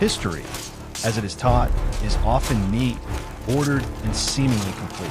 History, as it is taught, is often neat, ordered, and seemingly complete.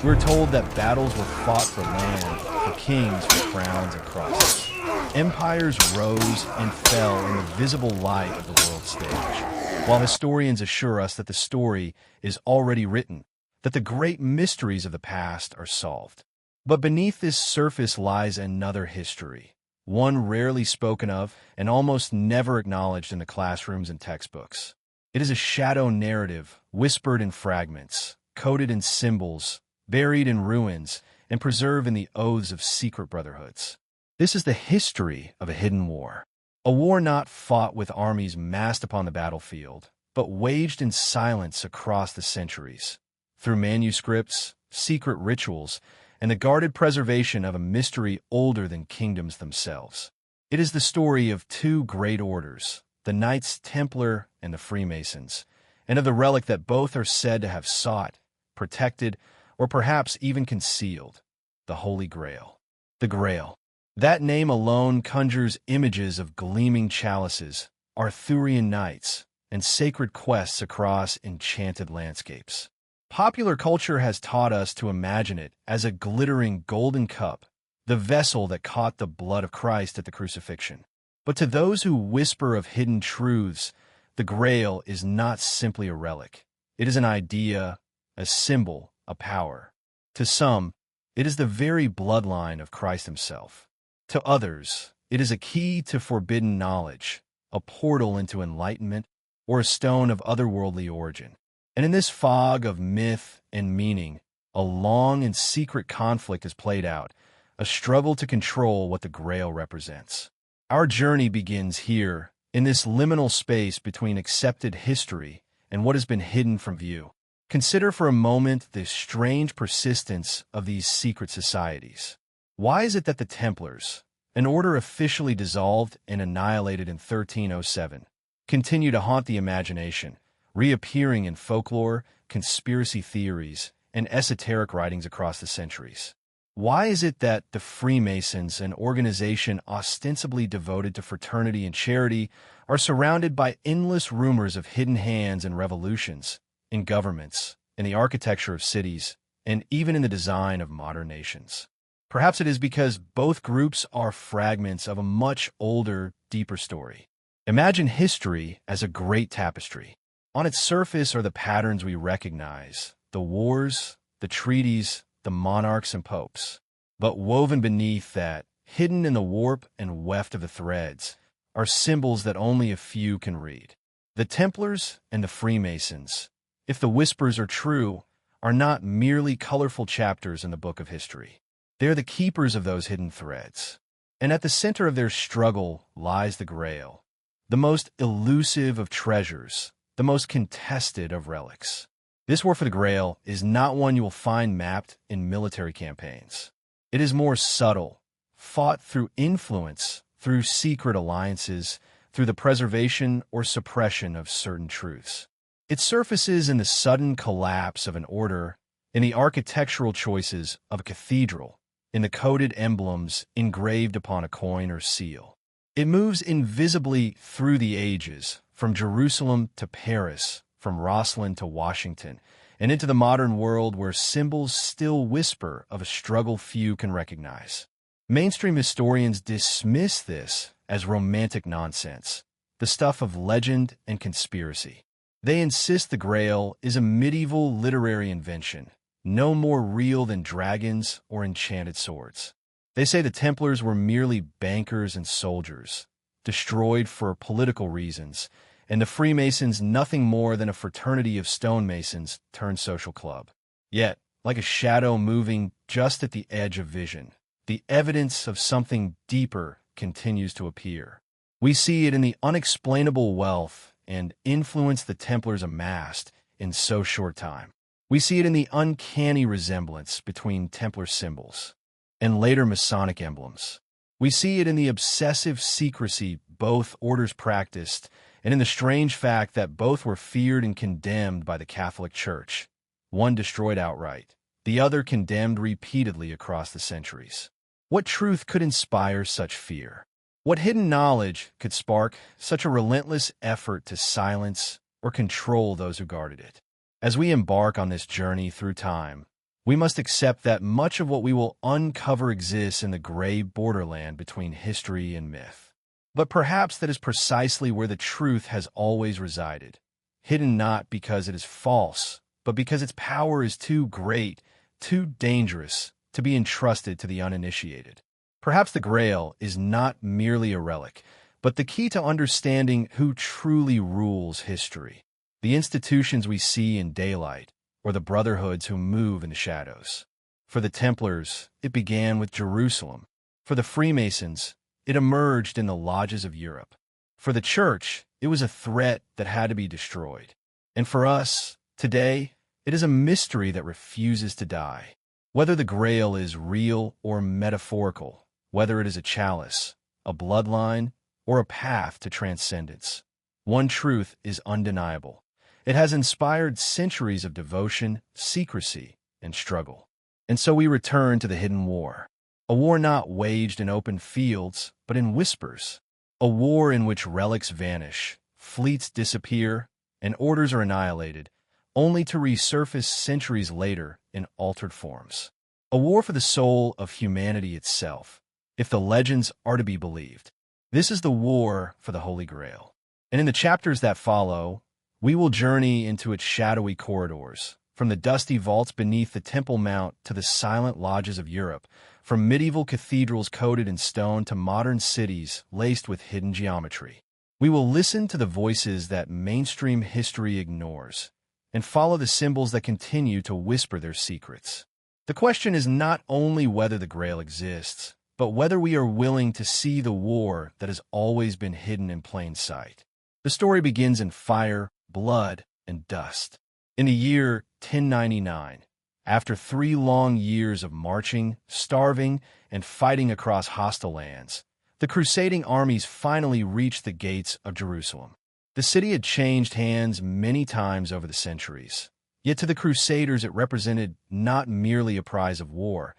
We're told that battles were fought for land, for kings, for crowns and crosses. Empires rose and fell in the visible light of the world stage, while historians assure us that the story is already written, that the great mysteries of the past are solved. But beneath this surface lies another history, one rarely spoken of and almost never acknowledged in the classrooms and textbooks. It is a shadow narrative, whispered in fragments, coded in symbols, buried in ruins, and preserved in the oaths of secret brotherhoods. This is the history of a hidden war. A war not fought with armies massed upon the battlefield, but waged in silence across the centuries, through manuscripts, secret rituals, and the guarded preservation of a mystery older than kingdoms themselves. It is the story of two great orders, the Knights Templar and the Freemasons, and of the relic that both are said to have sought, protected, or perhaps even concealed, the Holy Grail. The Grail. That name alone conjures images of gleaming chalices, Arthurian knights, and sacred quests across enchanted landscapes. Popular culture has taught us to imagine it as a glittering golden cup, the vessel that caught the blood of Christ at the crucifixion. But to those who whisper of hidden truths, the Grail is not simply a relic. It is an idea, a symbol, a power. To some, it is the very bloodline of Christ himself. To others, it is a key to forbidden knowledge, a portal into enlightenment, or a stone of otherworldly origin. And in this fog of myth and meaning, a long and secret conflict is played out, a struggle to control what the Grail represents. Our journey begins here, in this liminal space between accepted history and what has been hidden from view. Consider for a moment the strange persistence of these secret societies. Why is it that the Templars, an order officially dissolved and annihilated in 1307, continue to haunt the imagination, reappearing in folklore, conspiracy theories, and esoteric writings across the centuries? Why is it that the Freemasons, an organization ostensibly devoted to fraternity and charity, are surrounded by endless rumors of hidden hands and revolutions in governments, in the architecture of cities, and even in the design of modern nations? Perhaps it is because both groups are fragments of a much older, deeper story. Imagine history as a great tapestry. On its surface are the patterns we recognize, the wars, the treaties, the monarchs and popes. But woven beneath that, hidden in the warp and weft of the threads, are symbols that only a few can read. The Templars and the Freemasons, if the whispers are true, are not merely colorful chapters in the book of history. They are the keepers of those hidden threads. And at the center of their struggle lies the Grail, the most elusive of treasures, the most contested of relics. This war for the Grail is not one you will find mapped in military campaigns. It is more subtle, fought through influence, through secret alliances, through the preservation or suppression of certain truths. It surfaces in the sudden collapse of an order, in the architectural choices of a cathedral, in the coded emblems engraved upon a coin or seal. It moves invisibly through the ages, from Jerusalem to Paris, from Rosslyn to Washington, and into the modern world where symbols still whisper of a struggle few can recognize. Mainstream historians dismiss this as romantic nonsense, the stuff of legend and conspiracy. They insist the Grail is a medieval literary invention, no more real than dragons or enchanted swords. They say the Templars were merely bankers and soldiers, destroyed for political reasons, and the Freemasons nothing more than a fraternity of stonemasons turned social club. Yet, like a shadow moving just at the edge of vision, the evidence of something deeper continues to appear. We see it in the unexplainable wealth and influence the Templars amassed in so short time. We see it in the uncanny resemblance between Templar symbols and later Masonic emblems. We see it in the obsessive secrecy both orders practiced, and in the strange fact that both were feared and condemned by the Catholic Church, one destroyed outright, the other condemned repeatedly across the centuries. What truth could inspire such fear? What hidden knowledge could spark such a relentless effort to silence or control those who guarded it? As we embark on this journey through time, we must accept that much of what we will uncover exists in the gray borderland between history and myth. But perhaps that is precisely where the truth has always resided, hidden not because it is false, but because its power is too great, too dangerous to be entrusted to the uninitiated. Perhaps the Grail is not merely a relic, but the key to understanding who truly rules history. The institutions we see in daylight, or the brotherhoods who move in the shadows. For the Templars, it began with Jerusalem. For the Freemasons, it emerged in the lodges of Europe. For the Church, it was a threat that had to be destroyed. And for us, today, it is a mystery that refuses to die. Whether the Grail is real or metaphorical, whether it is a chalice, a bloodline, or a path to transcendence, one truth is undeniable. It has inspired centuries of devotion, secrecy, and struggle. And so we return to the hidden war. A war not waged in open fields, but in whispers. A war in which relics vanish, fleets disappear, and orders are annihilated, only to resurface centuries later in altered forms. A war for the soul of humanity itself, if the legends are to be believed. This is the war for the Holy Grail. And in the chapters that follow, we will journey into its shadowy corridors, from the dusty vaults beneath the Temple Mount to the silent lodges of Europe, from medieval cathedrals coated in stone to modern cities laced with hidden geometry. We will listen to the voices that mainstream history ignores, and follow the symbols that continue to whisper their secrets. The question is not only whether the Grail exists, but whether we are willing to see the war that has always been hidden in plain sight. The story begins in fire, blood, and dust. In the year 1099, after 3 long years of marching, starving, and fighting across hostile lands, the crusading armies finally reached the gates of Jerusalem. The city had changed hands many times over the centuries, yet to the Crusaders it represented not merely a prize of war,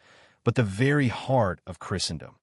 but the very heart of Christendom,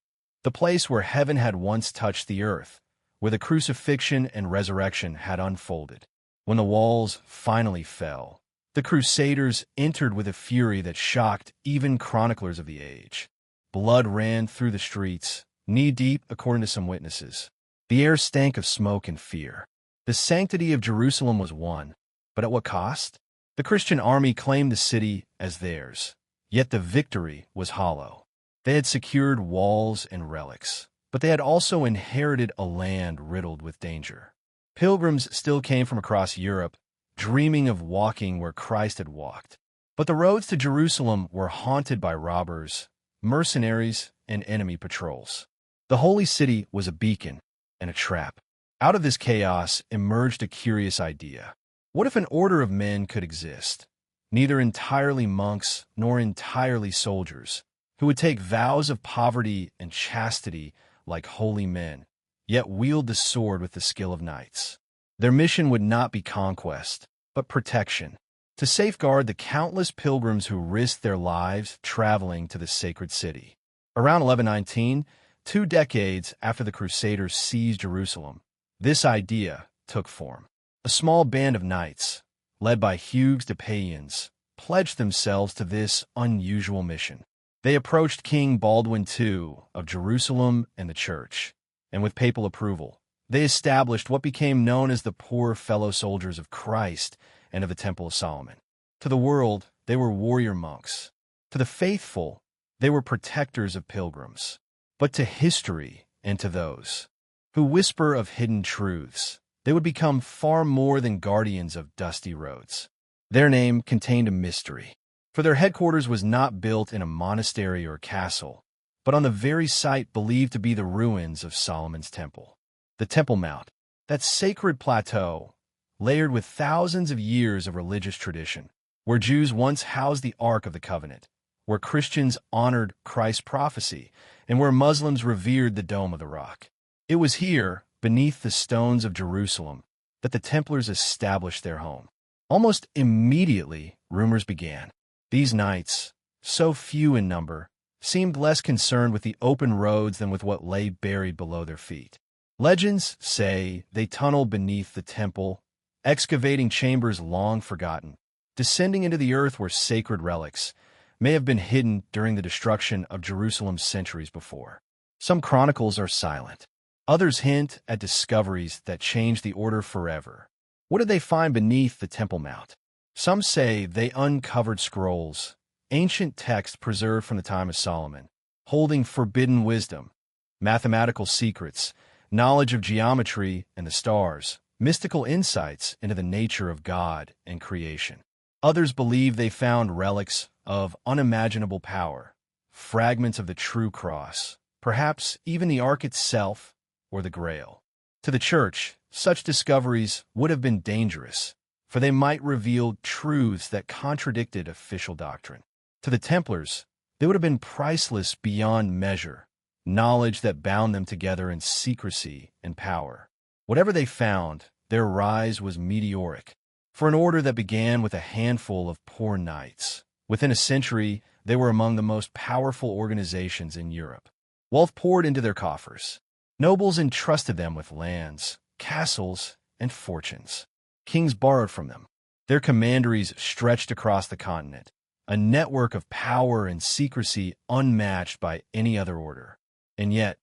the place where heaven had once touched the earth, where the crucifixion and resurrection had unfolded. When the walls finally fell, the Crusaders entered with a fury that shocked even chroniclers of the age. Blood ran through the streets, knee-deep according to some witnesses. The air stank of smoke and fear. The sanctity of Jerusalem was won, but at what cost? The Christian army claimed the city as theirs, yet the victory was hollow. They had secured walls and relics, but they had also inherited a land riddled with danger. Pilgrims still came from across Europe, dreaming of walking where Christ had walked. But the roads to Jerusalem were haunted by robbers, mercenaries, and enemy patrols. The holy city was a beacon and a trap. Out of this chaos emerged a curious idea. What if an order of men could exist, neither entirely monks nor entirely soldiers, who would take vows of poverty and chastity like holy men, yet wield the sword with the skill of knights? Their mission would not be conquest, but protection, to safeguard the countless pilgrims who risked their lives traveling to the sacred city. Around 1119, 2 decades after the Crusaders seized Jerusalem, this idea took form. A small band of knights, led by Hugues de Payens, pledged themselves to this unusual mission. They approached King Baldwin II of Jerusalem and the Church, and with papal approval, they established what became known as the Poor Fellow Soldiers of Christ and of the Temple of Solomon. To the world, they were warrior monks. To the faithful, they were protectors of pilgrims. But to history and to those who whisper of hidden truths, they would become far more than guardians of dusty roads. Their name contained a mystery, for their headquarters was not built in a monastery or castle, but on the very site believed to be the ruins of Solomon's temple. The Temple Mount, that sacred plateau, layered with thousands of years of religious tradition, where Jews once housed the Ark of the Covenant, where Christians honored Christ's prophecy, and where Muslims revered the Dome of the Rock. It was here, beneath the stones of Jerusalem, that the Templars established their home. Almost immediately, rumors began. These knights, so few in number, seemed less concerned with the open roads than with what lay buried below their feet. Legends say they tunneled beneath the temple, excavating chambers long forgotten, descending into the earth where sacred relics may have been hidden during the destruction of Jerusalem centuries before. Some chronicles are silent. Others hint at discoveries that changed the order forever. What did they find beneath the Temple Mount? Some say they uncovered scrolls, ancient texts preserved from the time of Solomon, holding forbidden wisdom, mathematical secrets, knowledge of geometry and the stars, mystical insights into the nature of God and creation. Others believe they found relics of unimaginable power, fragments of the true cross, perhaps even the Ark itself or the Grail. To the Church, such discoveries would have been dangerous, for they might reveal truths that contradicted official doctrine. To the Templars, they would have been priceless beyond measure, knowledge that bound them together in secrecy and power. Whatever they found, their rise was meteoric. For an order that began with a handful of poor knights, within a century, they were among the most powerful organizations in Europe. Wealth poured into their coffers. Nobles entrusted them with lands, castles, and fortunes. Kings borrowed from them. Their commanderies stretched across the continent, a network of power and secrecy unmatched by any other order. And yet,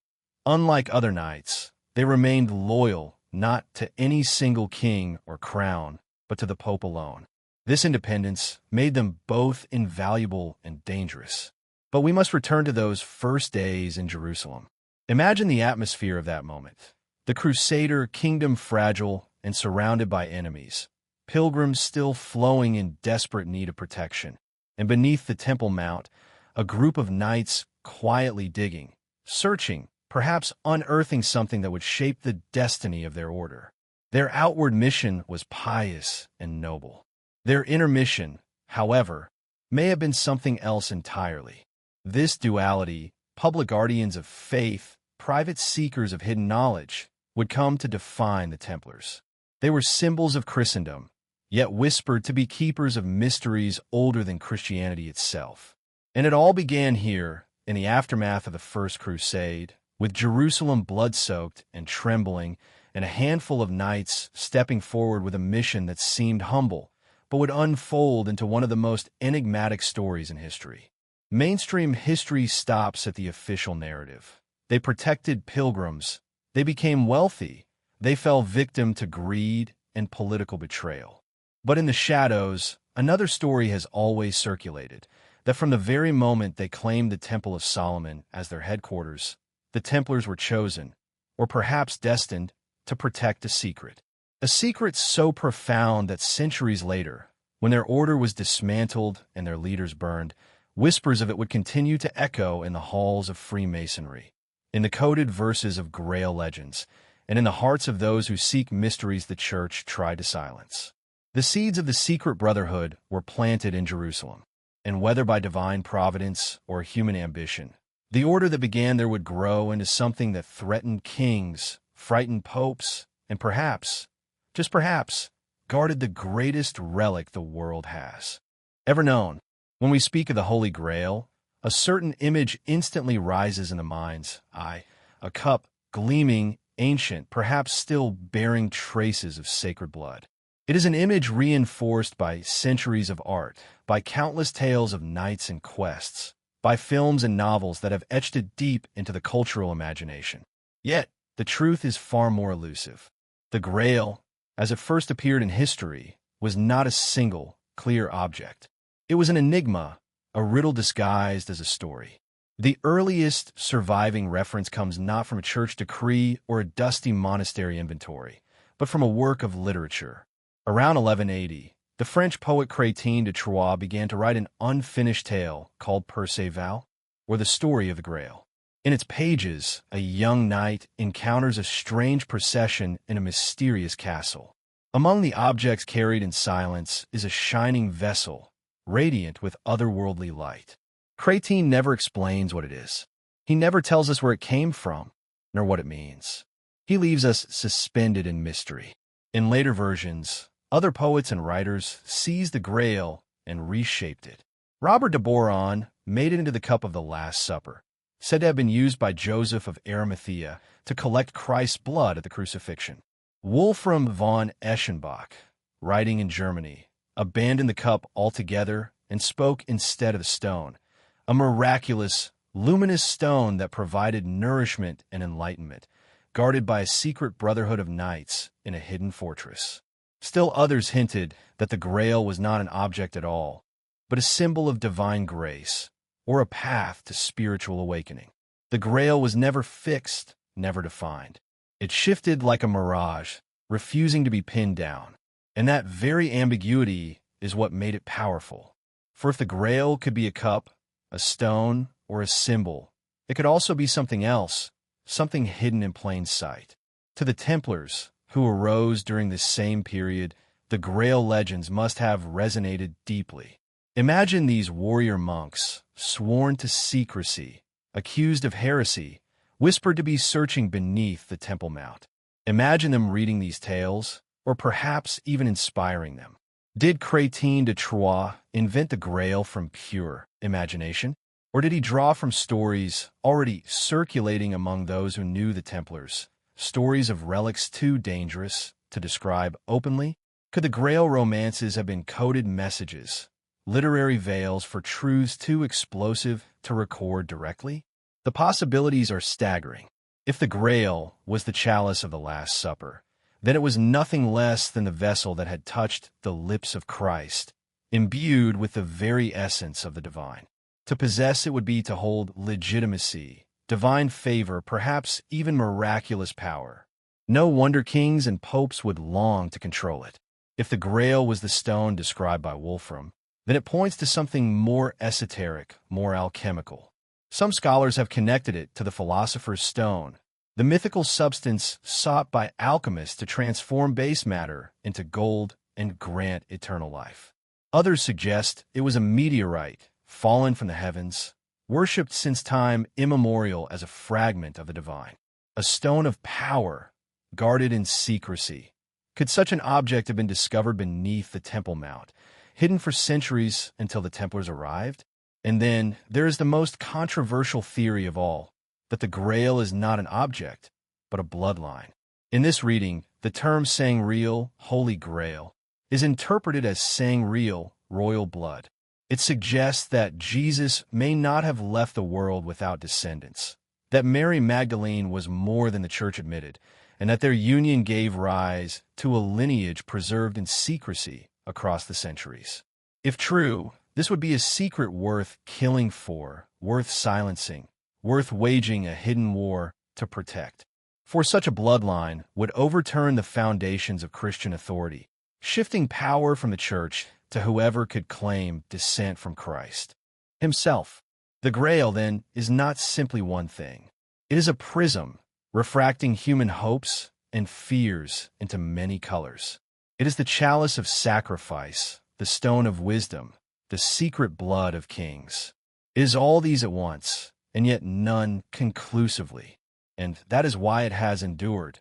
unlike other knights, they remained loyal not to any single king or crown, but to the Pope alone. This independence made them both invaluable and dangerous. But we must return to those first days in Jerusalem. Imagine the atmosphere of that moment. The Crusader kingdom fragile and surrounded by enemies, pilgrims still flowing in desperate need of protection, and beneath the Temple Mount, a group of knights quietly digging, searching, perhaps unearthing something that would shape the destiny of their order. Their outward mission was pious and noble. Their inner mission, however, may have been something else entirely. This duality, public guardians of faith, private seekers of hidden knowledge, would come to define the Templars. They were symbols of Christendom, yet whispered to be keepers of mysteries older than Christianity itself. And it all began here, in the aftermath of the First Crusade, with Jerusalem blood-soaked and trembling, and a handful of knights stepping forward with a mission that seemed humble, but would unfold into one of the most enigmatic stories in history. Mainstream history stops at the official narrative. They protected pilgrims. They became wealthy. They fell victim to greed and political betrayal. But in the shadows, another story has always circulated, that from the very moment they claimed the Temple of Solomon as their headquarters, the Templars were chosen, or perhaps destined, to protect a secret. A secret so profound that centuries later, when their order was dismantled and their leaders burned, whispers of it would continue to echo in the halls of Freemasonry, in the coded verses of Grail legends, and in the hearts of those who seek mysteries the Church tried to silence. The seeds of the secret brotherhood were planted in Jerusalem, and whether by divine providence or human ambition, the order that began there would grow into something that threatened kings, frightened popes, and perhaps, just perhaps, guarded the greatest relic the world has ever known. When we speak of the Holy Grail, a certain image instantly rises in the mind's eye, a cup gleaming, ancient, perhaps still bearing traces of sacred blood. It is an image reinforced by centuries of art, by countless tales of knights and quests, by films and novels that have etched it deep into the cultural imagination. Yet, the truth is far more elusive. The Grail, as it first appeared in history, was not a single, clear object. It was an enigma, a riddle disguised as a story. The earliest surviving reference comes not from a church decree or a dusty monastery inventory, but from a work of literature. Around 1180, the French poet Chrétien de Troyes began to write an unfinished tale called Perceval, or the story of the Grail. In its pages, a young knight encounters a strange procession in a mysterious castle. Among the objects carried in silence is a shining vessel, radiant with otherworldly light. Chrétien never explains what it is. He never tells us where it came from, nor what it means. He leaves us suspended in mystery. In later versions, other poets and writers seized the Grail and reshaped it. Robert de Boron, made it into the cup of the Last Supper, said to have been used by Joseph of Arimathea to collect Christ's blood at the crucifixion. Wolfram von Eschenbach, writing in Germany, abandoned the cup altogether and spoke instead of the stone, a miraculous, luminous stone that provided nourishment and enlightenment, guarded by a secret brotherhood of knights in a hidden fortress. Still others hinted that the Grail was not an object at all, but a symbol of divine grace, or a path to spiritual awakening. The Grail was never fixed, never defined. It shifted like a mirage, refusing to be pinned down. And that very ambiguity is what made it powerful. For if the Grail could be a cup, a stone, or a symbol, it could also be something else, something hidden in plain sight. To the Templars, who arose during this same period, the Grail legends must have resonated deeply. Imagine these warrior monks, sworn to secrecy, accused of heresy, whispered to be searching beneath the Temple Mount. Imagine them reading these tales, or perhaps even inspiring them. Did Chrétien de Troyes invent the Grail from pure imagination? Or did he draw from stories already circulating among those who knew the Templars, stories of relics too dangerous to describe openly? Could the Grail romances have been coded messages, literary veils for truths too explosive to record directly? The possibilities are staggering. If the Grail was the chalice of the Last Supper, then it was nothing less than the vessel that had touched the lips of Christ, imbued with the very essence of the divine. To possess it would be to hold legitimacy, divine favor, perhaps even miraculous power. No wonder kings and popes would long to control it. If the Grail was the stone described by Wolfram, then it points to something more esoteric, more alchemical. Some scholars have connected it to the philosopher's stone, the mythical substance sought by alchemists to transform base matter into gold and grant eternal life. Others suggest it was a meteorite fallen from the heavens, worshipped since time immemorial as a fragment of the divine, a stone of power, guarded in secrecy. Could such an object have been discovered beneath the Temple Mount, hidden for centuries until the Templars arrived? And then there is the most controversial theory of all, that the Grail is not an object, but a bloodline. In this reading, the term Sangreal, Holy Grail, is interpreted as Sangreal, royal blood. It suggests that Jesus may not have left the world without descendants, that Mary Magdalene was more than the Church admitted, and that their union gave rise to a lineage preserved in secrecy across the centuries. If true, this would be a secret worth killing for, worth silencing, worth waging a hidden war to protect. For such a bloodline would overturn the foundations of Christian authority, shifting power from the Church to whoever could claim descent from Christ himself. The Grail, then, is not simply one thing. It is a prism, refracting human hopes and fears into many colors. It is the chalice of sacrifice, the stone of wisdom, the secret blood of kings. It is all these at once, and yet none conclusively. And that is why it has endured,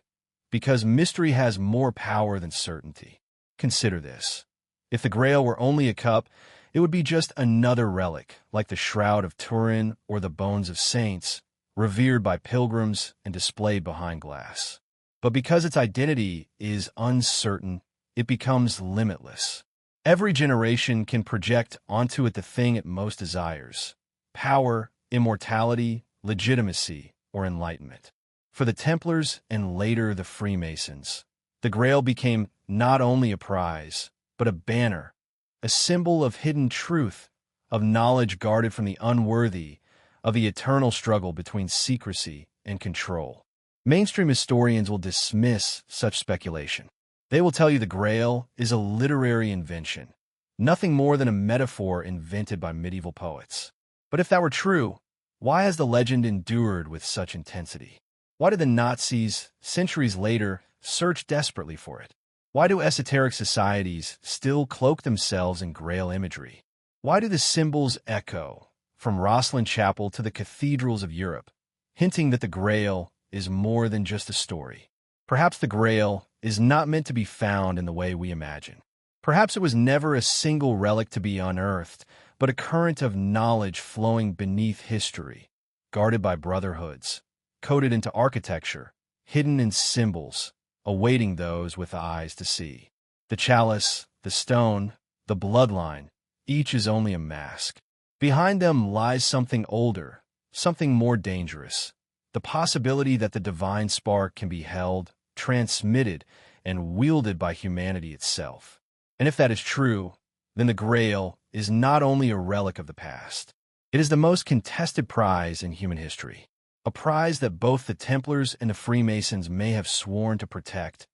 because mystery has more power than certainty. Consider this. If the Grail were only a cup, it would be just another relic, like the Shroud of Turin or the bones of saints, revered by pilgrims and displayed behind glass. But because its identity is uncertain, it becomes limitless. Every generation can project onto it the thing it most desires: power, immortality, legitimacy, or enlightenment. For the Templars and later the Freemasons, the Grail became not only a prize, but a banner, a symbol of hidden truth, of knowledge guarded from the unworthy, of the eternal struggle between secrecy and control. Mainstream historians will dismiss such speculation. They will tell you the Grail is a literary invention, nothing more than a metaphor invented by medieval poets. But if that were true, why has the legend endured with such intensity? Why did the Nazis, centuries later, search desperately for it? Why do esoteric societies still cloak themselves in Grail imagery? Why do the symbols echo from Rosslyn Chapel to the Cathedrals of Europe, hinting that the Grail is more than just a story? Perhaps the Grail is not meant to be found in the way we imagine. Perhaps it was never a single relic to be unearthed, but a current of knowledge flowing beneath history, guarded by brotherhoods, coded into architecture, hidden in symbols, awaiting those with eyes to see. The chalice, the stone, the bloodline, each is only a mask. Behind them lies something older, something more dangerous, the possibility that the divine spark can be held, transmitted, and wielded by humanity itself. And if that is true, then the Grail is not only a relic of the past. It is the most contested prize in human history, a prize that both the Templars and the Freemasons may have sworn to protect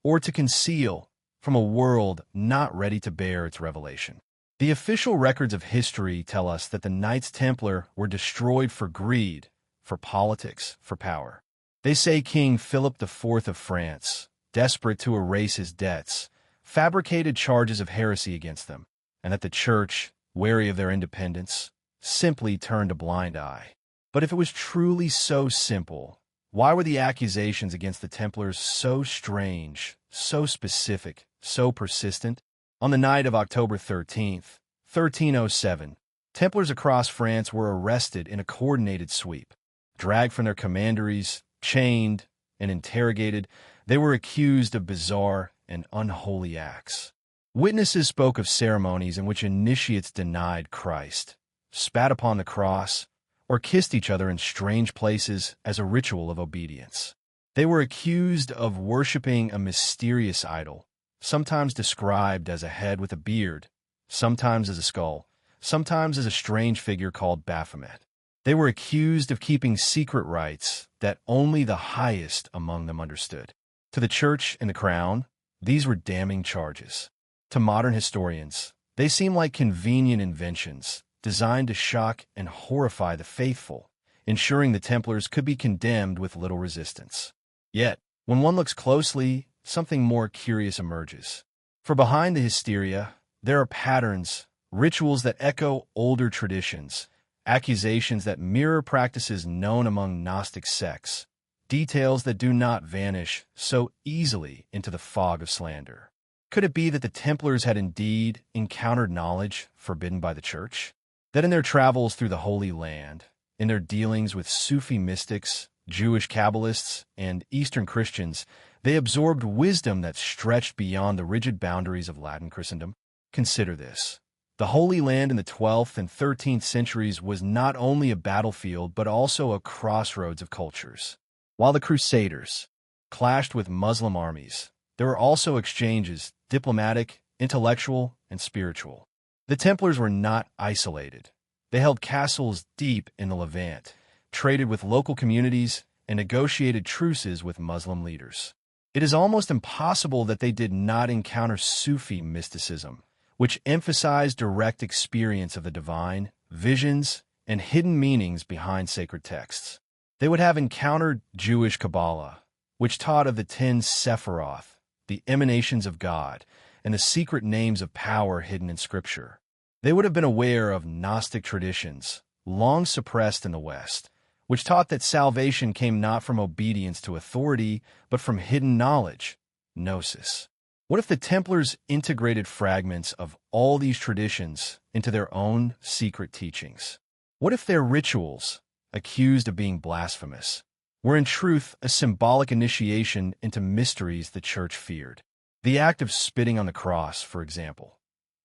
or to conceal from a world not ready to bear its revelation. The official records of history tell us that the Knights Templar were destroyed for greed, for politics, for power. They say King Philip IV of France, desperate to erase his debts, fabricated charges of heresy against them, and that the Church, wary of their independence, simply turned a blind eye. But if it was truly so simple, why were the accusations against the Templars so strange, so specific, so persistent? On the night of October 13th, 1307, Templars across France were arrested in a coordinated sweep. Dragged from their commanderies, chained, and interrogated, they were accused of bizarre and unholy acts. Witnesses spoke of ceremonies in which initiates denied Christ, spat upon the cross, or kissed each other in strange places as a ritual of obedience. They were accused of worshiping a mysterious idol, sometimes described as a head with a beard, sometimes as a skull, sometimes as a strange figure called Baphomet. They were accused of keeping secret rites that only the highest among them understood. To the Church and the Crown, these were damning charges. To modern historians, they seem like convenient inventions designed to shock and horrify the faithful, ensuring the Templars could be condemned with little resistance. Yet, when one looks closely, something more curious emerges. For behind the hysteria, there are patterns, rituals that echo older traditions, accusations that mirror practices known among Gnostic sects, details that do not vanish so easily into the fog of slander. Could it be that the Templars had indeed encountered knowledge forbidden by the Church? That in their travels through the Holy Land, in their dealings with Sufi mystics, Jewish Kabbalists, and Eastern Christians, they absorbed wisdom that stretched beyond the rigid boundaries of Latin Christendom? Consider this. The Holy Land in the 12th and 13th centuries was not only a battlefield but also a crossroads of cultures. While the Crusaders clashed with Muslim armies, there were also exchanges, diplomatic, intellectual, and spiritual. The Templars were not isolated. They held castles deep in the Levant, traded with local communities, and negotiated truces with Muslim leaders. It is almost impossible that they did not encounter Sufi mysticism, which emphasized direct experience of the divine, visions, and hidden meanings behind sacred texts. They would have encountered Jewish Kabbalah, which taught of the 10 Sephiroth, the emanations of God, and the secret names of power hidden in Scripture. They would have been aware of Gnostic traditions, long suppressed in the West, which taught that salvation came not from obedience to authority, but from hidden knowledge, gnosis. What if the Templars integrated fragments of all these traditions into their own secret teachings? What if their rituals, accused of being blasphemous, were in truth a symbolic initiation into mysteries the Church feared? The act of spitting on the cross, for example.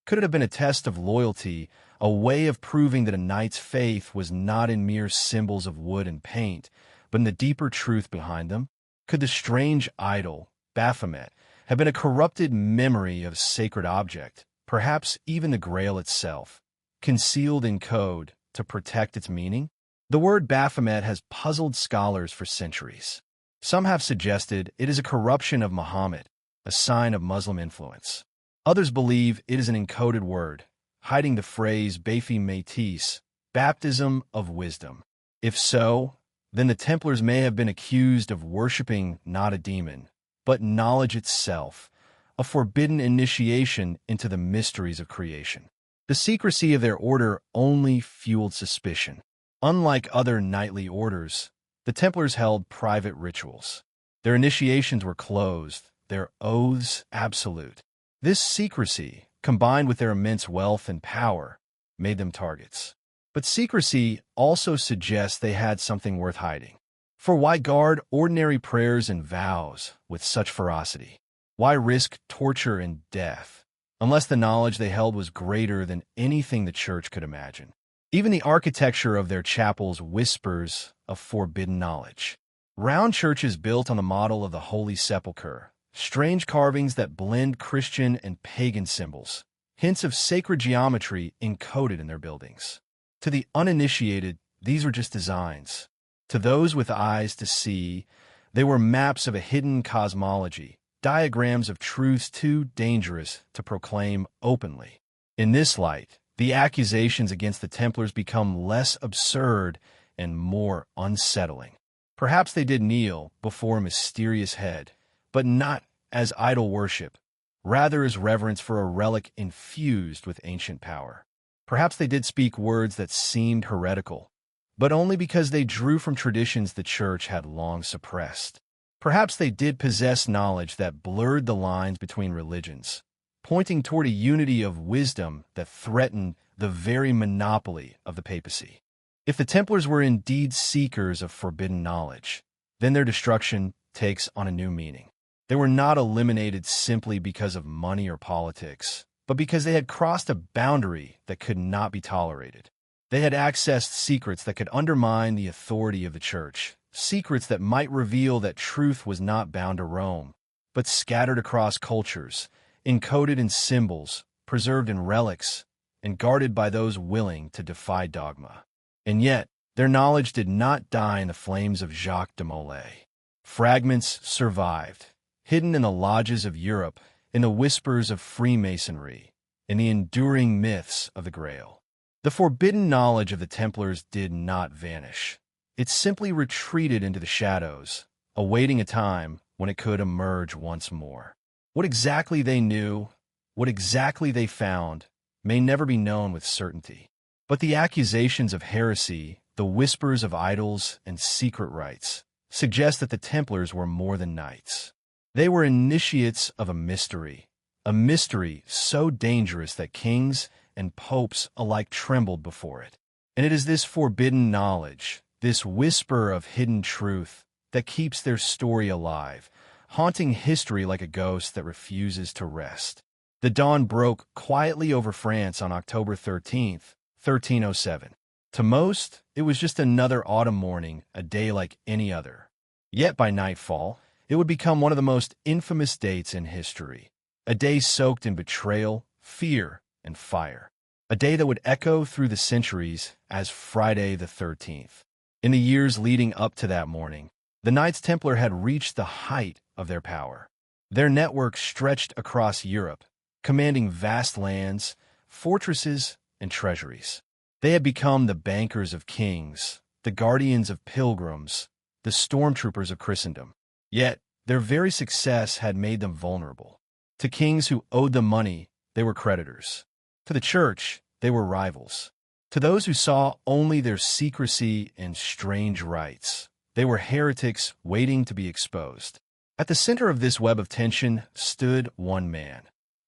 Could it have been a test of loyalty, a way of proving that a knight's faith was not in mere symbols of wood and paint, but in the deeper truth behind them? Could the strange idol, Baphomet, have been a corrupted memory of a sacred object, perhaps even the Grail itself, concealed in code to protect its meaning? The word Baphomet has puzzled scholars for centuries. Some have suggested it is a corruption of Muhammad, a sign of Muslim influence. Others believe it is an encoded word, hiding the phrase Baphi Métis, baptism of wisdom. If so, then the Templars may have been accused of worshipping not a demon, but knowledge itself, a forbidden initiation into the mysteries of creation. The secrecy of their order only fueled suspicion. Unlike other knightly orders, the Templars held private rituals. Their initiations were closed, their oaths absolute. This secrecy, combined with their immense wealth and power, made them targets. But secrecy also suggests they had something worth hiding. For why guard ordinary prayers and vows with such ferocity? Why risk torture and death, unless the knowledge they held was greater than anything the church could imagine? Even the architecture of their chapels whispers of forbidden knowledge. Round churches built on the model of the Holy Sepulchre, strange carvings that blend Christian and pagan symbols, hints of sacred geometry encoded in their buildings. To the uninitiated, these were just designs. To those with eyes to see, they were maps of a hidden cosmology, diagrams of truths too dangerous to proclaim openly. In this light, the accusations against the Templars become less absurd and more unsettling. Perhaps they did kneel before a mysterious head, but not as idol worship, rather as reverence for a relic infused with ancient power. Perhaps they did speak words that seemed heretical, but only because they drew from traditions the church had long suppressed. Perhaps they did possess knowledge that blurred the lines between religions, pointing toward a unity of wisdom that threatened the very monopoly of the papacy. If the Templars were indeed seekers of forbidden knowledge, then their destruction takes on a new meaning. They were not eliminated simply because of money or politics, but because they had crossed a boundary that could not be tolerated. They had accessed secrets that could undermine the authority of the church, secrets that might reveal that truth was not bound to Rome, but scattered across cultures, encoded in symbols, preserved in relics, and guarded by those willing to defy dogma. And yet, their knowledge did not die in the flames of Jacques de Molay. Fragments survived, hidden in the lodges of Europe, in the whispers of Freemasonry, in the enduring myths of the Grail. The forbidden knowledge of the Templars did not vanish. It simply retreated into the shadows, awaiting a time when it could emerge once more. What exactly they knew, what exactly they found, may never be known with certainty. But the accusations of heresy, the whispers of idols and secret rites, suggest that the Templars were more than knights. They were initiates of a mystery so dangerous that kings and popes alike trembled before it. And it is this forbidden knowledge, this whisper of hidden truth, that keeps their story alive, haunting history like a ghost that refuses to rest. The dawn broke quietly over France on October 13th, 1307. To most, it was just another autumn morning, a day like any other. Yet by nightfall, it would become one of the most infamous dates in history. A day soaked in betrayal, fear, and fire. A day that would echo through the centuries as Friday the 13th. In the years leading up to that morning, the Knights Templar had reached the height of their power. Their network stretched across Europe, commanding vast lands, fortresses, and treasuries. They had become the bankers of kings, the guardians of pilgrims, the stormtroopers of Christendom. Yet, their very success had made them vulnerable. To kings who owed them money, they were creditors. To the church, they were rivals. To those who saw only their secrecy and strange rites, they were heretics waiting to be exposed. At the center of this web of tension stood one man,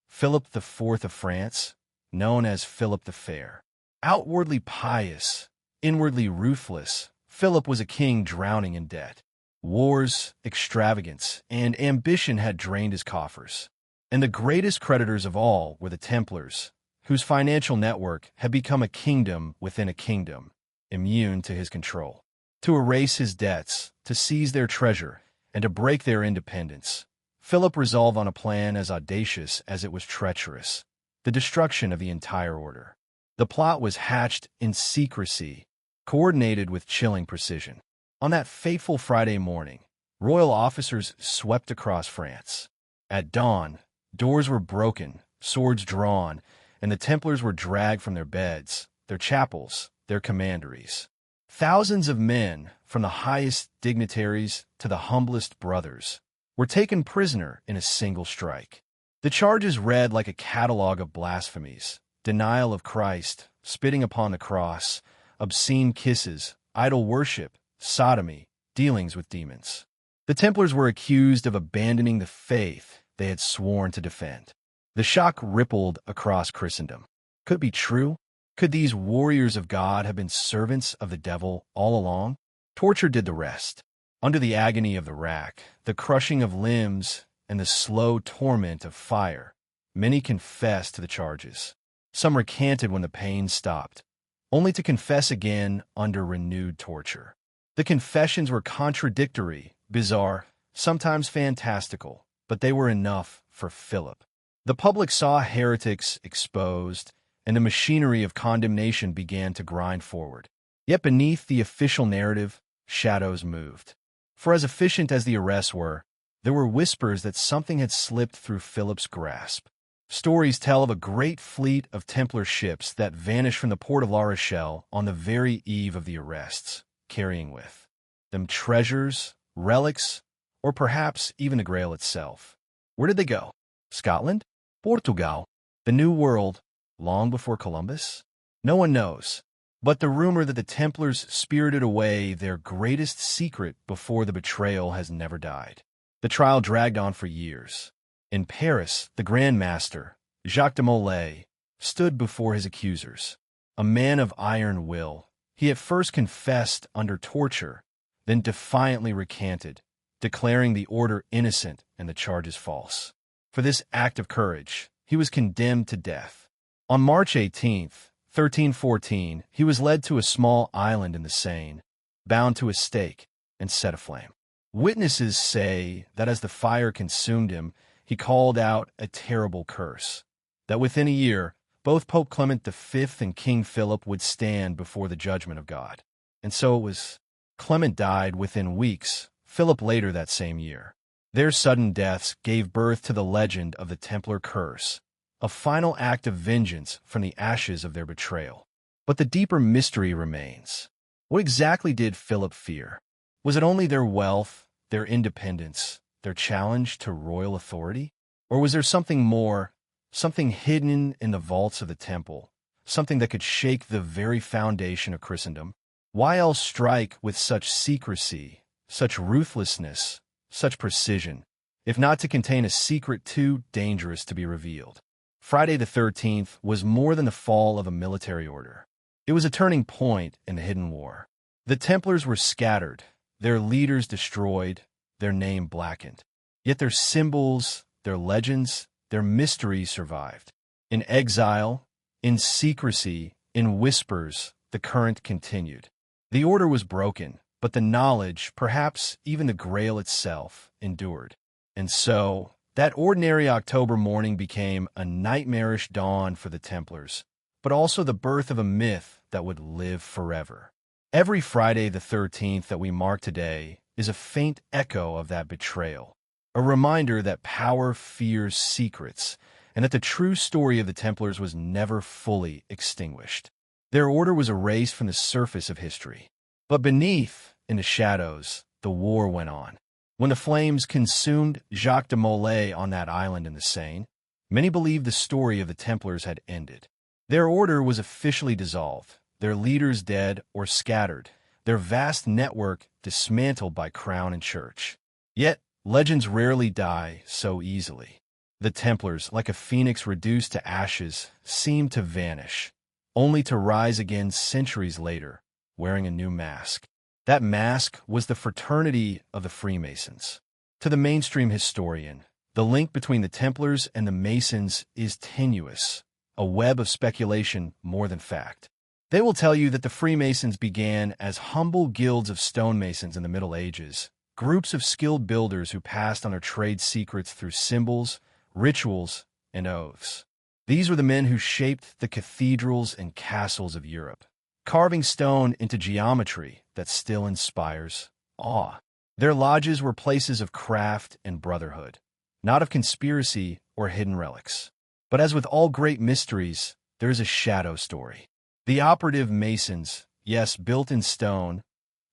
Philip IV of France, known as Philip the Fair. Outwardly pious, inwardly ruthless, Philip was a king drowning in debt. Wars, extravagance, and ambition had drained his coffers. And the greatest creditors of all were the Templars, whose financial network had become a kingdom within a kingdom, immune to his control. To erase his debts, to seize their treasure, and to break their independence, Philip resolved on a plan as audacious as it was treacherous: the destruction of the entire order. The plot was hatched in secrecy, coordinated with chilling precision. On that fateful Friday morning, royal officers swept across France. At dawn, doors were broken, swords drawn, and the Templars were dragged from their beds, their chapels, their commanderies. Thousands of men, from the highest dignitaries to the humblest brothers, were taken prisoner in a single strike. The charges read like a catalog of blasphemies: denial of Christ, spitting upon the cross, obscene kisses, idol worship, sodomy, dealings with demons. The Templars were accused of abandoning the faith they had sworn to defend. The shock rippled across Christendom. Could it be true? Could these warriors of God have been servants of the devil all along? Torture did the rest. Under the agony of the rack, the crushing of limbs, and the slow torment of fire, many confessed to the charges. Some recanted when the pain stopped, only to confess again under renewed torture. The confessions were contradictory, bizarre, sometimes fantastical, but they were enough for Philip. The public saw heretics exposed, and the machinery of condemnation began to grind forward. Yet beneath the official narrative, shadows moved. For as efficient as the arrests were, there were whispers that something had slipped through Philip's grasp. Stories tell of a great fleet of Templar ships that vanished from the port of La Rochelle on the very eve of the arrests, carrying with them treasures, relics, or perhaps even the Grail itself. Where did they go? Scotland? Portugal? The New World? Long before Columbus? No one knows. But the rumor that the Templars spirited away their greatest secret before the betrayal has never died. The trial dragged on for years. In Paris, the Grand Master, Jacques de Molay, stood before his accusers. A man of iron will, he at first confessed under torture, then defiantly recanted, declaring the order innocent and the charges false. For this act of courage, he was condemned to death. On March 18, 1314, he was led to a small island in the Seine, bound to a stake, and set aflame. Witnesses say that as the fire consumed him, he called out a terrible curse, that within a year, both Pope Clement V and King Philip would stand before the judgment of God. And so it was. Clement died within weeks, Philip later that same year. Their sudden deaths gave birth to the legend of the Templar curse, a final act of vengeance from the ashes of their betrayal. But the deeper mystery remains. What exactly did Philip fear? Was it only their wealth, their independence, their challenge to royal authority? Or was there something more, something hidden in the vaults of the temple, something that could shake the very foundation of Christendom? Why else strike with such secrecy, such ruthlessness, such precision, if not to contain a secret too dangerous to be revealed? Friday the 13th was more than the fall of a military order. It was a turning point in the hidden war. The Templars were scattered, their leaders destroyed, their name blackened. Yet their symbols, their legends, their mysteries survived. In exile, in secrecy, in whispers, the current continued. The order was broken, but the knowledge, perhaps even the Grail itself, endured. And so, that ordinary October morning became a nightmarish dawn for the Templars, but also the birth of a myth that would live forever. Every Friday the 13th that we mark today is a faint echo of that betrayal, a reminder that power fears secrets, and that the true story of the Templars was never fully extinguished. Their order was erased from the surface of history. But beneath, in the shadows, the war went on. When the flames consumed Jacques de Molay on that island in the Seine, many believed the story of the Templars had ended. Their order was officially dissolved, their leaders dead or scattered, their vast network dismantled by crown and church. Yet, legends rarely die so easily. The Templars, like a phoenix reduced to ashes, seemed to vanish, only to rise again centuries later, wearing a new mask. That mask was the fraternity of the Freemasons. To the mainstream historian, the link between the Templars and the Masons is tenuous, a web of speculation more than fact. They will tell you that the Freemasons began as humble guilds of stonemasons in the Middle Ages, groups of skilled builders who passed on their trade secrets through symbols, rituals, and oaths. These were the men who shaped the cathedrals and castles of Europe, carving stone into geometry that still inspires awe. Their lodges were places of craft and brotherhood, not of conspiracy or hidden relics. But as with all great mysteries, there is a shadow story. The operative Masons, yes, built in stone,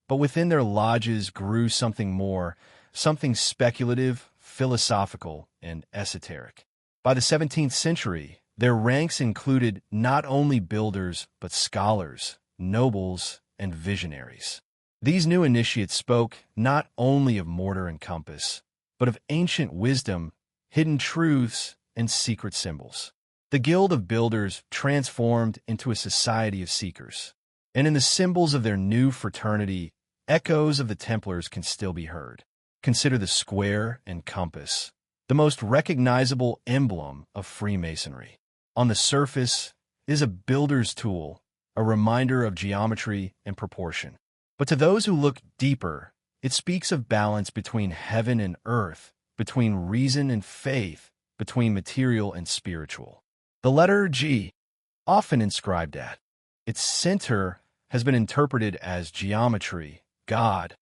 but within their lodges grew something more, something speculative, philosophical, and esoteric. By the 17th century, their ranks included not only builders, but scholars, nobles, and visionaries. These new initiates spoke not only of mortar and compass, but of ancient wisdom, hidden truths, and secret symbols. The Guild of Builders transformed into a society of seekers, and in the symbols of their new fraternity, echoes of the Templars can still be heard. Consider the square and compass, the most recognizable emblem of Freemasonry. On the surface is a builder's tool, a reminder of geometry and proportion. But to those who look deeper, it speaks of balance between heaven and earth, between reason and faith, between material and spiritual. The letter G, often inscribed at its center, has been interpreted as geometry, God,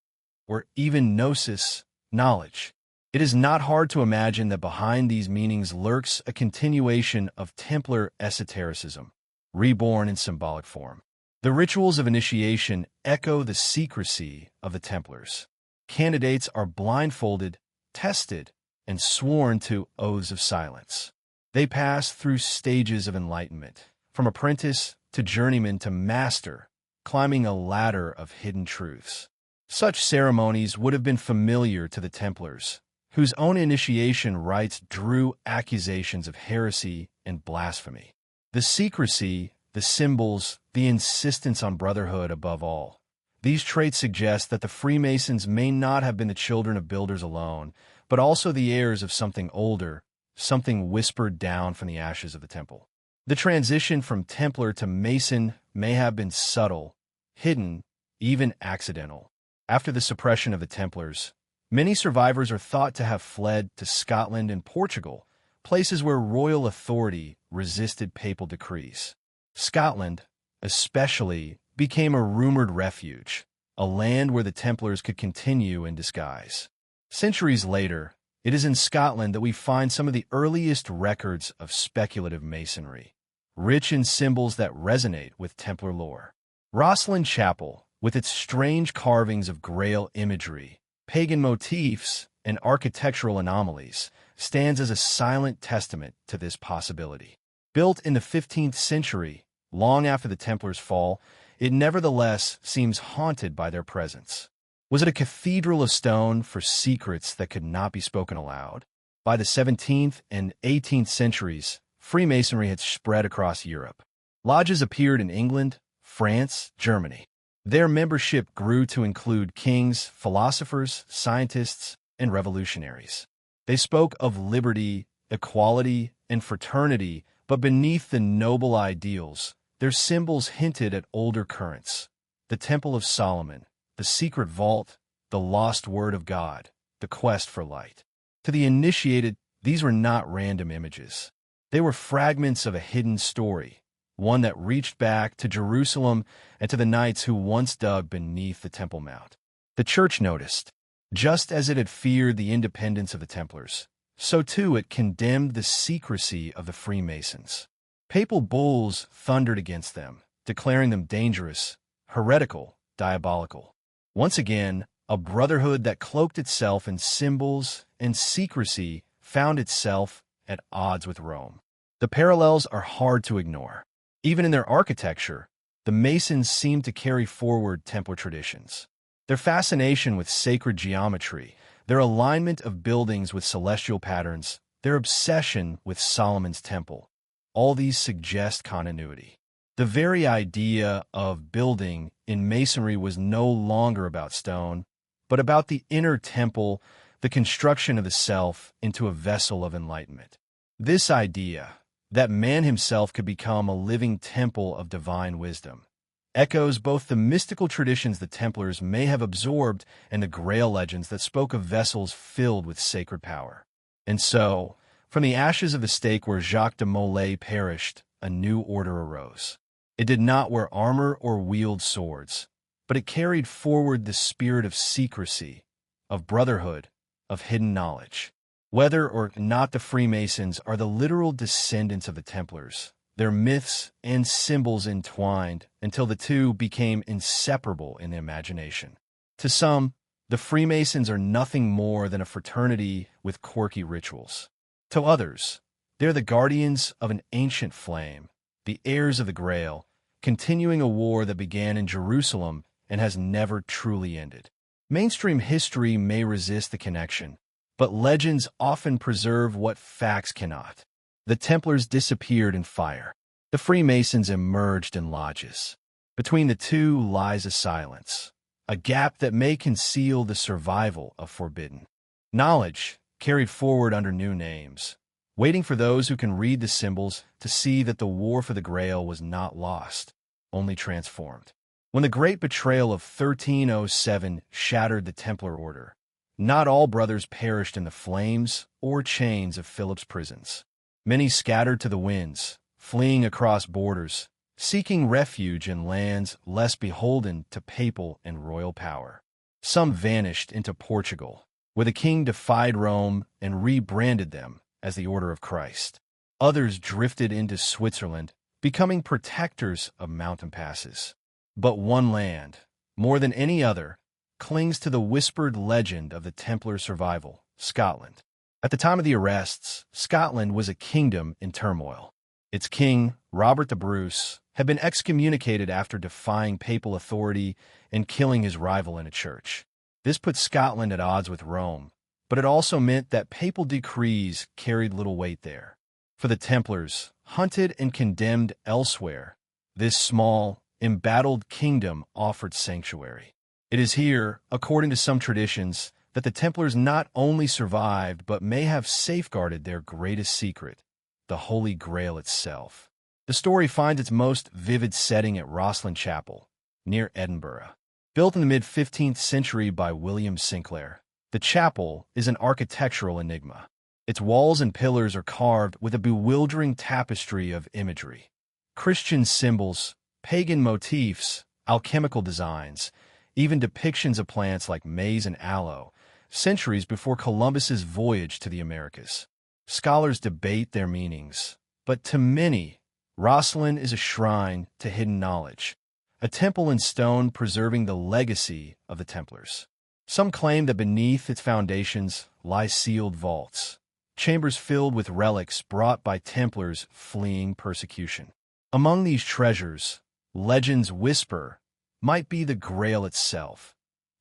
or even gnosis, knowledge. It is not hard to imagine that behind these meanings lurks a continuation of Templar esotericism, reborn in symbolic form. The rituals of initiation echo the secrecy of the Templars. Candidates are blindfolded, tested, and sworn to oaths of silence. They pass through stages of enlightenment, from apprentice to journeyman to master, climbing a ladder of hidden truths. Such ceremonies would have been familiar to the Templars, whose own initiation rites drew accusations of heresy and blasphemy. The secrecy, the symbols, the insistence on brotherhood above all. These traits suggest that the Freemasons may not have been the children of builders alone, but also the heirs of something older, something whispered down from the ashes of the temple. The transition from Templar to Mason may have been subtle, hidden, even accidental. After the suppression of the Templars, many survivors are thought to have fled to Scotland and Portugal, places where royal authority resisted papal decrees. Scotland, especially, became a rumored refuge, a land where the Templars could continue in disguise. Centuries later, it is in Scotland that we find some of the earliest records of speculative masonry, rich in symbols that resonate with Templar lore. Rosslyn Chapel, with its strange carvings of Grail imagery, pagan motifs, and architectural anomalies, stands as a silent testament to this possibility. Built in the 15th century, long after the Templars' fall, it nevertheless seems haunted by their presence. Was it a cathedral of stone for secrets that could not be spoken aloud? By the 17th and 18th centuries, Freemasonry had spread across Europe. Lodges appeared in England, France, Germany. Their membership grew to include kings, philosophers, scientists, and revolutionaries. They spoke of liberty, equality, and fraternity, but beneath the noble ideals, their symbols hinted at older currents: the Temple of Solomon, the secret vault, the lost word of God, the quest for light. To the initiated, these were not random images. They were fragments of a hidden story, one that reached back to Jerusalem and to the knights who once dug beneath the Temple Mount. The Church noticed. Just as it had feared the independence of the Templars, so too it condemned the secrecy of the Freemasons. Papal bulls thundered against them, declaring them dangerous, heretical, diabolical. Once again, a brotherhood that cloaked itself in symbols and secrecy found itself at odds with Rome. The parallels are hard to ignore. Even in their architecture, the Masons seem to carry forward Templar traditions. Their fascination with sacred geometry, their alignment of buildings with celestial patterns, their obsession with Solomon's Temple, all these suggest continuity. The very idea of building in Masonry was no longer about stone, but about the inner temple, the construction of the self into a vessel of enlightenment. This idea, that man himself could become a living temple of divine wisdom, echoes both the mystical traditions the Templars may have absorbed and the Grail legends that spoke of vessels filled with sacred power. And so, from the ashes of the stake where Jacques de Molay perished, a new order arose. It did not wear armor or wield swords, but it carried forward the spirit of secrecy, of brotherhood, of hidden knowledge. Whether or not the Freemasons are the literal descendants of the Templars, their myths and symbols entwined until the two became inseparable in the imagination. To some, the Freemasons are nothing more than a fraternity with quirky rituals. To others, they're the guardians of an ancient flame, the heirs of the Grail, continuing a war that began in Jerusalem and has never truly ended. Mainstream history may resist the connection, but legends often preserve what facts cannot. The Templars disappeared in fire. The Freemasons emerged in lodges. Between the two lies a silence, a gap that may conceal the survival of forbidden knowledge carried forward under new names, waiting for those who can read the symbols to see that the war for the Grail was not lost, only transformed. When the great betrayal of 1307 shattered the Templar order, not all brothers perished in the flames or chains of Philip's prisons. Many scattered to the winds, fleeing across borders, seeking refuge in lands less beholden to papal and royal power. Some vanished into Portugal, where the king defied Rome and rebranded them as the Order of Christ. Others drifted into Switzerland, becoming protectors of mountain passes. But one land, more than any other, clings to the whispered legend of the Templar survival: Scotland. At the time of the arrests, Scotland was a kingdom in turmoil. Its king, Robert the Bruce, had been excommunicated after defying papal authority and killing his rival in a church. This put Scotland at odds with Rome, but it also meant that papal decrees carried little weight there. For the Templars, hunted and condemned elsewhere, this small, embattled kingdom offered sanctuary. It is here, according to some traditions, that the Templars not only survived but may have safeguarded their greatest secret, the Holy Grail itself. The story finds its most vivid setting at Rosslyn Chapel, near Edinburgh. Built in the mid-15th century by William Sinclair, the chapel is an architectural enigma. Its walls and pillars are carved with a bewildering tapestry of imagery. Christian symbols, pagan motifs, alchemical designs, even depictions of plants like maize and aloe, centuries before Columbus's voyage to the Americas. Scholars debate their meanings, but to many, Rosslyn is a shrine to hidden knowledge, a temple in stone preserving the legacy of the Templars. Some claim that beneath its foundations lie sealed vaults, chambers filled with relics brought by Templars fleeing persecution. Among these treasures, legends whisper, might be the Grail itself,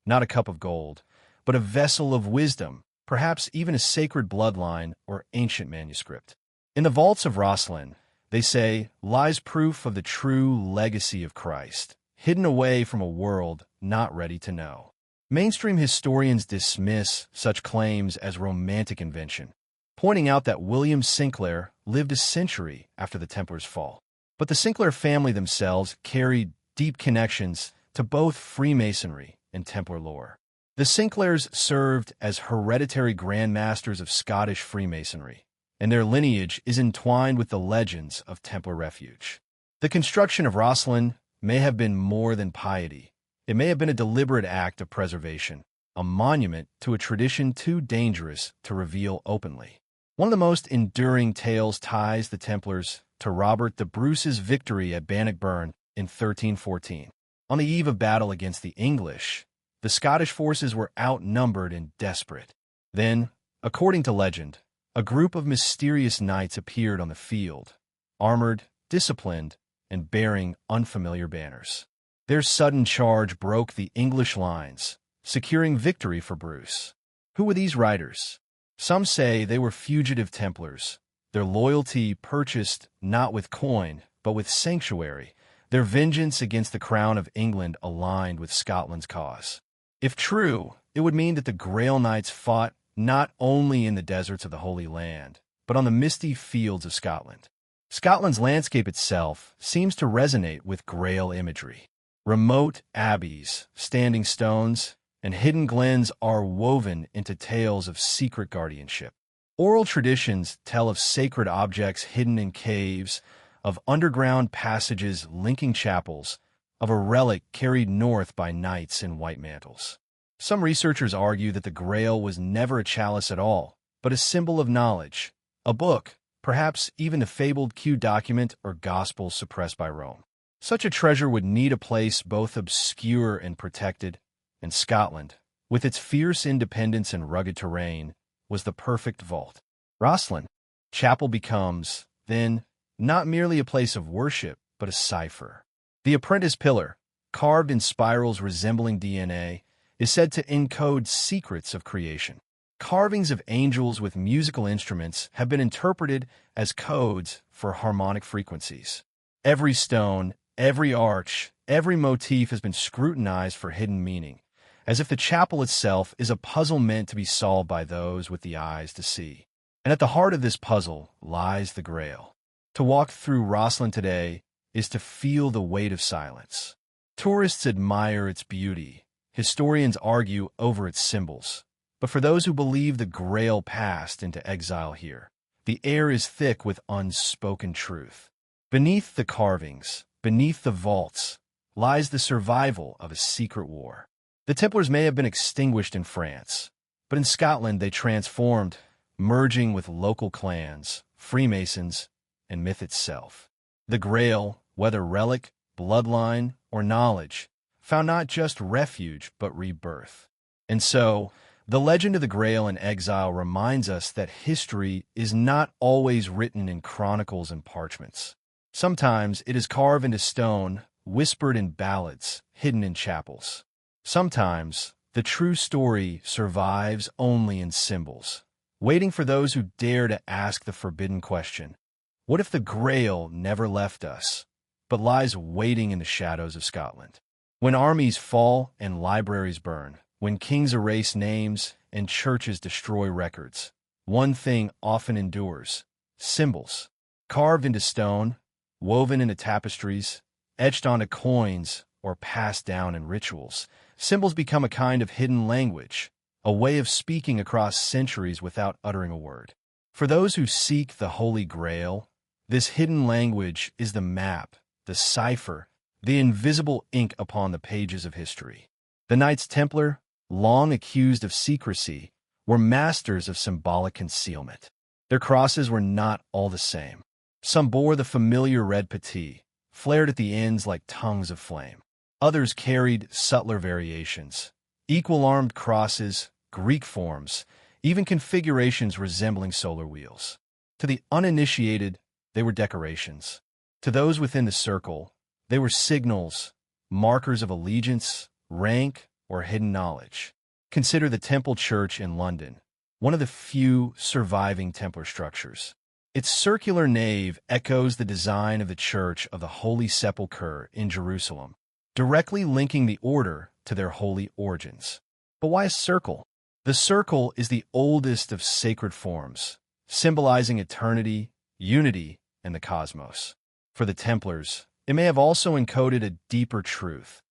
not a cup of gold, but a vessel of wisdom, perhaps even a sacred bloodline or ancient manuscript. In the vaults of Rosslyn, they say, lies proof of the true legacy of Christ, hidden away from a world not ready to know. Mainstream historians dismiss such claims as romantic invention, pointing out that William Sinclair lived a century after the Templars' fall. But the Sinclair family themselves carried deep connections to both Freemasonry and Templar lore. The Sinclairs served as hereditary Grand Masters of Scottish Freemasonry, and their lineage is entwined with the legends of Templar refuge. The construction of Rosslyn may have been more than piety. It may have been a deliberate act of preservation, a monument to a tradition too dangerous to reveal openly. One of the most enduring tales ties the Templars to Robert the Bruce's victory at Bannockburn in 1314. On the eve of battle against the English, the Scottish forces were outnumbered and desperate. Then, according to legend, a group of mysterious knights appeared on the field, armored, disciplined, and bearing unfamiliar banners. Their sudden charge broke the English lines, securing victory for Bruce. Who were these riders? Some say they were fugitive Templars, their loyalty purchased not with coin, but with sanctuary, their vengeance against the crown of England aligned with Scotland's cause. If true, it would mean that the Grail Knights fought not only in the deserts of the Holy Land, but on the misty fields of Scotland. Scotland's landscape itself seems to resonate with Grail imagery. Remote abbeys, standing stones, and hidden glens are woven into tales of secret guardianship. Oral traditions tell of sacred objects hidden in caves, of underground passages linking chapels, of a relic carried north by knights in white mantles. Some researchers argue that the Grail was never a chalice at all, but a symbol of knowledge, a book, perhaps even the fabled Q document or gospel suppressed by Rome. Such a treasure would need a place both obscure and protected, and Scotland, with its fierce independence and rugged terrain, was the perfect vault. Rosslyn Chapel becomes, then, not merely a place of worship, but a cipher. The apprentice pillar, carved in spirals resembling DNA, is said to encode secrets of creation. Carvings of angels with musical instruments have been interpreted as codes for harmonic frequencies. Every stone, every arch, every motif has been scrutinized for hidden meaning, as if the chapel itself is a puzzle meant to be solved by those with the eyes to see. And at the heart of this puzzle lies the Grail. To walk through Rosslyn today is to feel the weight of silence. Tourists admire its beauty. Historians argue over its symbols. But for those who believe the Grail passed into exile here, the air is thick with unspoken truth. Beneath the carvings, beneath the vaults, lies the survival of a secret war. The Templars may have been extinguished in France, but in Scotland they transformed, merging with local clans, Freemasons, and myth itself. The Grail, whether relic, bloodline, or knowledge, found not just refuge but rebirth. And so, the legend of the Grail in exile reminds us that history is not always written in chronicles and parchments. Sometimes it is carved into stone, whispered in ballads, hidden in chapels. Sometimes the true story survives only in symbols, waiting for those who dare to ask the forbidden question. What if the Grail never left us, but lies waiting in the shadows of Scotland? When armies fall and libraries burn, when kings erase names and churches destroy records, one thing often endures: symbols. Carved into stone, woven into tapestries, etched onto coins, or passed down in rituals, symbols become a kind of hidden language, a way of speaking across centuries without uttering a word. For those who seek the Holy Grail, this hidden language is the map, the cipher, the invisible ink upon the pages of history. The Knights Templar, long accused of secrecy, were masters of symbolic concealment. Their crosses were not all the same. Some bore the familiar red puttee, flared at the ends like tongues of flame. Others carried subtler variations, equal-armed crosses, Greek forms, even configurations resembling solar wheels. To the uninitiated, they were decorations. To those within the circle, they were signals, markers of allegiance, rank, or hidden knowledge. Consider the Temple Church in London, one of the few surviving Templar structures. Its circular nave echoes the design of the Church of the Holy Sepulchre in Jerusalem, directly linking the order to their holy origins. But why a circle? The circle is the oldest of sacred forms, symbolizing eternity, unity, and the cosmos. For the Templars, it may have also encoded a deeper truth: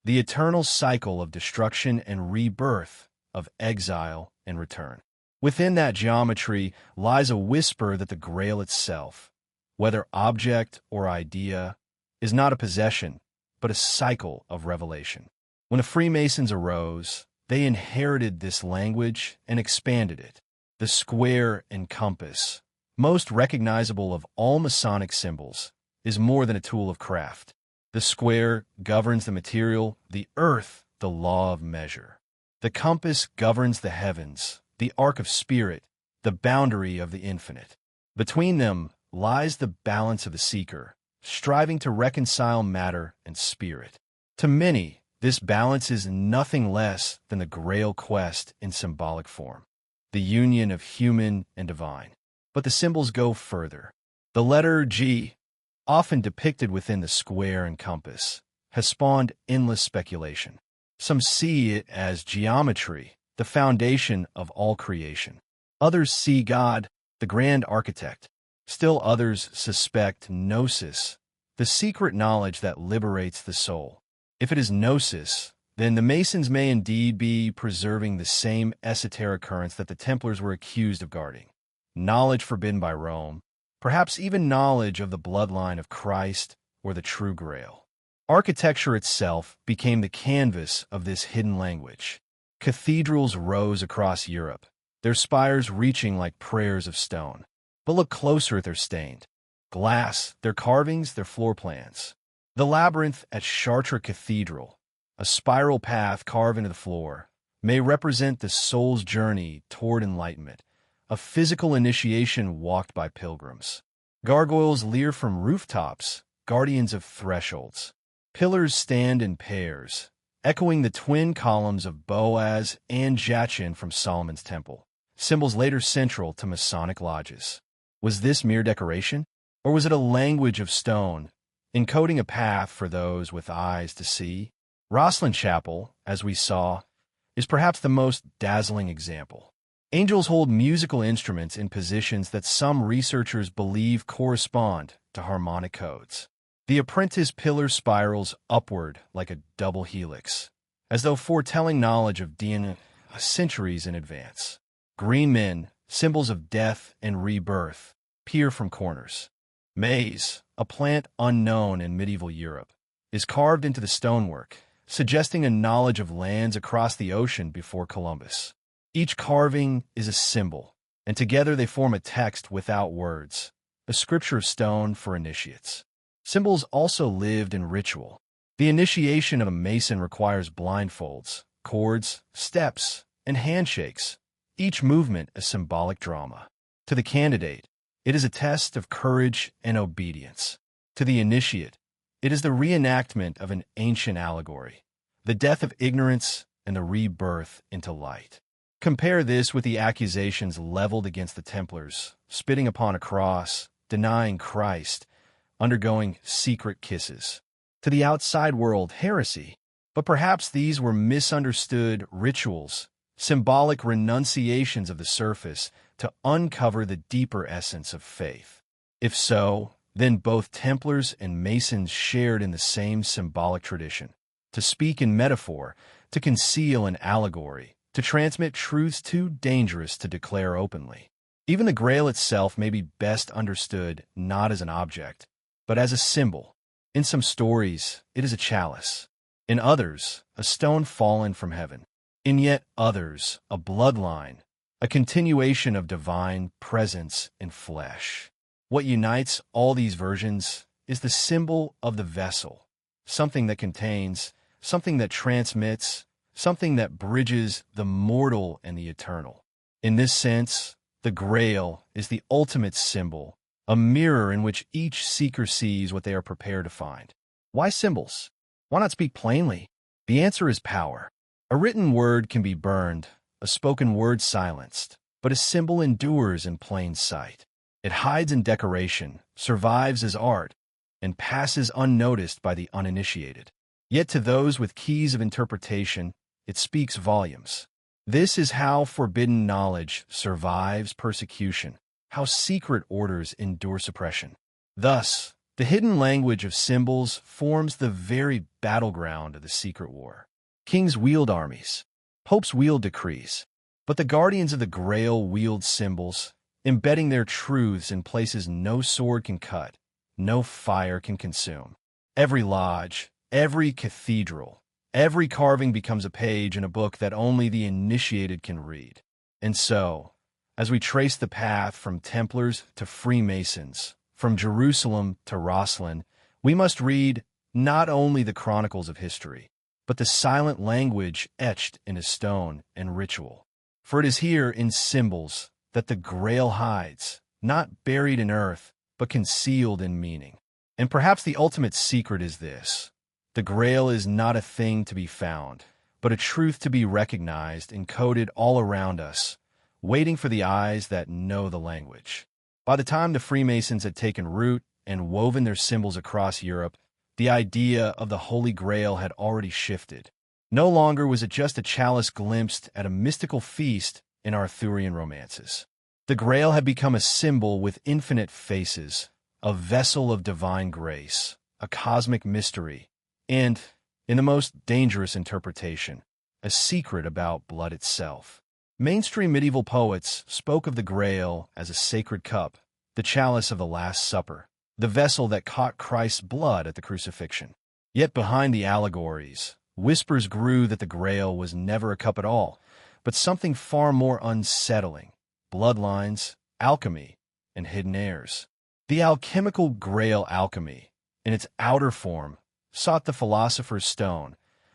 the eternal cycle of destruction and rebirth, of exile and return. Within that geometry lies a whisper that the Grail itself, whether object or idea, is not a possession, but a cycle of revelation. When the Freemasons arose, they inherited this language and expanded it. The square and compass, most recognizable of all Masonic symbols, is more than a tool of craft. The square governs the material, the earth, the law of measure. The compass governs the heavens, the arc of spirit, the boundary of the infinite. Between them lies the balance of the seeker, striving to reconcile matter and spirit. To many, this balance is nothing less than the Grail quest in symbolic form, the union of human and divine. But the symbols go further. The letter G, often depicted within the square and compass, has spawned endless speculation. Some see it as geometry, the foundation of all creation. Others see God, the grand architect. Still others suspect gnosis, the secret knowledge that liberates the soul. If it is gnosis, then the Masons may indeed be preserving the same esoteric currents that the Templars were accused of guarding. Knowledge forbidden by Rome, perhaps even knowledge of the bloodline of Christ or the true Grail. Architecture itself became the canvas of this hidden language. Cathedrals rose across Europe, their spires reaching like prayers of stone. But look closer at their stained glass, their carvings, their floor plans. The labyrinth at Chartres Cathedral, a spiral path carved into the floor, may represent the soul's journey toward enlightenment, a physical initiation walked by pilgrims. Gargoyles leer from rooftops, guardians of thresholds. Pillars stand in pairs, echoing the twin columns of Boaz and Jachin from Solomon's temple. symbols later central to Masonic lodges. Was this mere decoration? Or was it a language of stone, encoding a path for those with eyes to see? Rosslyn Chapel, as we saw, is perhaps the most dazzling example. Angels hold musical instruments in positions that some researchers believe correspond to harmonic codes. The apprentice pillar spirals upward like a double helix, as though foretelling knowledge of DNA centuries in advance. Green men, symbols of death and rebirth, peer from corners. Maize, a plant unknown in medieval Europe, is carved into the stonework, suggesting a knowledge of lands across the ocean before Columbus. Each carving is a symbol, and together they form a text without words, a scripture of stone for initiates. Symbols also lived in ritual. The initiation of a Mason requires blindfolds, cords, steps, and handshakes, each movement a symbolic drama. To the candidate, it is a test of courage and obedience. To the initiate, it is the reenactment of an ancient allegory, the death of ignorance and the rebirth into light. Compare this with the accusations leveled against the Templars, spitting upon a cross, denying Christ, undergoing secret kisses. To the outside world, heresy. But perhaps these were misunderstood rituals, symbolic renunciations of the surface to uncover the deeper essence of faith. If so, then both Templars and Masons shared in the same symbolic tradition. To speak in metaphor, to conceal in allegory, to transmit truths too dangerous to declare openly. Even the Grail itself may be best understood not as an object, but as a symbol. In some stories, it is a chalice. In others, a stone fallen from heaven. In yet others, a bloodline, a continuation of divine presence in flesh. What unites all these versions is the symbol of the vessel, something that contains, something that transmits, something that bridges the mortal and the eternal. In this sense, the Grail is the ultimate symbol, a mirror in which each seeker sees what they are prepared to find. Why symbols? Why not speak plainly? The answer is power. A written word can be burned, a spoken word silenced, but a symbol endures in plain sight. It hides in decoration, survives as art, and passes unnoticed by the uninitiated. Yet to those with keys of interpretation, it speaks volumes. This is how forbidden knowledge survives persecution, how secret orders endure suppression. Thus, the hidden language of symbols forms the very battleground of the secret war. Kings wield armies, popes wield decrees, but the guardians of the Grail wield symbols, embedding their truths in places no sword can cut, no fire can consume. Every lodge, every cathedral, every carving becomes a page in a book that only the initiated can read. And so, as we trace the path from Templars to Freemasons, from Jerusalem to Rosslyn, we must read not only the chronicles of history, but the silent language etched into stone and ritual. For it is here in symbols that the Grail hides, not buried in earth, but concealed in meaning. And perhaps the ultimate secret is this. The Grail is not a thing to be found, but a truth to be recognized, encoded all around us, waiting for the eyes that know the language. By the time the Freemasons had taken root and woven their symbols across Europe, the idea of the Holy Grail had already shifted. No longer was it just a chalice glimpsed at a mystical feast in Arthurian romances. The Grail had become a symbol with infinite faces, a vessel of divine grace, a cosmic mystery, and, in the most dangerous interpretation, a secret about blood itself. Mainstream medieval poets spoke of the Grail as a sacred cup, the chalice of the Last Supper, the vessel that caught Christ's blood at the crucifixion. Yet behind the allegories, whispers grew that the Grail was never a cup at all, but something far more unsettling: bloodlines, alchemy, and hidden heirs. The alchemical Grail alchemy, in its outer form, sought the philosopher's stone,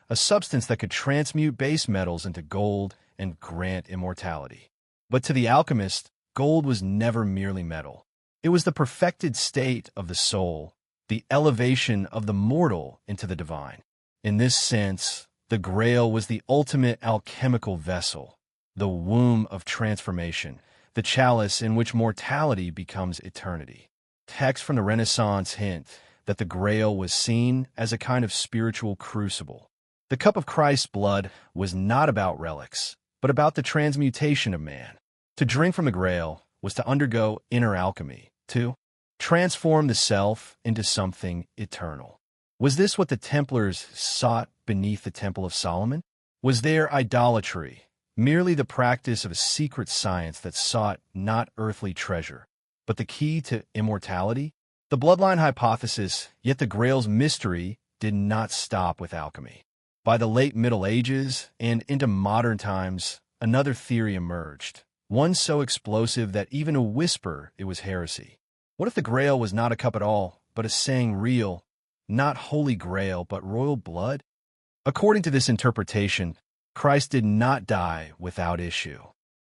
a substance that could transmute base metals into gold and grant immortality. But to the alchemist, gold was never merely metal. It was the perfected state of the soul, the elevation of the mortal into the divine. In this sense, the Grail was the ultimate alchemical vessel, the womb of transformation, the chalice in which mortality becomes eternity. Texts from the Renaissance hint that the Grail was seen as a kind of spiritual crucible. The cup of Christ's blood was not about relics, but about the transmutation of man. To drink from the Grail was to undergo inner alchemy, to transform the self into something eternal. Was this what the Templars sought beneath the Temple of Solomon? Was their idolatry merely the practice of a secret science that sought not earthly treasure, but the key to immortality? The bloodline hypothesis, yet the Grail's mystery, did not stop with alchemy. By the late Middle Ages and into modern times, another theory emerged, one so explosive that even a whisper it was heresy. What if the Grail was not a cup at all, but a saying real, not Holy Grail, but royal blood? According to this interpretation, Christ did not die without issue.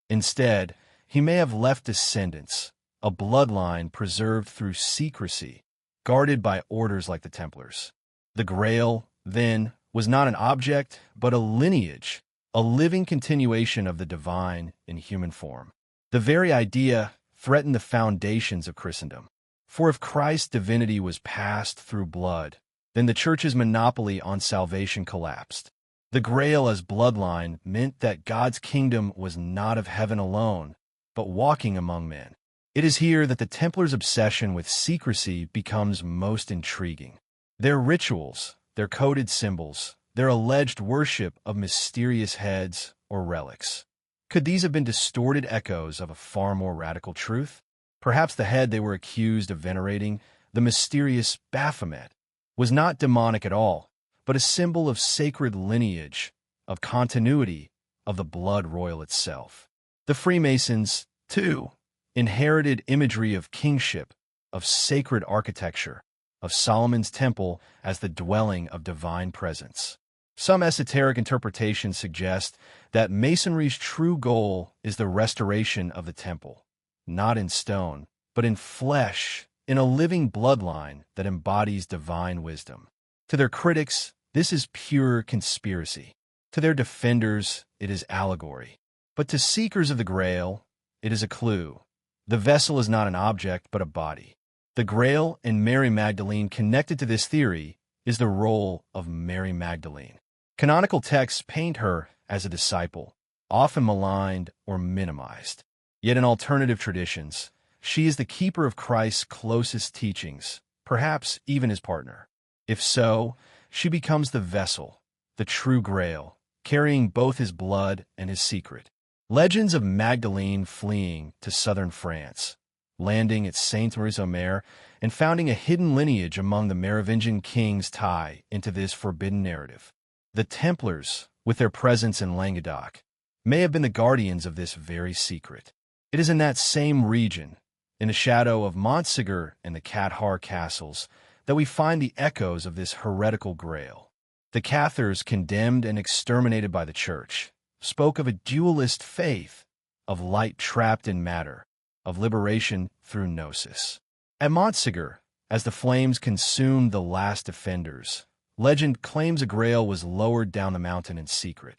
Instead, he may have left descendants, a bloodline preserved through secrecy, guarded by orders like the Templars. The Grail, then, was not an object, but a lineage, a living continuation of the divine in human form. The very idea threatened the foundations of Christendom. For if Christ's divinity was passed through blood, then the Church's monopoly on salvation collapsed. The Grail as bloodline meant that God's kingdom was not of heaven alone, but walking among men. It is here that the Templars' obsession with secrecy becomes most intriguing. Their rituals, their coded symbols, their alleged worship of mysterious heads or relics. Could these have been distorted echoes of a far more radical truth? Perhaps the head they were accused of venerating, the mysterious Baphomet, was not demonic at all, but a symbol of sacred lineage, of continuity, of the blood royal itself. The Freemasons, too, inherited imagery of kingship, of sacred architecture, of Solomon's temple as the dwelling of divine presence. Some esoteric interpretations suggest that Masonry's true goal is the restoration of the temple, not in stone, but in flesh, in a living bloodline that embodies divine wisdom. To their critics, this is pure conspiracy. To their defenders, it is allegory. But to seekers of the Grail, it is a clue. The vessel is not an object, but a body. The Grail and Mary Magdalene connected to this theory is the role of Mary Magdalene. Canonical texts paint her as a disciple, often maligned or minimized. Yet in alternative traditions, she is the keeper of Christ's closest teachings, perhaps even his partner. If so, she becomes the vessel, the true Grail, carrying both his blood and his secret. Legends of Magdalene fleeing to southern France, landing at Saint-Maurice-Omer, and founding a hidden lineage among the Merovingian kings tie into this forbidden narrative. The Templars, with their presence in Languedoc, may have been the guardians of this very secret. It is in that same region, in the shadow of Montségur and the Cathar castles, that we find the echoes of this heretical Grail. The Cathars, condemned and exterminated by the Church, spoke of a dualist faith, of light trapped in matter, of liberation through gnosis. At Montségur, as the flames consumed the last defenders, legend claims a Grail was lowered down the mountain in secret.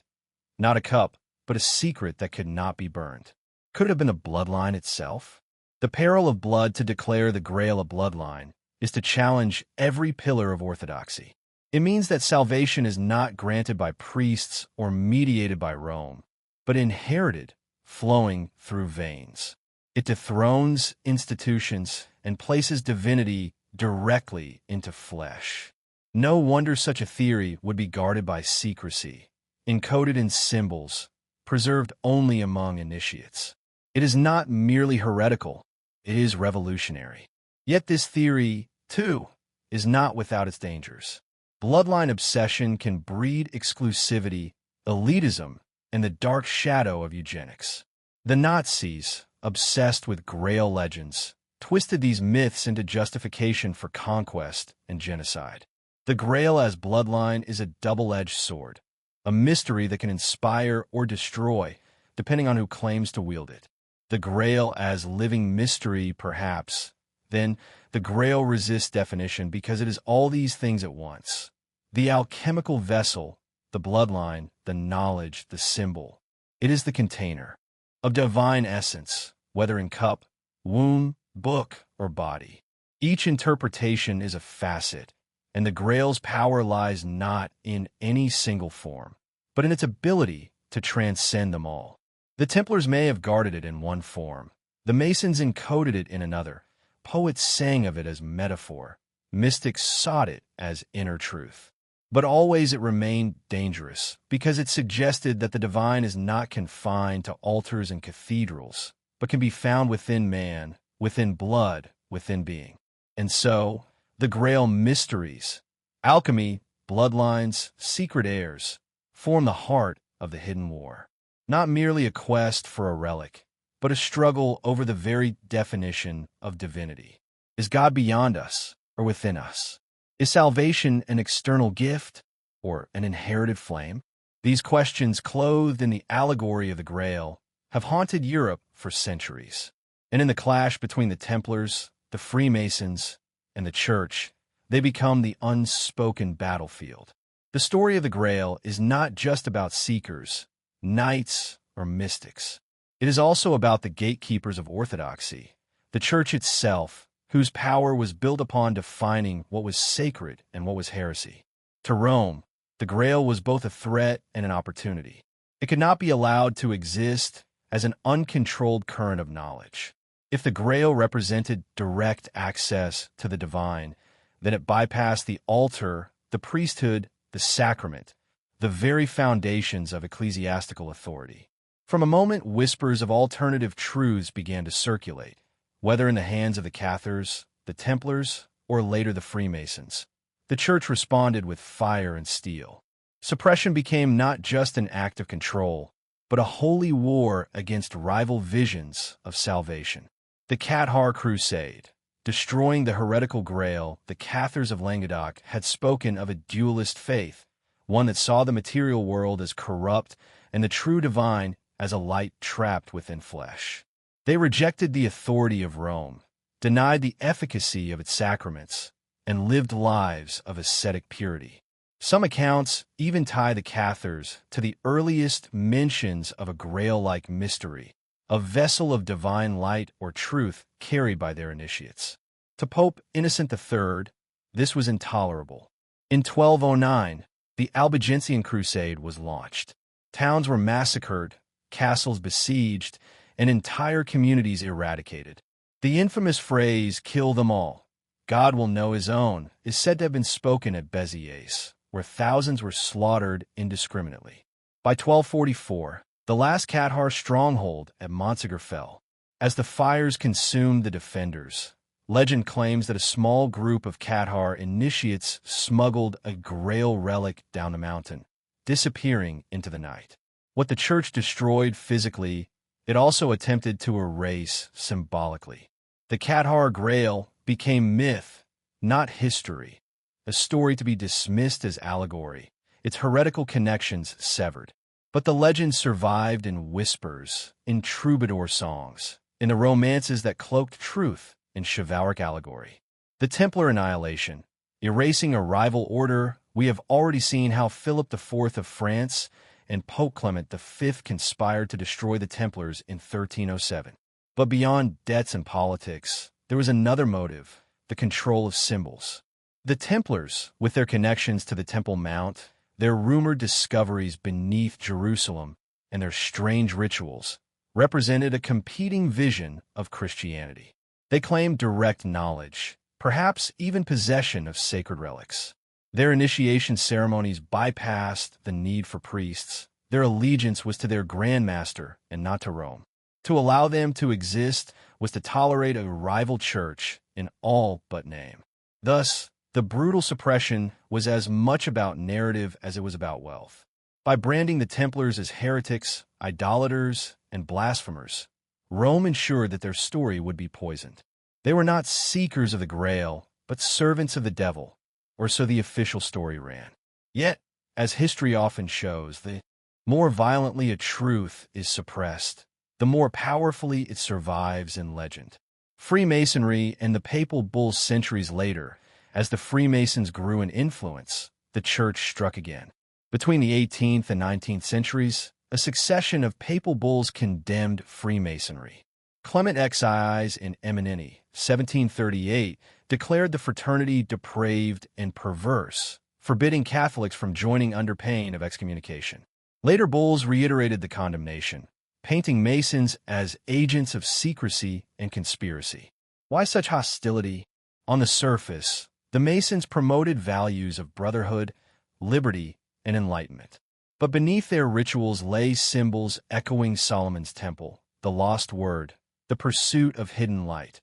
Not a cup, but a secret that could not be burned. Could it have been the bloodline itself? The peril of blood to declare the Grail a bloodline is to challenge every pillar of orthodoxy. It means that salvation is not granted by priests or mediated by Rome, but inherited, flowing through veins. It dethrones institutions and places divinity directly into flesh. No wonder such a theory would be guarded by secrecy, encoded in symbols, preserved only among initiates. It is not merely heretical, it is revolutionary. Yet this theory, too, is not without its dangers. Bloodline obsession can breed exclusivity, elitism, and the dark shadow of eugenics. The Nazis, obsessed with Grail legends, twisted these myths into justification for conquest and genocide. The Grail as bloodline is a double-edged sword, a mystery that can inspire or destroy, depending on who claims to wield it. The Grail as living mystery, perhaps. Then, the Grail resists definition because it is all these things at once. The alchemical vessel, the bloodline, the knowledge, the symbol. It is the container of divine essence, whether in cup, womb, book, or body. Each interpretation is a facet, and the Grail's power lies not in any single form, but in its ability to transcend them all. The Templars may have guarded it in one form. The Masons encoded it in another. Poets sang of it as metaphor. Mystics sought it as inner truth. But always it remained dangerous, because it suggested that the divine is not confined to altars and cathedrals, but can be found within man, within blood, within being. And so, the Grail mysteries, alchemy, bloodlines, secret heirs, form the heart of the hidden war. Not merely a quest for a relic, but a struggle over the very definition of divinity. Is God beyond us or within us? Is salvation an external gift or an inherited flame? These questions, clothed in the allegory of the Grail, have haunted Europe for centuries. And in the clash between the Templars, the Freemasons, and the Church, they become the unspoken battlefield. The story of the Grail is not just about seekers, knights, or mystics. It is also about the gatekeepers of orthodoxy, the Church itself, whose power was built upon defining what was sacred and what was heresy. To Rome, the Grail was both a threat and an opportunity. It could not be allowed to exist as an uncontrolled current of knowledge. If the Grail represented direct access to the divine, then it bypassed the altar, the priesthood, the sacrament, the very foundations of ecclesiastical authority. From a moment, whispers of alternative truths began to circulate, whether in the hands of the Cathars, the Templars, or later the Freemasons. The Church responded with fire and steel. Suppression became not just an act of control, but a holy war against rival visions of salvation. The Cathar Crusade, destroying the heretical Grail, the Cathars of Languedoc had spoken of a dualist faith, one that saw the material world as corrupt and the true divine as a light trapped within flesh. They rejected the authority of Rome, denied the efficacy of its sacraments, and lived lives of ascetic purity. Some accounts even tie the Cathars to the earliest mentions of a Grail-like mystery, a vessel of divine light or truth carried by their initiates. To Pope Innocent III, this was intolerable. In 1209, the Albigensian Crusade was launched. Towns were massacred, castles besieged, and entire communities eradicated. The infamous phrase, "kill them all, God will know his own," is said to have been spoken at Béziers, where thousands were slaughtered indiscriminately. By 1244, the last Cathar stronghold at Montségur fell. As the fires consumed the defenders, legend claims that a small group of Cathar initiates smuggled a Grail relic down the mountain, disappearing into the night. What the Church destroyed physically, it also attempted to erase symbolically. The Cathar Grail became myth, not history, a story to be dismissed as allegory, its heretical connections severed. But the legend survived in whispers, in troubadour songs, in the romances that cloaked truth in chivalric allegory. The Templar annihilation, erasing a rival order, we have already seen how Philip IV of France and Pope Clement V conspired to destroy the Templars in 1307. But beyond debts and politics, there was another motive, the control of symbols. The Templars, with their connections to the Temple Mount, their rumored discoveries beneath Jerusalem, and their strange rituals, represented a competing vision of Christianity. They claimed direct knowledge, perhaps even possession of sacred relics. Their initiation ceremonies bypassed the need for priests. Their allegiance was to their Grand Master and not to Rome. To allow them to exist was to tolerate a rival church in all but name. Thus, the brutal suppression was as much about narrative as it was about wealth. By branding the Templars as heretics, idolaters, and blasphemers, Rome ensured that their story would be poisoned. They were not seekers of the Grail, but servants of the devil, or so the official story ran. Yet, as history often shows, the more violently a truth is suppressed, the more powerfully it survives in legend. Freemasonry and the papal bulls centuries later, as the Freemasons grew in influence, the Church struck again. Between the 18th and 19th centuries, a succession of papal bulls condemned Freemasonry. Clement XII's in Eminenti, 1738, declared the fraternity depraved and perverse, forbidding Catholics from joining under pain of excommunication. Later bulls reiterated the condemnation, painting Masons as agents of secrecy and conspiracy. Why such hostility? On the surface, the Masons promoted values of brotherhood, liberty, and enlightenment. But beneath their rituals lay symbols echoing Solomon's temple, the lost word, the pursuit of hidden light,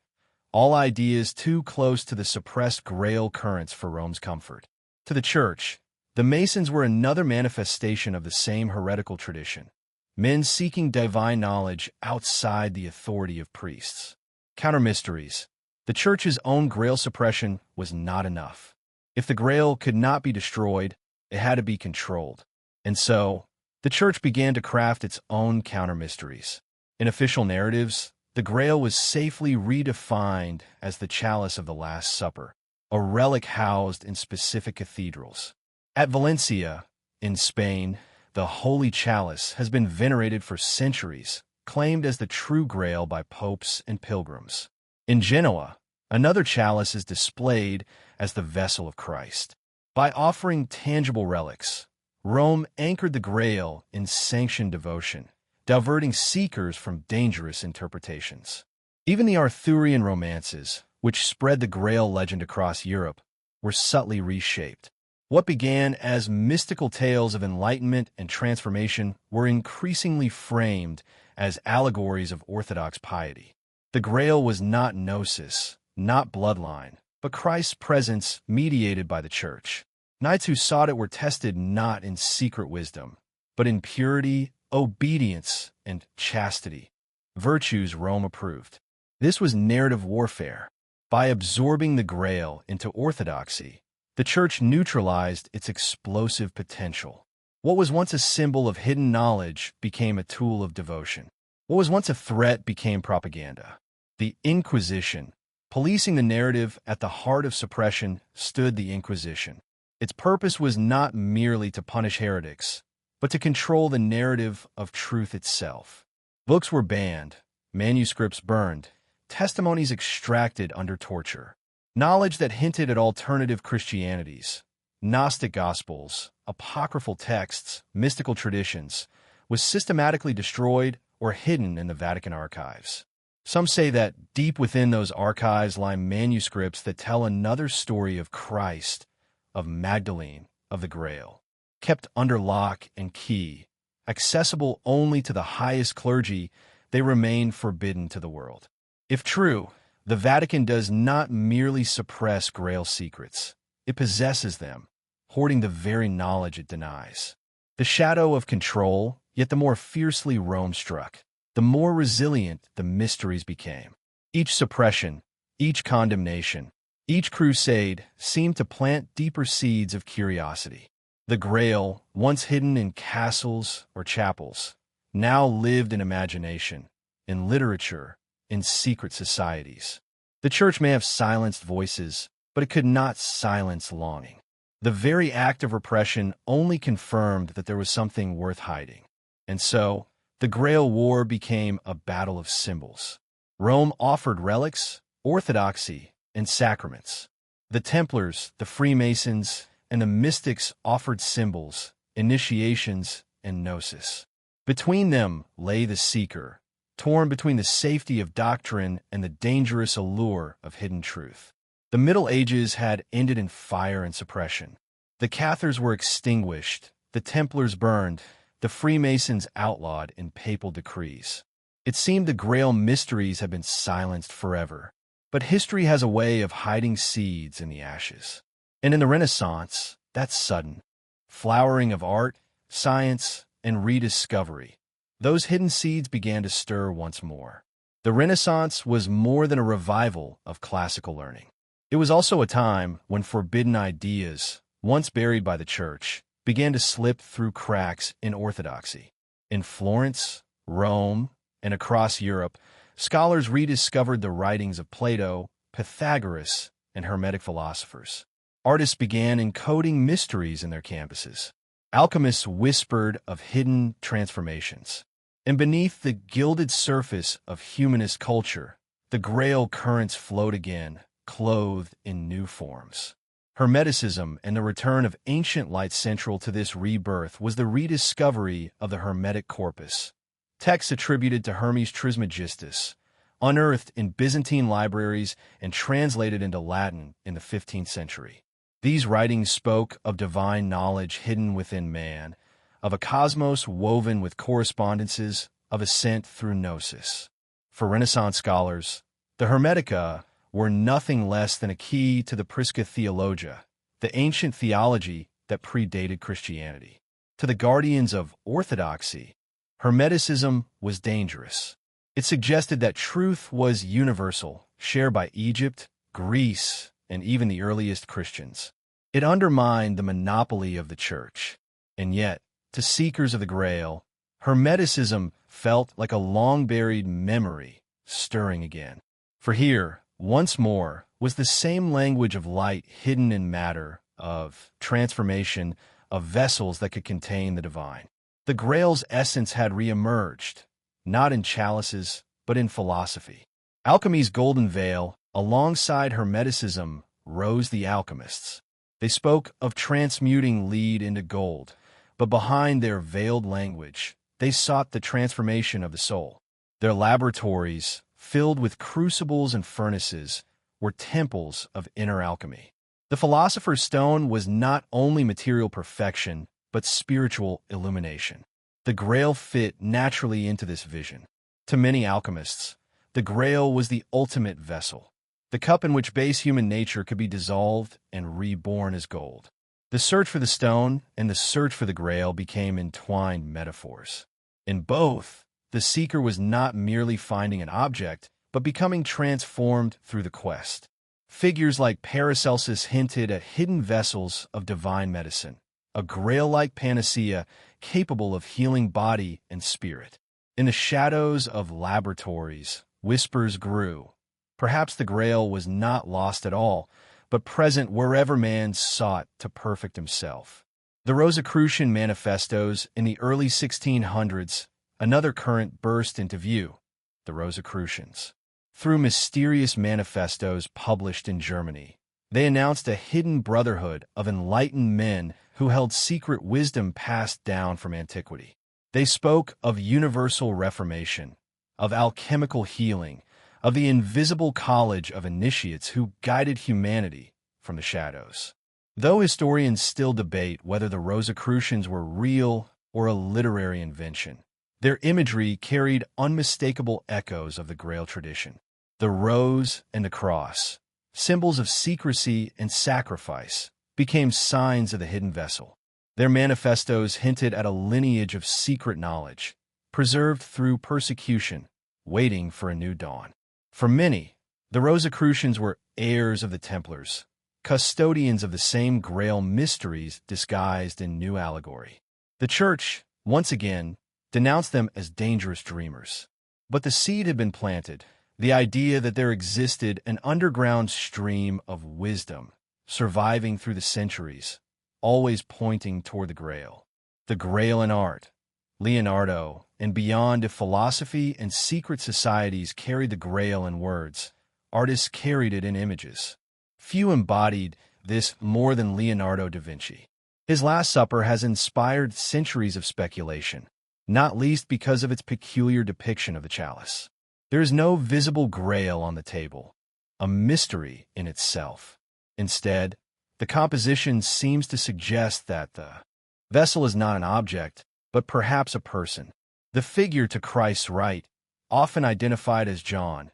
all ideas too close to the suppressed Grail currents for Rome's comfort. To the Church, the Masons were another manifestation of the same heretical tradition, men seeking divine knowledge outside the authority of priests. Counter-mysteries. The Church's own Grail suppression was not enough. If the Grail could not be destroyed, it had to be controlled. And so, the Church began to craft its own counter-mysteries. In official narratives, the Grail was safely redefined as the chalice of the Last Supper, a relic housed in specific cathedrals. At Valencia, in Spain, the Holy Chalice has been venerated for centuries, claimed as the true Grail by popes and pilgrims. In Genoa, another chalice is displayed as the vessel of Christ. By offering tangible relics, Rome anchored the Grail in sanctioned devotion, diverting seekers from dangerous interpretations. Even the Arthurian romances, which spread the Grail legend across Europe, were subtly reshaped. What began as mystical tales of enlightenment and transformation were increasingly framed as allegories of orthodox piety. The Grail was not gnosis, not bloodline, but Christ's presence mediated by the Church. Knights who sought it were tested not in secret wisdom, but in purity, obedience, and chastity, virtues Rome approved. This was narrative warfare. By absorbing the Grail into orthodoxy, the Church neutralized its explosive potential. What was once a symbol of hidden knowledge became a tool of devotion. What was once a threat became propaganda. The Inquisition. Policing the narrative at the heart of suppression stood the Inquisition. Its purpose was not merely to punish heretics, but to control the narrative of truth itself. Books were banned, manuscripts burned, testimonies extracted under torture. Knowledge that hinted at alternative Christianities, Gnostic Gospels, apocryphal texts, mystical traditions, was systematically destroyed or hidden in the Vatican archives. Some say that deep within those archives lie manuscripts that tell another story of Christ, of Magdalene, of the Grail. Kept under lock and key, accessible only to the highest clergy, they remain forbidden to the world. If true, the Vatican does not merely suppress Grail secrets, it possesses them, hoarding the very knowledge it denies. The shadow of control, yet the more fiercely Rome struck, the more resilient the mysteries became. Each suppression, each condemnation, each crusade seemed to plant deeper seeds of curiosity. The Grail, once hidden in castles or chapels, now lived in imagination, in literature, in secret societies. The Church may have silenced voices, but it could not silence longing. The very act of repression only confirmed that there was something worth hiding. And so, the Grail War became a battle of symbols. Rome offered relics, orthodoxy, and sacraments. The Templars, the Freemasons, and the mystics offered symbols, initiations, and gnosis. Between them lay the seeker, torn between the safety of doctrine and the dangerous allure of hidden truth. The Middle Ages had ended in fire and suppression. The Cathars were extinguished, the Templars burned, the Freemasons outlawed in papal decrees. It seemed the Grail mysteries had been silenced forever. But history has a way of hiding seeds in the ashes. And in the Renaissance, that sudden flowering of art, science, and rediscovery, those hidden seeds began to stir once more. The Renaissance was more than a revival of classical learning. It was also a time when forbidden ideas, once buried by the Church, began to slip through cracks in orthodoxy. In Florence, Rome, and across Europe, scholars rediscovered the writings of Plato, Pythagoras, and Hermetic philosophers. Artists began encoding mysteries in their canvases. Alchemists whispered of hidden transformations. And beneath the gilded surface of humanist culture, the Grail currents flowed again, clothed in new forms. Hermeticism and the return of ancient light central to this rebirth was the rediscovery of the Hermetic corpus. Texts attributed to Hermes Trismegistus, unearthed in Byzantine libraries and translated into Latin in the 15th century. These writings spoke of divine knowledge hidden within man, of a cosmos woven with correspondences of ascent through gnosis. For Renaissance scholars, the Hermetica were nothing less than a key to the Prisca Theologia, the ancient theology that predated Christianity. To the guardians of orthodoxy, Hermeticism was dangerous. It suggested that truth was universal, shared by Egypt, Greece, and even the earliest Christians. It undermined the monopoly of the Church. And yet, to seekers of the Grail, Hermeticism felt like a long-buried memory stirring again. For here, once more, was the same language of light hidden in matter, of transformation, of vessels that could contain the divine. The Grail's essence had re-emerged, not in chalices, but in philosophy. Alchemy's golden veil, alongside Hermeticism, rose the alchemists. They spoke of transmuting lead into gold, but behind their veiled language, they sought the transformation of the soul. Their laboratories, filled with crucibles and furnaces, were temples of inner alchemy. The philosopher's stone was not only material perfection, but spiritual illumination. The Grail fit naturally into this vision. To many alchemists, the Grail was the ultimate vessel, the cup in which base human nature could be dissolved and reborn as gold. The search for the stone and the search for the Grail became entwined metaphors. In both, the seeker was not merely finding an object, but becoming transformed through the quest. Figures like Paracelsus hinted at hidden vessels of divine medicine, a Grail-like panacea capable of healing body and spirit. In the shadows of laboratories, whispers grew. Perhaps the Grail was not lost at all, but present wherever man sought to perfect himself. The Rosicrucian manifestos in the early 1600s, another current burst into view, the Rosicrucians. Through mysterious manifestos published in Germany, they announced a hidden brotherhood of enlightened men who held secret wisdom passed down from antiquity. They spoke of universal reformation, of alchemical healing, of the invisible college of initiates who guided humanity from the shadows. Though historians still debate whether the Rosicrucians were real or a literary invention, their imagery carried unmistakable echoes of the Grail tradition. The rose and the cross, symbols of secrecy and sacrifice, became signs of the hidden vessel. Their manifestos hinted at a lineage of secret knowledge, preserved through persecution, waiting for a new dawn. For many, the Rosicrucians were heirs of the Templars, custodians of the same Grail mysteries disguised in new allegory. The Church, once again, denounced them as dangerous dreamers. But the seed had been planted, the idea that there existed an underground stream of wisdom, surviving through the centuries, always pointing toward the Grail. The Grail in art, Leonardo, and beyond, if philosophy and secret societies carried the Grail in words, artists carried it in images. Few embodied this more than Leonardo da Vinci. His Last Supper has inspired centuries of speculation, not least because of its peculiar depiction of the chalice. There is no visible Grail on the table, a mystery in itself. Instead, the composition seems to suggest that the vessel is not an object, but perhaps a person. The figure to Christ's right, often identified as John,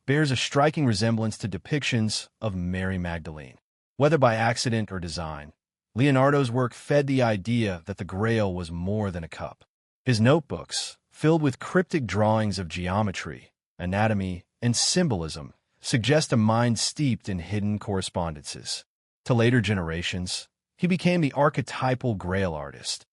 bears a striking resemblance to depictions of Mary Magdalene. Whether by accident or design, Leonardo's work fed the idea that the Grail was more than a cup. His notebooks, filled with cryptic drawings of geometry, anatomy, and symbolism, suggest a mind steeped in hidden correspondences. To later generations, he became the archetypal Grail artist,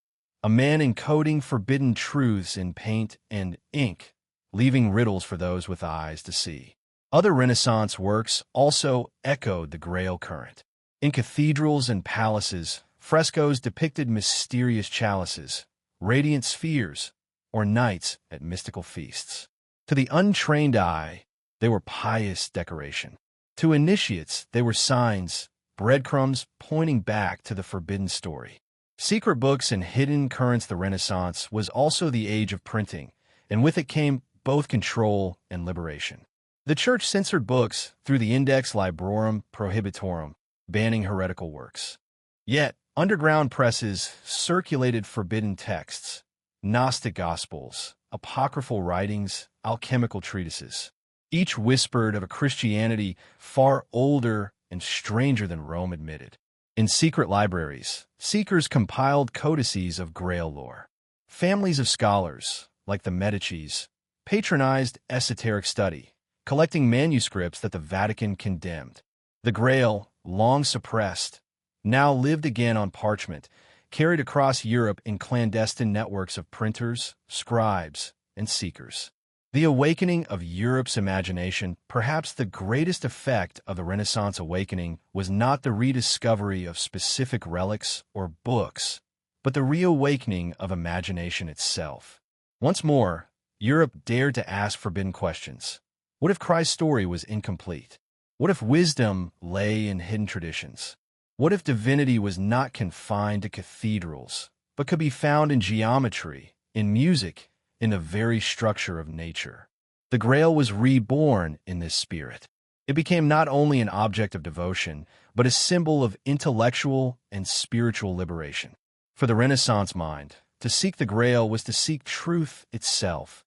a man encoding forbidden truths in paint and ink, leaving riddles for those with eyes to see. Other Renaissance works also echoed the Grail current. In cathedrals and palaces, Frescoes depicted mysterious chalices, radiant spheres, or knights at mystical feasts. To the untrained eye, they were pious decoration. To initiates, they were signs, breadcrumbs pointing back to the forbidden story. Secret books and hidden currents. The Renaissance was also the age of printing, and with it came both control and liberation. The Church censored books through the Index Librorum Prohibitorum, banning heretical works. Yet, underground presses circulated forbidden texts, Gnostic Gospels, apocryphal writings, alchemical treatises. Each whispered of a Christianity far older and stranger than Rome admitted. In secret libraries, seekers compiled codices of Grail lore. Families of scholars, like the Medicis, patronized esoteric study, collecting manuscripts that the Vatican condemned. The Grail, long suppressed, now lived again on parchment, carried across Europe in clandestine networks of printers, scribes, and seekers. The awakening of Europe's imagination, perhaps the greatest effect of the Renaissance awakening, was not the rediscovery of specific relics or books, but the reawakening of imagination itself. Once more, Europe dared to ask forbidden questions. What if Christ's story was incomplete? What if wisdom lay in hidden traditions? What if divinity was not confined to cathedrals, but could be found in geometry, in music, in the very structure of nature? The Grail was reborn in this spirit. It became not only an object of devotion, but a symbol of intellectual and spiritual liberation. For the Renaissance mind, to seek the Grail was to seek truth itself,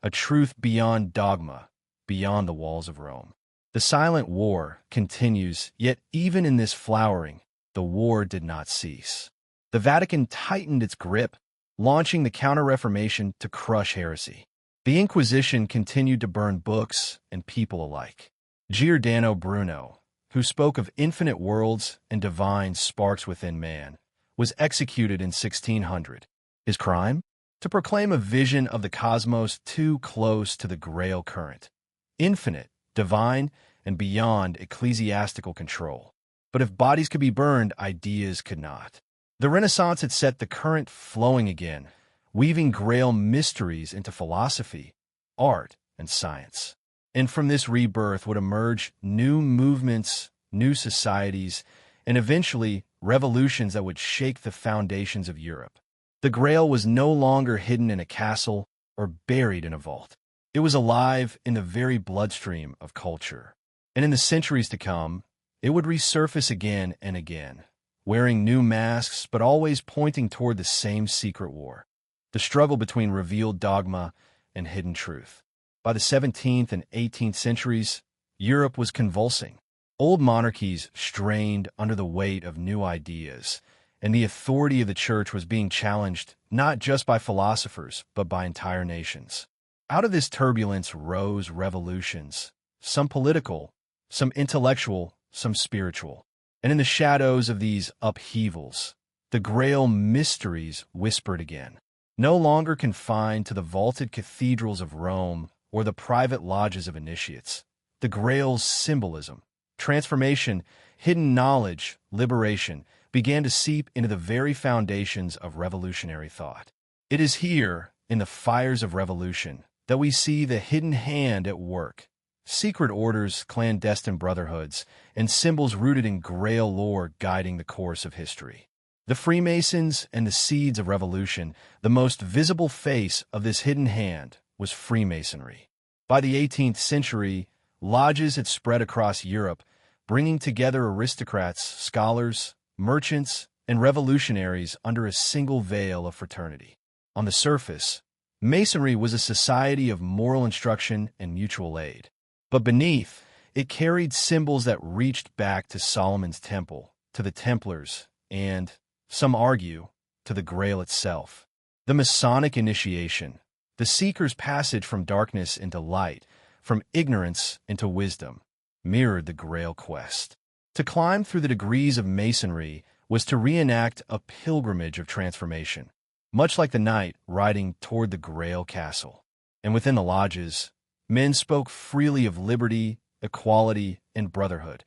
a truth beyond dogma, beyond the walls of Rome. The silent war continues, yet even in this flowering, the war did not cease. The Vatican tightened its grip, launching the Counter-Reformation to crush heresy. The Inquisition continued to burn books and people alike. Giordano Bruno, who spoke of infinite worlds and divine sparks within man, was executed in 1600. His crime? To proclaim a vision of the cosmos too close to the Grail current. Infinite, divine, and beyond ecclesiastical control. But if bodies could be burned, ideas could not. The Renaissance had set the current flowing again, weaving Grail mysteries into philosophy, art, and science. And from this rebirth would emerge new movements, new societies, and eventually revolutions that would shake the foundations of Europe. The Grail was no longer hidden in a castle or buried in a vault. It was alive in the very bloodstream of culture. And in the centuries to come, it would resurface again and again, wearing new masks but always pointing toward the same secret war, the struggle between revealed dogma and hidden truth. By the 17th and 18th centuries, Europe was convulsing. Old monarchies strained under the weight of new ideas, and the authority of the Church was being challenged not just by philosophers, but by entire nations. Out of this turbulence rose revolutions, some political, some intellectual, some spiritual. And in the shadows of these upheavals, the Grail mysteries whispered again. No longer confined to the vaulted cathedrals of Rome or the private lodges of initiates, the Grail's symbolism, transformation, hidden knowledge, liberation began to seep into the very foundations of revolutionary thought. It is here, in the fires of revolution, that we see the hidden hand at work. Secret orders, clandestine brotherhoods, and symbols rooted in Grail lore guiding the course of history. The Freemasons and the seeds of revolution, the most visible face of this hidden hand, was Freemasonry. By the 18th century, lodges had spread across Europe, bringing together aristocrats, scholars, merchants, and revolutionaries under a single veil of fraternity. On the surface, Masonry was a society of moral instruction and mutual aid. But beneath, it carried symbols that reached back to Solomon's temple, to the Templars, and, some argue, to the Grail itself. The Masonic initiation, the seeker's passage from darkness into light, from ignorance into wisdom, mirrored the Grail quest. To climb through the degrees of Masonry was to reenact a pilgrimage of transformation, much like the knight riding toward the Grail castle. And within the lodges, men spoke freely of liberty, equality, and brotherhood,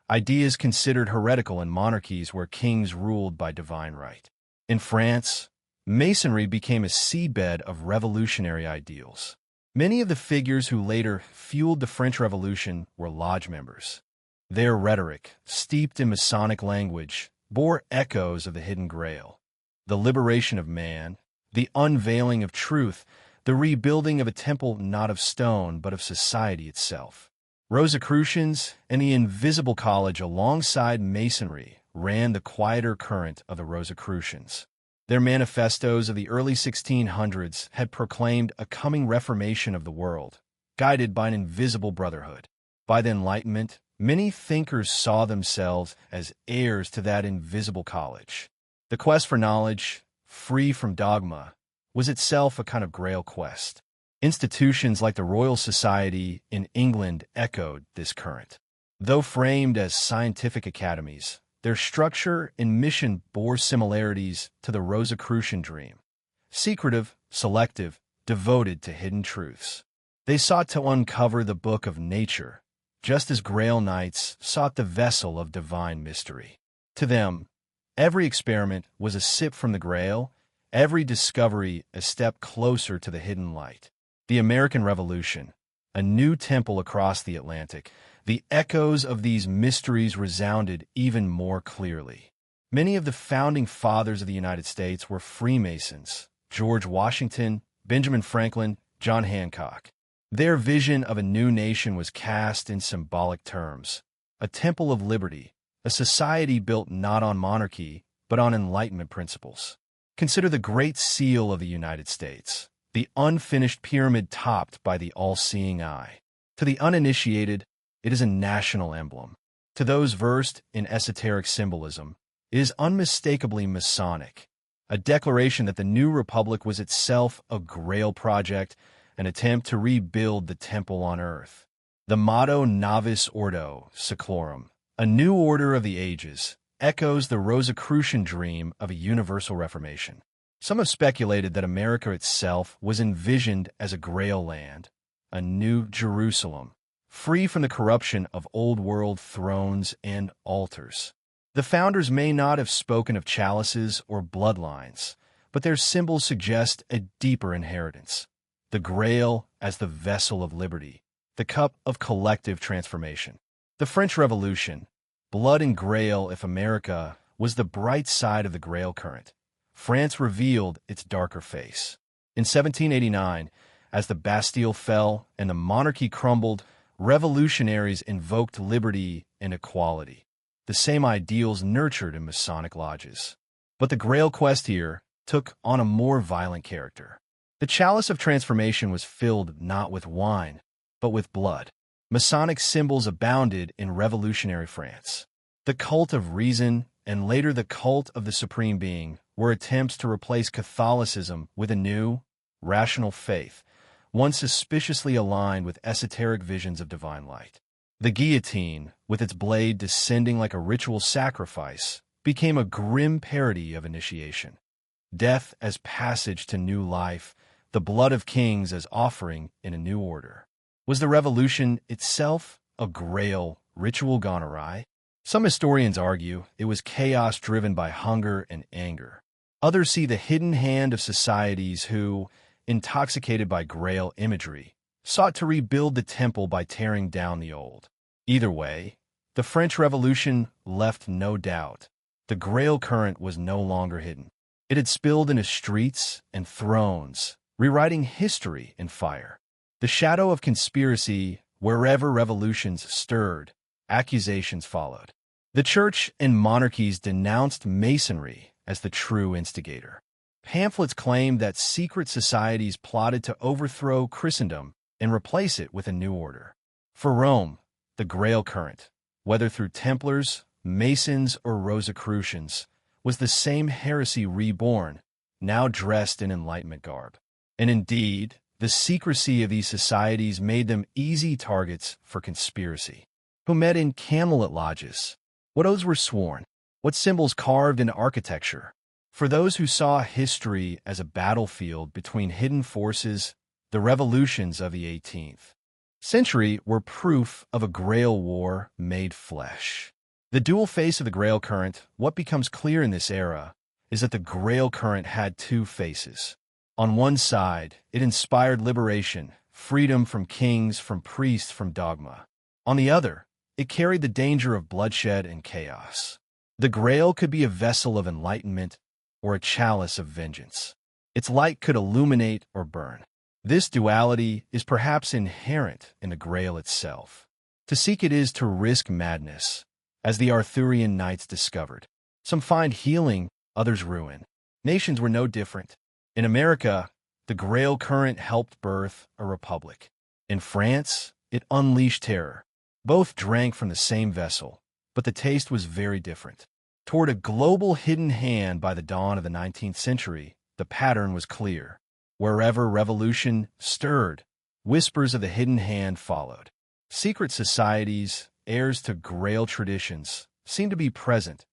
ideas considered heretical in monarchies where kings ruled by divine right. In France, Masonry became a seedbed of revolutionary ideals. Many of the figures who later fueled the French Revolution were lodge members. Their rhetoric, steeped in Masonic language, bore echoes of the Hidden Grail, the liberation of man, the unveiling of truth, the rebuilding of a temple not of stone but of society itself. Rosicrucians and the Invisible College alongside Masonry ran the quieter current of the Rosicrucians. Their manifestos of the early 1600s had proclaimed a coming reformation of the world, guided by an invisible brotherhood. By the Enlightenment, many thinkers saw themselves as heirs to that invisible college. The quest for knowledge, free from dogma, was itself a kind of Grail quest. Institutions like the Royal Society in England echoed this current. Though framed as scientific academies, their structure and mission bore similarities to the Rosicrucian dream. Secretive, selective, devoted to hidden truths. They sought to uncover the book of nature, just as Grail Knights sought the vessel of divine mystery. To them, every experiment was a sip from the Grail, every discovery a step closer to the hidden light. The American Revolution, a new temple across the Atlantic, the echoes of these mysteries resounded even more clearly. Many of the founding fathers of the United States were Freemasons: George Washington, Benjamin Franklin, John Hancock. Their vision of a new nation was cast in symbolic terms: a temple of liberty, a society built not on monarchy, but on enlightenment principles. Consider the Great Seal of the United States, the unfinished pyramid topped by the all-seeing eye. To the uninitiated, it is a national emblem. To those versed in esoteric symbolism, it is unmistakably Masonic, a declaration that the new republic was itself a Grail project, an attempt to rebuild the temple on earth. The motto Novus Ordo Seclorum, a new order of the ages, echoes the Rosicrucian dream of a universal reformation. Some have speculated that America itself was envisioned as a Grail land, a new Jerusalem, free from the corruption of old-world thrones and altars. The founders may not have spoken of chalices or bloodlines, but their symbols suggest a deeper inheritance. The Grail as the vessel of liberty, the cup of collective transformation. The French Revolution, blood and Grail. If America was the bright side of the Grail current, France revealed its darker face. In 1789, as the Bastille fell and the monarchy crumbled, revolutionaries invoked liberty and equality, the same ideals nurtured in Masonic lodges. But the Grail quest here took on a more violent character. The chalice of transformation was filled not with wine, but with blood. Masonic symbols abounded in revolutionary France. The cult of reason, and later the cult of the Supreme Being, were attempts to replace Catholicism with a new, rational faith, one suspiciously aligned with esoteric visions of divine light. The guillotine, with its blade descending like a ritual sacrifice, became a grim parody of initiation. Death as passage to new life, the blood of kings as offering in a new order. Was the revolution itself a Grail ritual gone awry? Some historians argue it was chaos driven by hunger and anger. Others see the hidden hand of societies who, intoxicated by Grail imagery, sought to rebuild the temple by tearing down the old. Either way, the French Revolution left no doubt. The Grail current was no longer hidden. It had spilled into streets and thrones, rewriting history in fire. The shadow of conspiracy, wherever revolutions stirred, accusations followed. The church and monarchies denounced Masonry as the true instigator. Pamphlets claimed that secret societies plotted to overthrow Christendom and replace it with a new order. For Rome, the Grail current, whether through Templars, Masons, or Rosicrucians, was the same heresy reborn, now dressed in Enlightenment garb. And indeed, the secrecy of these societies made them easy targets for conspiracy. Who met in Camelot lodges? What oaths were sworn? What symbols carved into architecture? For those who saw history as a battlefield between hidden forces, the revolutions of the 18th century were proof of a Grail war made flesh. The dual face of the Grail current, what becomes clear in this era, is that the Grail current had two faces. On one side, it inspired liberation, freedom from kings, from priests, from dogma. On the other, it carried the danger of bloodshed and chaos. The Grail could be a vessel of enlightenment or a chalice of vengeance. Its light could illuminate or burn. This duality is perhaps inherent in the Grail itself. To seek it is to risk madness, as the Arthurian knights discovered. Some find healing, others ruin. Nations were no different. In America, the Grail current helped birth a republic. In France, it unleashed terror. Both drank from the same vessel, but the taste was very different. Toward a global hidden hand by the dawn of the 19th century, the pattern was clear. Wherever revolution stirred, whispers of the hidden hand followed. Secret societies, heirs to Grail traditions, seemed to be present,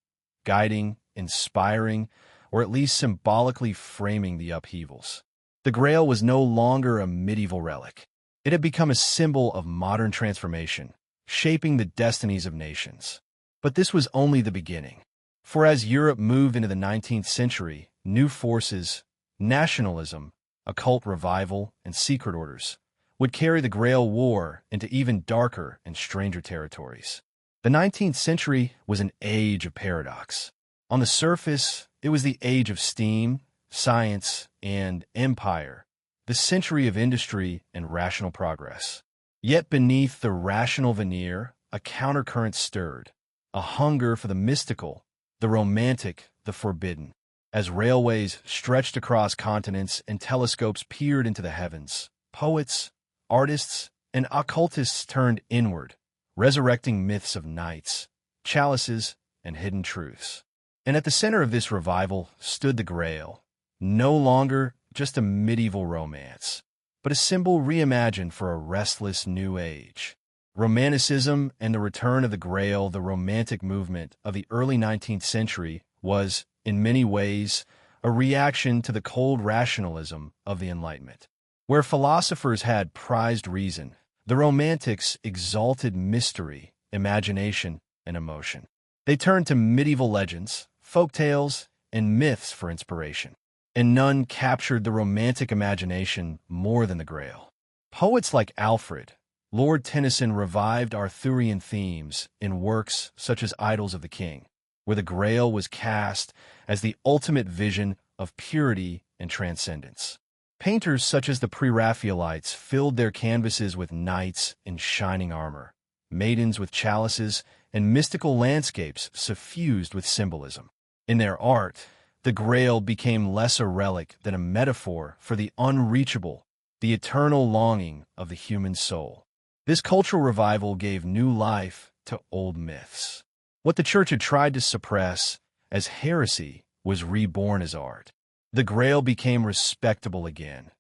guiding, inspiring, or at least symbolically framing the upheavals. The Grail was no longer a medieval relic. It had become a symbol of modern transformation, shaping the destinies of nations. But this was only the beginning. For as Europe moved into the 19th century, new forces, nationalism, occult revival, and secret orders would carry the Grail war into even darker and stranger territories. The 19th century was an age of paradox. On the surface, it was the age of steam, science, and empire, the century of industry and rational progress. Yet beneath the rational veneer, a countercurrent stirred, a hunger for the mystical, the romantic, the forbidden. As railways stretched across continents and telescopes peered into the heavens, poets, artists, and occultists turned inward, resurrecting myths of knights, chalices, and hidden truths. And at the center of this revival stood the Grail, no longer just a medieval romance, but a symbol reimagined for a restless new age. Romanticism and the return of the Grail, the Romantic movement of the early 19th century, was, in many ways, a reaction to the cold rationalism of the Enlightenment. Where philosophers had prized reason, the Romantics exalted mystery, imagination, and emotion. They turned to medieval legends, folk tales, and myths for inspiration. And none captured the Romantic imagination more than the Grail. Poets like Alfred, Lord Tennyson revived Arthurian themes in works such as Idylls of the King, where the Grail was cast as the ultimate vision of purity and transcendence. Painters such as the Pre-Raphaelites filled their canvases with knights in shining armor, maidens with chalices, and mystical landscapes suffused with symbolism. In their art, the Grail became less a relic than a metaphor for the unreachable, the eternal longing of the human soul. This cultural revival gave new life to old myths. What the Church had tried to suppress as heresy was reborn as art. The Grail became respectable again,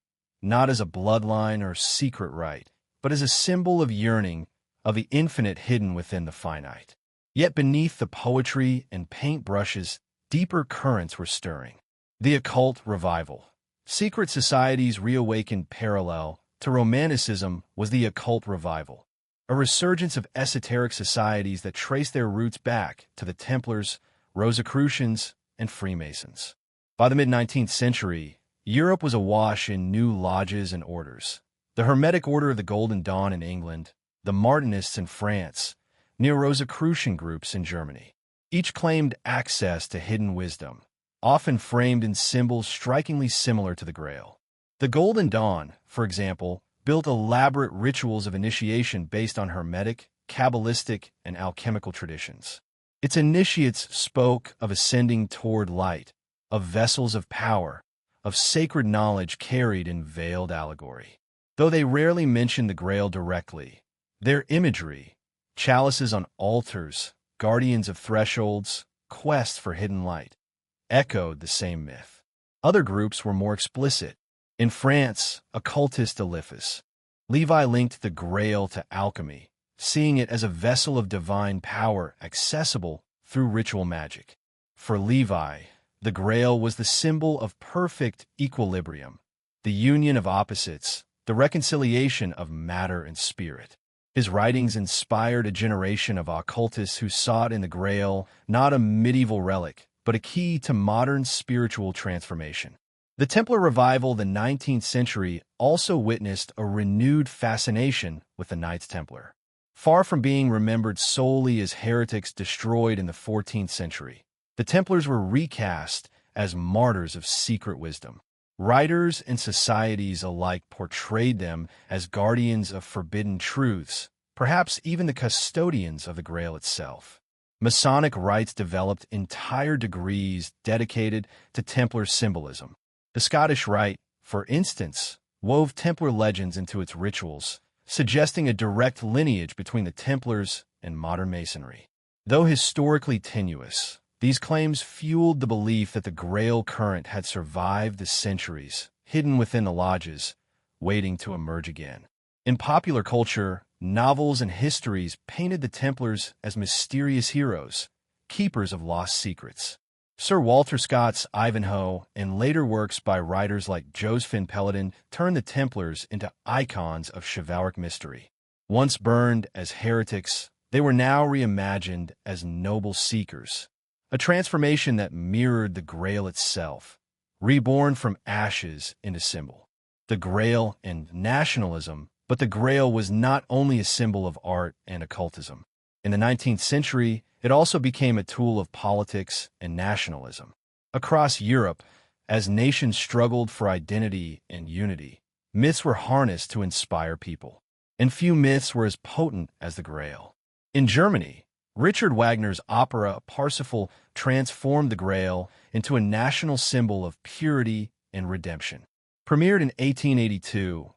not as a bloodline or secret rite, but as a symbol of yearning, of the infinite hidden within the finite. Yet beneath the poetry and paintbrushes, deeper currents were stirring. The occult revival. Secret societies reawakened parallel to Romanticism was the occult revival, a resurgence of esoteric societies that traced their roots back to the Templars, Rosicrucians, and Freemasons. By the mid-19th century, Europe was awash in new lodges and orders. The Hermetic Order of the Golden Dawn in England, the Martinists in France, Neo-Rosicrucian groups in Germany. Each claimed access to hidden wisdom, often framed in symbols strikingly similar to the Grail. The Golden Dawn, for example, built elaborate rituals of initiation based on Hermetic, Kabbalistic, and alchemical traditions. Its initiates spoke of ascending toward light, of vessels of power, of sacred knowledge carried in veiled allegory. Though they rarely mentioned the Grail directly, their imagery, chalices on altars, guardians of thresholds, quests for hidden light, echoed the same myth. Other groups were more explicit. In France, occultist Levi linked the Grail to alchemy, seeing it as a vessel of divine power accessible through ritual magic. For Levi, the Grail was the symbol of perfect equilibrium, the union of opposites, the reconciliation of matter and spirit. His writings inspired a generation of occultists who sought in the Grail not a medieval relic, but a key to modern spiritual transformation. The Templar revival of the 19th century also witnessed a renewed fascination with the Knights Templar. Far from being remembered solely as heretics destroyed in the 14th century, the Templars were recast as martyrs of secret wisdom. Writers and societies alike portrayed them as guardians of forbidden truths, perhaps even the custodians of the Grail itself. Masonic rites developed entire degrees dedicated to Templar symbolism. The Scottish Rite, for instance, wove Templar legends into its rituals, suggesting a direct lineage between the Templars and modern Masonry. Though historically tenuous, these claims fueled the belief that the Grail current had survived the centuries, hidden within the lodges, waiting to emerge again. In popular culture, novels and histories painted the Templars as mysterious heroes, keepers of lost secrets. Sir Walter Scott's Ivanhoe and later works by writers like Josephine Pelletan turned the Templars into icons of chivalric mystery. Once burned as heretics, they were now reimagined as noble seekers, a transformation that mirrored the Grail itself, reborn from ashes into symbol. The Grail and nationalism, but the Grail was not only a symbol of art and occultism. In the 19th century, it also became a tool of politics and nationalism. Across Europe, as nations struggled for identity and unity, myths were harnessed to inspire people. And few myths were as potent as the Grail. In Germany, Richard Wagner's opera Parsifal transformed the Grail into a national symbol of purity and redemption. Premiered in 1882,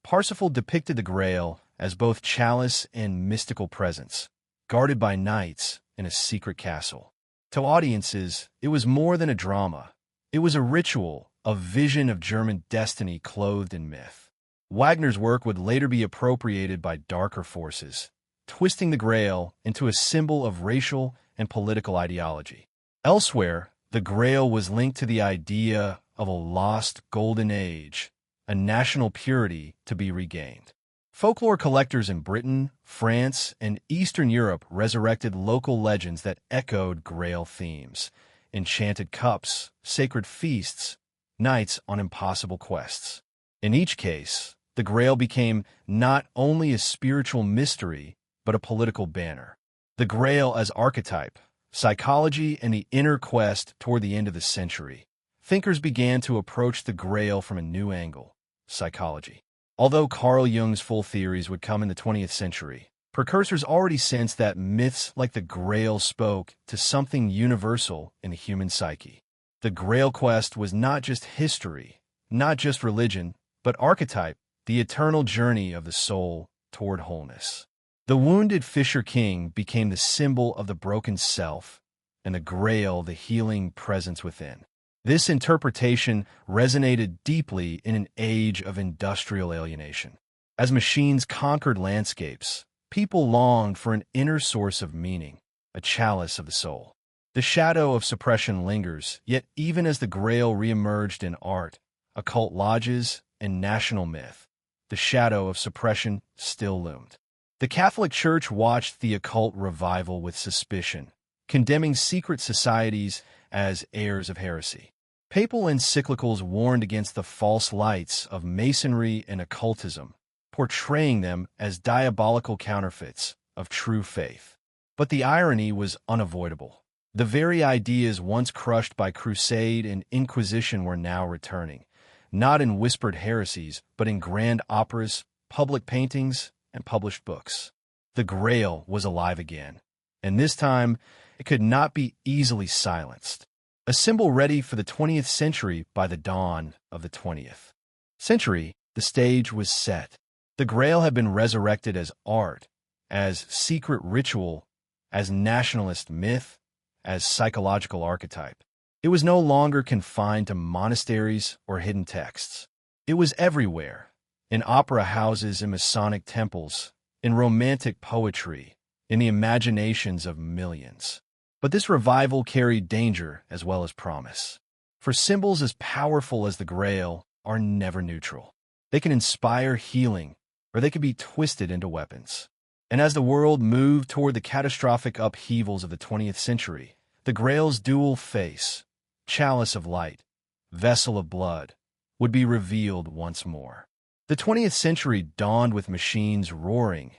Parsifal depicted the Grail as both chalice and mystical presence, guarded by knights in a secret castle. To audiences, it was more than a drama. It was a ritual, a vision of German destiny clothed in myth. Wagner's work would later be appropriated by darker forces, twisting the Grail into a symbol of racial and political ideology. Elsewhere, the Grail was linked to the idea of a lost golden age, a national purity to be regained. Folklore collectors in Britain, France, and Eastern Europe resurrected local legends that echoed Grail themes: enchanted cups, sacred feasts, knights on impossible quests. In each case, the Grail became not only a spiritual mystery, but a political banner. The Grail as archetype, psychology, and the inner quest toward the end of the century. Thinkers began to approach the Grail from a new angle: psychology. Although Carl Jung's full theories would come in the 20th century, precursors already sensed that myths like the Grail spoke to something universal in the human psyche. The Grail quest was not just history, not just religion, but archetype, the eternal journey of the soul toward wholeness. The wounded Fisher King became the symbol of the broken self, and the Grail the healing presence within. This interpretation resonated deeply in an age of industrial alienation. As machines conquered landscapes, people longed for an inner source of meaning, a chalice of the soul. The shadow of suppression lingers, yet even as the Grail reemerged in art, occult lodges, and national myth, the shadow of suppression still loomed. The Catholic Church watched the occult revival with suspicion, condemning secret societies as heirs of heresy. Papal encyclicals warned against the false lights of Masonry and occultism, portraying them as diabolical counterfeits of true faith. But the irony was unavoidable. The very ideas once crushed by Crusade and Inquisition were now returning, not in whispered heresies, but in grand operas, public paintings, and published books. The Grail was alive again, and this time it could not be easily silenced. A symbol ready for the 20th century by the dawn of the 20th century, the stage was set. The Grail had been resurrected as art, as secret ritual, as nationalist myth, as psychological archetype. It was no longer confined to monasteries or hidden texts. It was everywhere, in opera houses and Masonic temples, in romantic poetry, in the imaginations of millions. But this revival carried danger as well as promise. For symbols as powerful as the Grail are never neutral. They can inspire healing, or they can be twisted into weapons. And as the world moved toward the catastrophic upheavals of the 20th century, the Grail's dual face, chalice of light, vessel of blood, would be revealed once more. The 20th century dawned with machines roaring,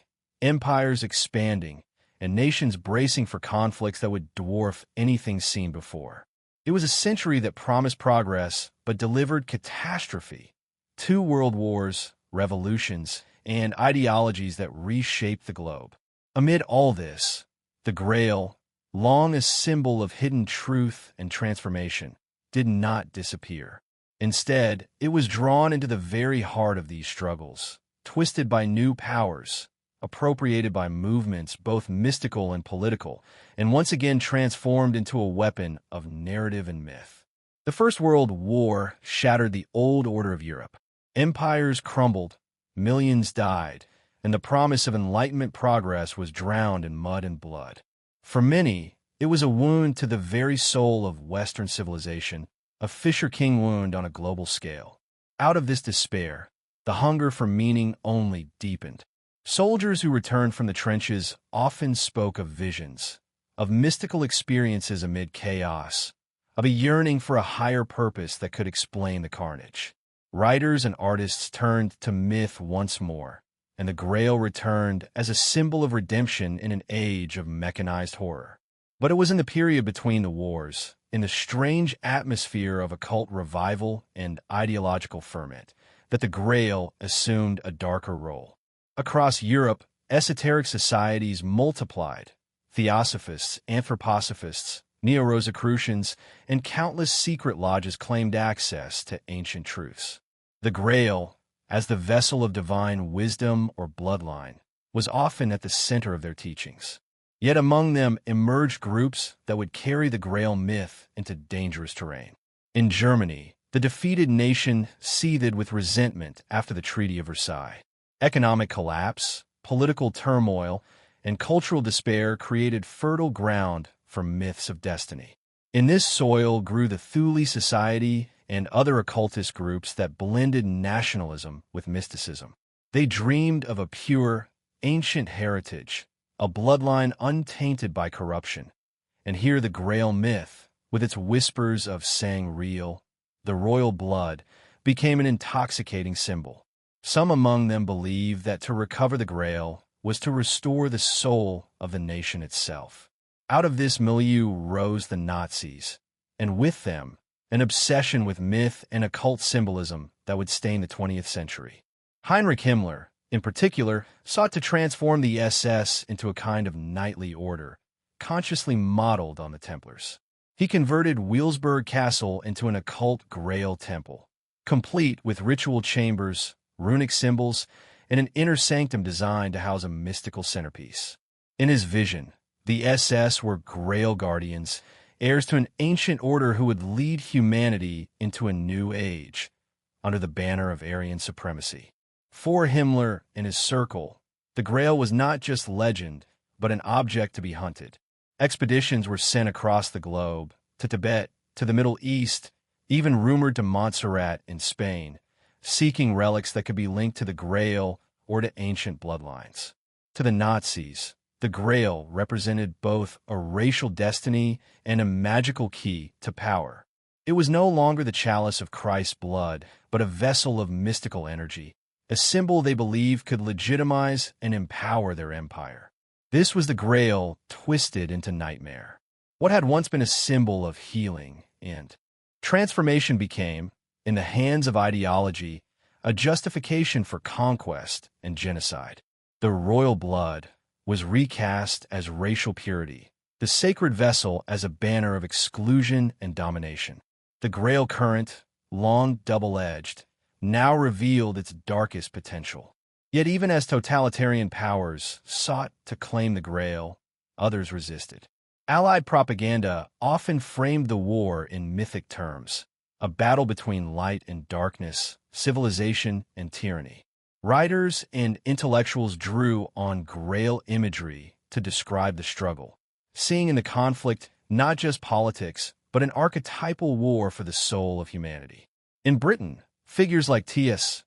empires expanding, and nations bracing for conflicts that would dwarf anything seen before. It was a century that promised progress but delivered catastrophe. 2 world wars, revolutions, and ideologies that reshaped the globe. Amid all this, the Grail, long a symbol of hidden truth and transformation, did not disappear. Instead, it was drawn into the very heart of these struggles, twisted by new powers, appropriated by movements both mystical and political, and once again transformed into a weapon of narrative and myth. The First World War shattered the old order of Europe. Empires crumbled, millions died, and the promise of enlightenment progress was drowned in mud and blood. For many, it was a wound to the very soul of Western civilization, a Fisher King wound on a global scale. Out of this despair, the hunger for meaning only deepened. Soldiers who returned from the trenches often spoke of visions, of mystical experiences amid chaos, of a yearning for a higher purpose that could explain the carnage. Writers and artists turned to myth once more, and the Grail returned as a symbol of redemption in an age of mechanized horror. But it was in the period between the wars, in the strange atmosphere of occult revival and ideological ferment, that the Grail assumed a darker role. Across Europe, esoteric societies multiplied. Theosophists, anthroposophists, Neo-Rosicrucians, and countless secret lodges claimed access to ancient truths. The Grail, as the vessel of divine wisdom or bloodline, was often at the center of their teachings. Yet among them emerged groups that would carry the Grail myth into dangerous terrain. In Germany, the defeated nation seethed with resentment after the Treaty of Versailles. Economic collapse, political turmoil, and cultural despair created fertile ground for myths of destiny. In this soil grew the Thule Society and other occultist groups that blended nationalism with mysticism. They dreamed of a pure, ancient heritage, a bloodline untainted by corruption. And here the Grail myth, with its whispers of Sang-Real, the royal blood, became an intoxicating symbol. Some among them believed that to recover the Grail was to restore the soul of the nation itself. Out of this milieu rose the Nazis, and with them, an obsession with myth and occult symbolism that would stain the 20th century. Heinrich Himmler, in particular, sought to transform the SS into a kind of knightly order, consciously modeled on the Templars. He converted Wilsburg Castle into an occult Grail temple, complete with ritual chambers, runic symbols, and an inner sanctum designed to house a mystical centerpiece. In his vision, the SS were Grail guardians, heirs to an ancient order who would lead humanity into a new age, under the banner of Aryan supremacy. For Himmler and his circle, the Grail was not just legend, but an object to be hunted. Expeditions were sent across the globe, to Tibet, to the Middle East, even rumored to Montserrat in Spain, seeking relics that could be linked to the Grail or to ancient bloodlines. To the Nazis, the Grail represented both a racial destiny and a magical key to power. It was no longer the chalice of Christ's blood, but a vessel of mystical energy, a symbol they believed could legitimize and empower their empire. This was the Grail twisted into nightmare. What had once been a symbol of healing and transformation became, in the hands of ideology, a justification for conquest and genocide. The royal blood was recast as racial purity, the sacred vessel as a banner of exclusion and domination. The Grail current, long double-edged, now revealed its darkest potential. Yet even as totalitarian powers sought to claim the Grail, others resisted. Allied propaganda often framed the war in mythic terms, a battle between light and darkness, civilization and tyranny. Writers and intellectuals drew on Grail imagery to describe the struggle, seeing in the conflict not just politics, but an archetypal war for the soul of humanity. In Britain, figures like T.S.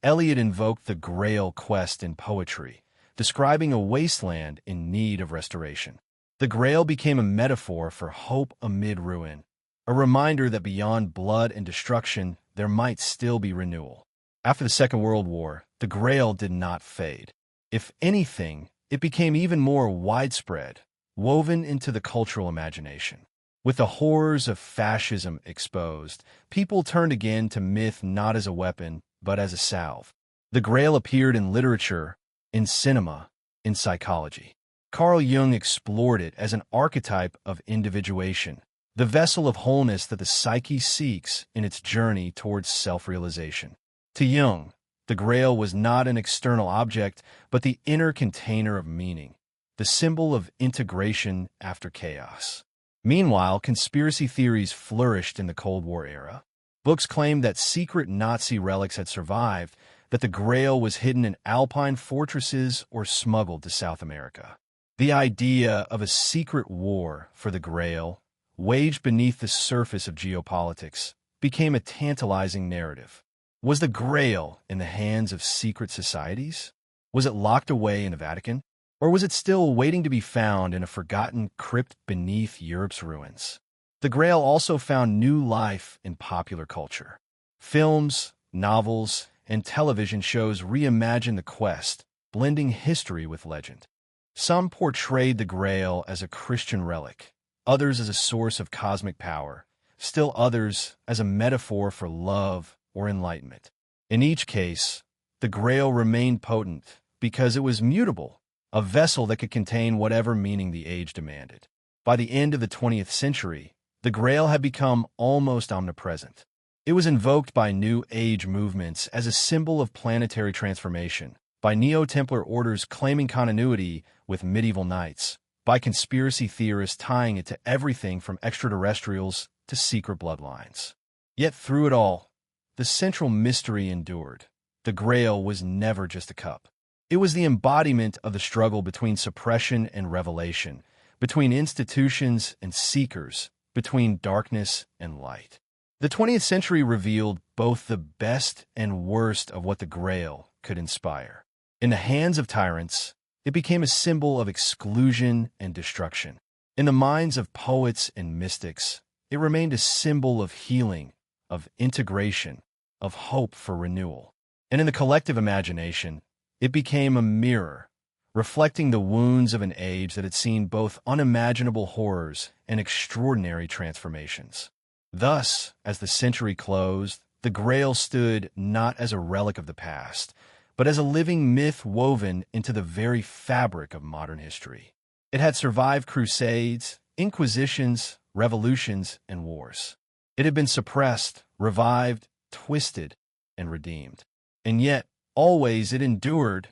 Eliot invoked the Grail quest in poetry, describing a wasteland in need of restoration. The Grail became a metaphor for hope amid ruin, a reminder that beyond blood and destruction, there might still be renewal. After the Second World War, the Grail did not fade. If anything, it became even more widespread, woven into the cultural imagination. With the horrors of fascism exposed, people turned again to myth not as a weapon, but as a salve. The Grail appeared in literature, in cinema, in psychology. Carl Jung explored it as an archetype of individuation, the vessel of wholeness that the psyche seeks in its journey towards self-realization. To Jung, the Grail was not an external object, but the inner container of meaning, the symbol of integration after chaos. Meanwhile, conspiracy theories flourished in the Cold War era. Books claimed that secret Nazi relics had survived, that the Grail was hidden in Alpine fortresses or smuggled to South America. The idea of a secret war for the Grail, waged beneath the surface of geopolitics, became a tantalizing narrative. Was the Grail in the hands of secret societies? Was it locked away in the Vatican? Or was it still waiting to be found in a forgotten crypt beneath Europe's ruins? The Grail also found new life in popular culture. Films, novels, and television shows reimagined the quest, blending history with legend. Some portrayed the Grail as a Christian relic, others as a source of cosmic power, still others as a metaphor for love or enlightenment. In each case, the Grail remained potent because it was mutable, a vessel that could contain whatever meaning the age demanded. By the end of the 20th century, the Grail had become almost omnipresent. It was invoked by New Age movements as a symbol of planetary transformation, by Neo-Templar orders claiming continuity with medieval knights, by conspiracy theorists tying it to everything from extraterrestrials to secret bloodlines. Yet through it all, the central mystery endured. The Grail was never just a cup. It was the embodiment of the struggle between suppression and revelation, between institutions and seekers, between darkness and light. The 20th century revealed both the best and worst of what the Grail could inspire. In the hands of tyrants, it became a symbol of exclusion and destruction. In the minds of poets and mystics, it remained a symbol of healing, of integration, of hope for renewal. And in the collective imagination, it became a mirror, reflecting the wounds of an age that had seen both unimaginable horrors and extraordinary transformations. Thus, as the century closed, the Grail stood not as a relic of the past, but as a living myth woven into the very fabric of modern history. It had survived crusades, inquisitions, revolutions, and wars. It had been suppressed, revived, twisted, and redeemed. And yet, always it endured,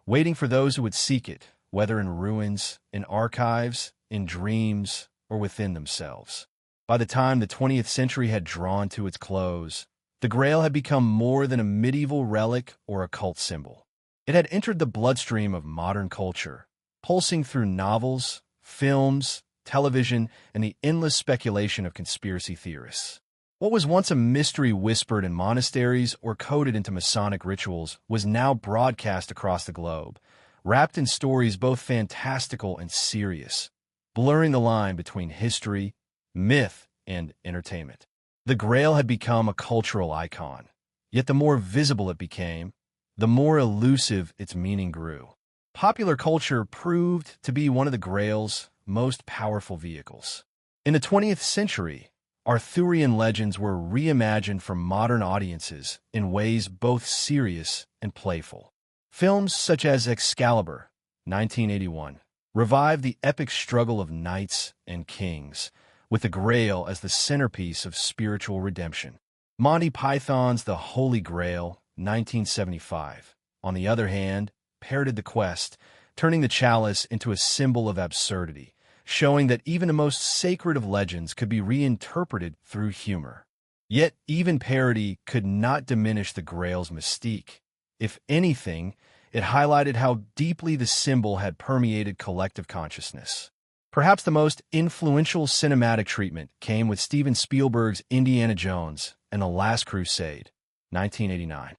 waiting for those who would seek it, whether in ruins, in archives, in dreams, or within themselves. By the time the 20th century had drawn to its close, the Grail had become more than a medieval relic or occult symbol. It had entered the bloodstream of modern culture, pulsing through novels, films, television, and the endless speculation of conspiracy theorists. What was once a mystery whispered in monasteries or coded into Masonic rituals was now broadcast across the globe, wrapped in stories both fantastical and serious, blurring the line between history, myth, and entertainment. The Grail had become a cultural icon, yet the more visible it became, the more elusive its meaning grew. Popular culture proved to be one of the Grail's most powerful vehicles. In the 20th century, Arthurian legends were reimagined for modern audiences in ways both serious and playful. Films such as Excalibur, 1981, revived the epic struggle of knights and kings, with the Grail as the centerpiece of spiritual redemption. Monty Python's The Holy Grail, 1975, on the other hand, parroted the quest, turning the chalice into a symbol of absurdity, showing that even the most sacred of legends could be reinterpreted through humor. Yet even parody could not diminish the Grail's mystique. If anything, it highlighted how deeply the symbol had permeated collective consciousness. Perhaps the most influential cinematic treatment came with Steven Spielberg's Indiana Jones and the Last Crusade, 1989.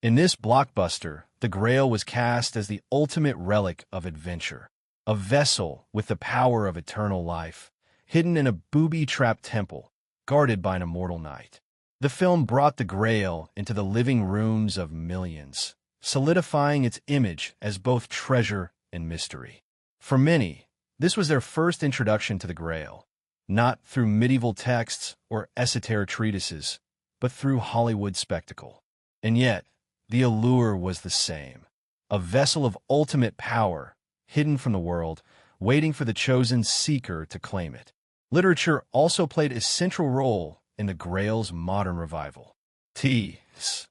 In this blockbuster, the Grail was cast as the ultimate relic of adventure, a vessel with the power of eternal life, hidden in a booby-trapped temple, guarded by an immortal knight. The film brought the Grail into the living rooms of millions, solidifying its image as both treasure and mystery. For many, this was their first introduction to the Grail, not through medieval texts or esoteric treatises, but through Hollywood spectacle. And yet, the allure was the same, a vessel of ultimate power, hidden from the world, waiting for the chosen seeker to claim it. Literature also played a central role in the Grail's modern revival. T.S.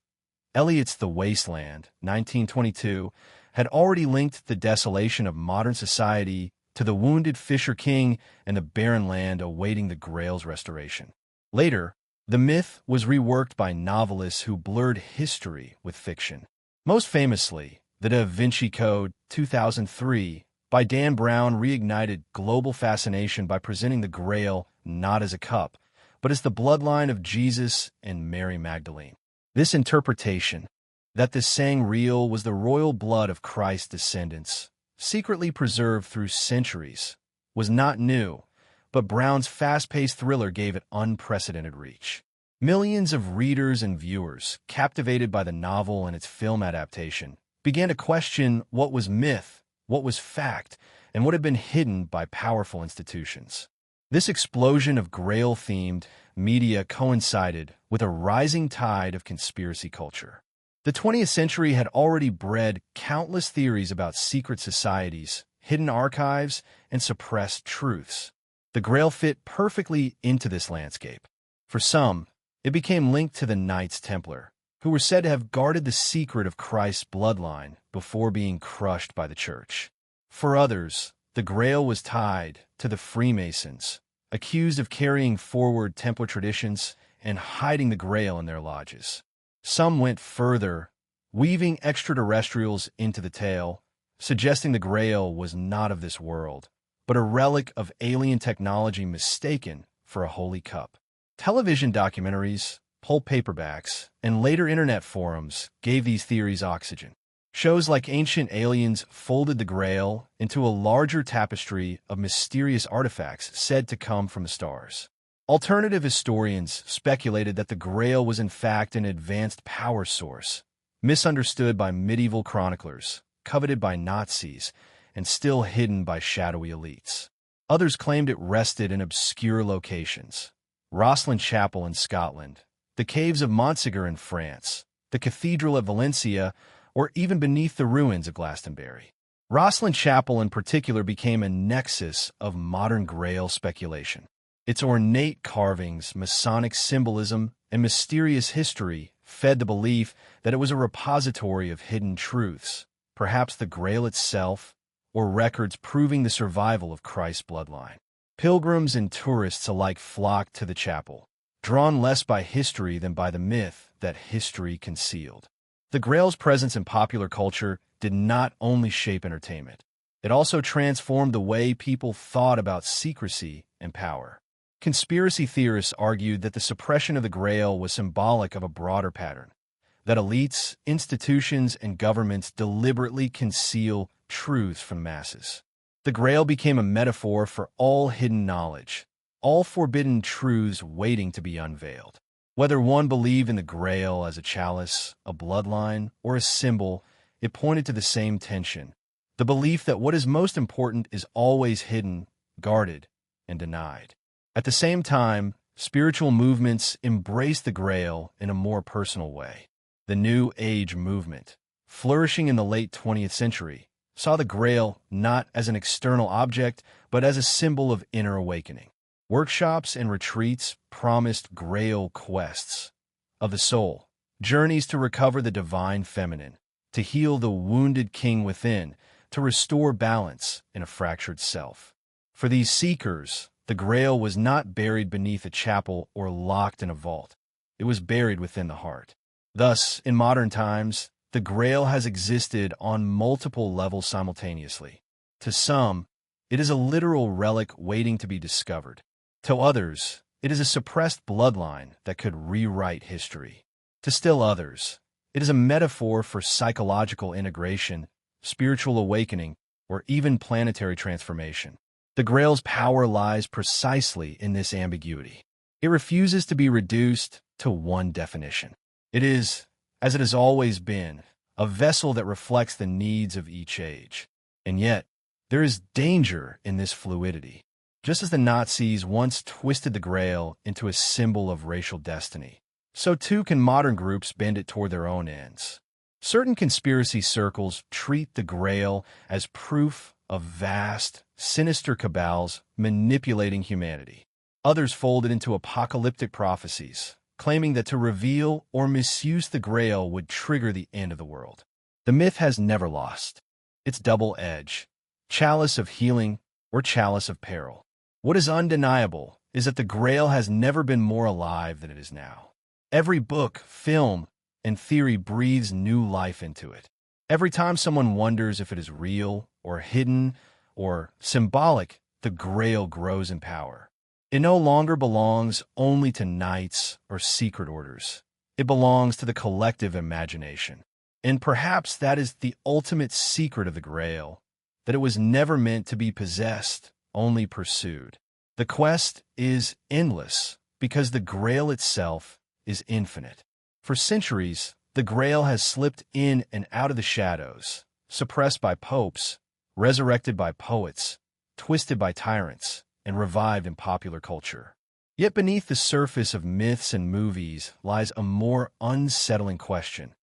Eliot's The Wasteland, 1922, had already linked the desolation of modern society to the wounded Fisher King and the barren land awaiting the Grail's restoration. Later, the myth was reworked by novelists who blurred history with fiction. Most famously, The Da Vinci Code, 2003, by Dan Brown reignited global fascination by presenting the Grail not as a cup, but as the bloodline of Jesus and Mary Magdalene. This interpretation, that the sangreal was the royal blood of Christ's descendants, secretly preserved through centuries, was not new, but Brown's fast-paced thriller gave it unprecedented reach. Millions of readers and viewers, captivated by the novel and its film adaptation, began to question what was myth, what was fact, and what had been hidden by powerful institutions. This explosion of Grail-themed media coincided with a rising tide of conspiracy culture. The 20th century had already bred countless theories about secret societies, hidden archives, and suppressed truths. The Grail fit perfectly into this landscape. For some, it became linked to the Knights Templar, who were said to have guarded the secret of Christ's bloodline before being crushed by the Church. For others, the Grail was tied to the Freemasons, accused of carrying forward Templar traditions and hiding the Grail in their lodges. Some went further, weaving extraterrestrials into the tale, suggesting the Grail was not of this world, but a relic of alien technology mistaken for a holy cup. Television documentaries, pulp paperbacks, and later internet forums gave these theories oxygen. Shows like Ancient Aliens folded the Grail into a larger tapestry of mysterious artifacts said to come from the stars. Alternative historians speculated that the Grail was in fact an advanced power source, misunderstood by medieval chroniclers, coveted by Nazis, and still hidden by shadowy elites. Others claimed it rested in obscure locations: Rosslyn Chapel in Scotland, the caves of Montségur in France, the Cathedral at Valencia, or even beneath the ruins of Glastonbury. Rosslyn Chapel in particular became a nexus of modern Grail speculation. Its ornate carvings, Masonic symbolism, and mysterious history fed the belief that it was a repository of hidden truths, perhaps the Grail itself, or records proving the survival of Christ's bloodline. Pilgrims and tourists alike flocked to the chapel, drawn less by history than by the myth that history concealed. The Grail's presence in popular culture did not only shape entertainment. It also transformed the way people thought about secrecy and power. Conspiracy theorists argued that the suppression of the Grail was symbolic of a broader pattern, that elites, institutions, and governments deliberately conceal truths from masses. The Grail became a metaphor for all hidden knowledge, all forbidden truths waiting to be unveiled. Whether one believed in the Grail as a chalice, a bloodline, or a symbol, it pointed to the same tension: the belief that what is most important is always hidden, guarded, and denied. At the same time, spiritual movements embraced the Grail in a more personal way. The New Age movement, flourishing in the late 20th century, saw the Grail not as an external object, but as a symbol of inner awakening. Workshops and retreats promised Grail quests of the soul, journeys to recover the divine feminine, to heal the wounded king within, to restore balance in a fractured self. For these seekers, the Grail was not buried beneath a chapel or locked in a vault. It was buried within the heart. Thus, in modern times, the Grail has existed on multiple levels simultaneously. To some, it is a literal relic waiting to be discovered. To others, it is a suppressed bloodline that could rewrite history. To still others, It is a metaphor for psychological integration, spiritual awakening, or even planetary transformation. The Grail's power lies precisely in this ambiguity. It refuses to be reduced to one definition. It is, as it has always been, a vessel that reflects the needs of each age. And yet, there is danger in this fluidity. Just as the Nazis once twisted the Grail into a symbol of racial destiny, so too can modern groups bend it toward their own ends. Certain conspiracy circles treat the Grail as proof of vast, sinister cabals manipulating humanity. Others fold it into apocalyptic prophecies, claiming that to reveal or misuse the Grail would trigger the end of the world. The myth has never lost its double edge, chalice of healing or chalice of peril. What is undeniable is that the Grail has never been more alive than it is now. Every book, film, and theory breathes new life into it. Every time someone wonders if it is real or hidden or symbolic, the Grail grows in power. It no longer belongs only to knights or secret orders. It belongs to the collective imagination. And perhaps that is the ultimate secret of the Grail, that it was never meant to be possessed, only pursued. The quest is endless because the Grail itself is infinite. For centuries, the Grail has slipped in and out of the shadows, suppressed by popes, resurrected by poets, twisted by tyrants, and revived in popular culture. Yet beneath the surface of myths and movies lies a more unsettling question.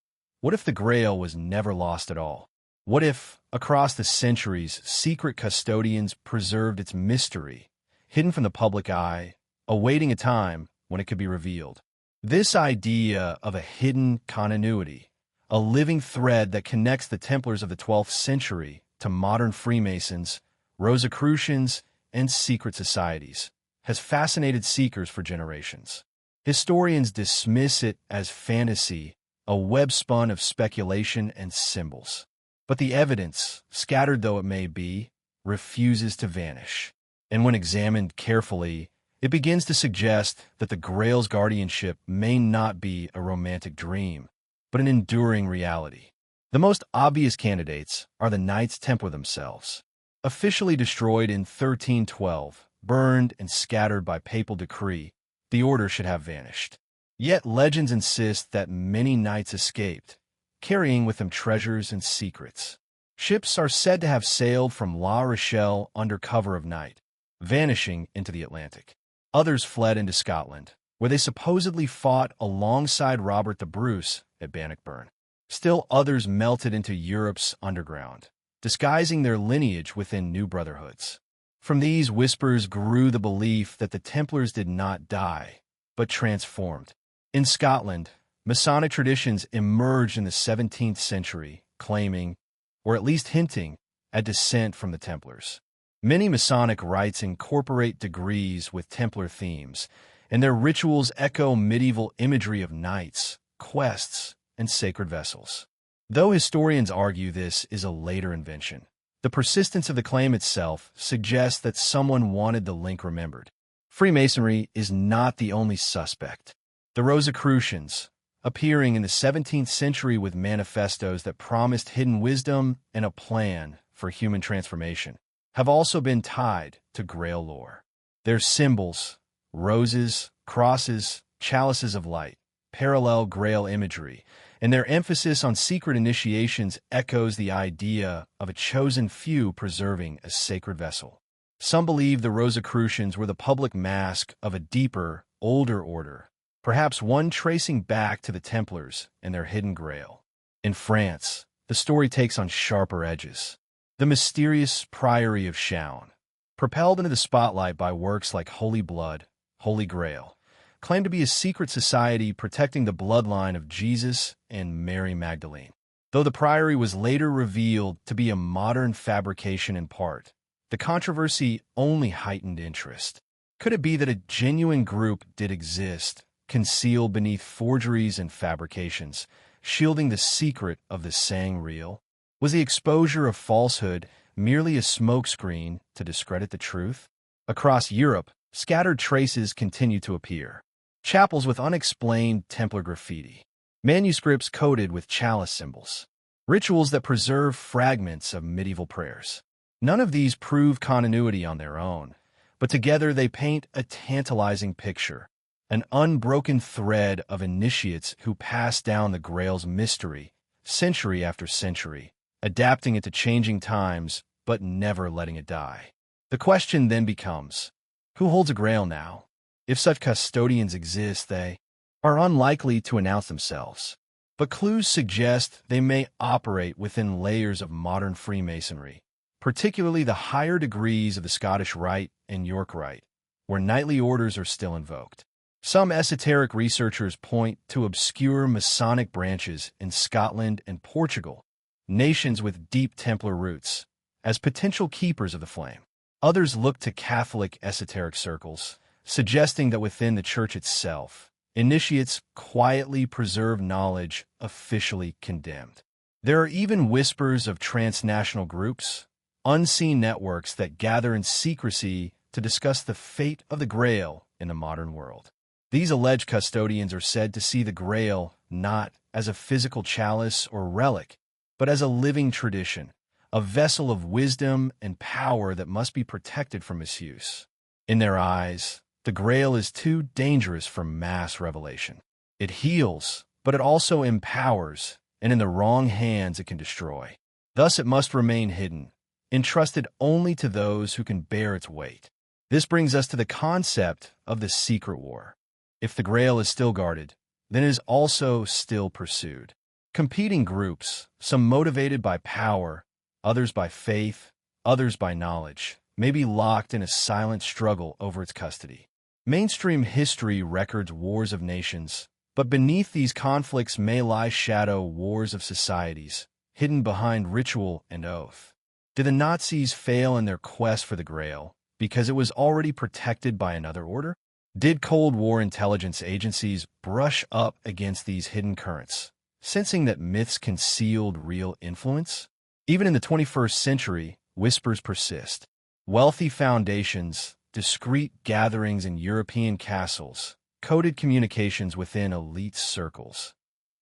What if the Grail was never lost at all? What if, across the centuries, secret custodians preserved its mystery, hidden from the public eye, awaiting a time when it could be revealed? This idea of a hidden continuity, a living thread that connects the Templars of the 12th century to modern Freemasons, Rosicrucians, and secret societies, has fascinated seekers for generations. Historians dismiss it as fantasy, a web-spun of speculation and symbols. But the evidence, scattered though it may be, refuses to vanish. And when examined carefully, it begins to suggest that the Grail's guardianship may not be a romantic dream, but an enduring reality. The most obvious candidates are the Knights Templar themselves. Officially destroyed in 1312, burned and scattered by papal decree, the order should have vanished. Yet legends insist that many knights escaped, carrying with them treasures and secrets. Ships are said to have sailed from La Rochelle under cover of night, vanishing into the Atlantic. Others fled into Scotland, where they supposedly fought alongside Robert the Bruce at Bannockburn. Still others melted into Europe's underground, disguising their lineage within new brotherhoods. From these whispers grew the belief that the Templars did not die, but transformed. In Scotland, Masonic traditions emerged in the 17th century, claiming, or at least hinting, at descent from the Templars. Many Masonic rites incorporate degrees with Templar themes, and their rituals echo medieval imagery of knights, quests, and sacred vessels. Though historians argue this is a later invention, the persistence of the claim itself suggests that someone wanted the link remembered. Freemasonry is not the only suspect. The Rosicrucians, appearing in the 17th century with manifestos that promised hidden wisdom and a plan for human transformation, have also been tied to Grail lore. Their symbols, roses, crosses, chalices of light, parallel Grail imagery, and their emphasis on secret initiations echoes the idea of a chosen few preserving a sacred vessel. Some believe the Rosicrucians were the public mask of a deeper, older order, perhaps one tracing back to the Templars and their hidden Grail. In France, the story takes on sharper edges. The mysterious Priory of Chaon, propelled into the spotlight by works like Holy Blood, Holy Grail, claimed to be a secret society protecting the bloodline of Jesus and Mary Magdalene. Though the priory was later revealed to be a modern fabrication in part, the controversy only heightened interest. Could it be that a genuine group did exist, concealed beneath forgeries and fabrications, shielding the secret of the saying real? Was the exposure of falsehood merely a smokescreen to discredit the truth? Across Europe, scattered traces continue to appear. Chapels with unexplained Templar graffiti, manuscripts coated with chalice symbols, rituals that preserve fragments of medieval prayers. None of these prove continuity on their own, but together they paint a tantalizing picture, an unbroken thread of initiates who pass down the Grail's mystery, century after century, adapting it to changing times, but never letting it die. The question then becomes, who holds a Grail now? If such custodians exist, they are unlikely to announce themselves. But clues suggest they may operate within layers of modern Freemasonry, particularly the higher degrees of the Scottish Rite and York Rite, where knightly orders are still invoked. Some esoteric researchers point to obscure Masonic branches in Scotland and Portugal, nations with deep Templar roots, as potential keepers of the flame. Others look to Catholic esoteric circles, suggesting that within the Church itself, initiates quietly preserve knowledge officially condemned. There are even whispers of transnational groups, unseen networks that gather in secrecy to discuss the fate of the Grail in the modern world. These alleged custodians are said to see the Grail not as a physical chalice or relic, but as a living tradition, a vessel of wisdom and power that must be protected from misuse. In their eyes, the Grail is too dangerous for mass revelation. It heals, but it also empowers, and in the wrong hands it can destroy. Thus it must remain hidden, entrusted only to those who can bear its weight. This brings us to the concept of the secret war. If the Grail is still guarded, then it is also still pursued. Competing groups, some motivated by power, others by faith, others by knowledge, may be locked in a silent struggle over its custody. Mainstream history records wars of nations, but beneath these conflicts may lie shadow wars of societies, hidden behind ritual and oath. Did the Nazis fail in their quest for the Grail because it was already protected by another order? Did Cold War intelligence agencies brush up against these hidden currents, sensing that myths concealed real influence? Even in the 21st century, whispers persist. Wealthy foundations, discreet gatherings in European castles, coded communications within elite circles,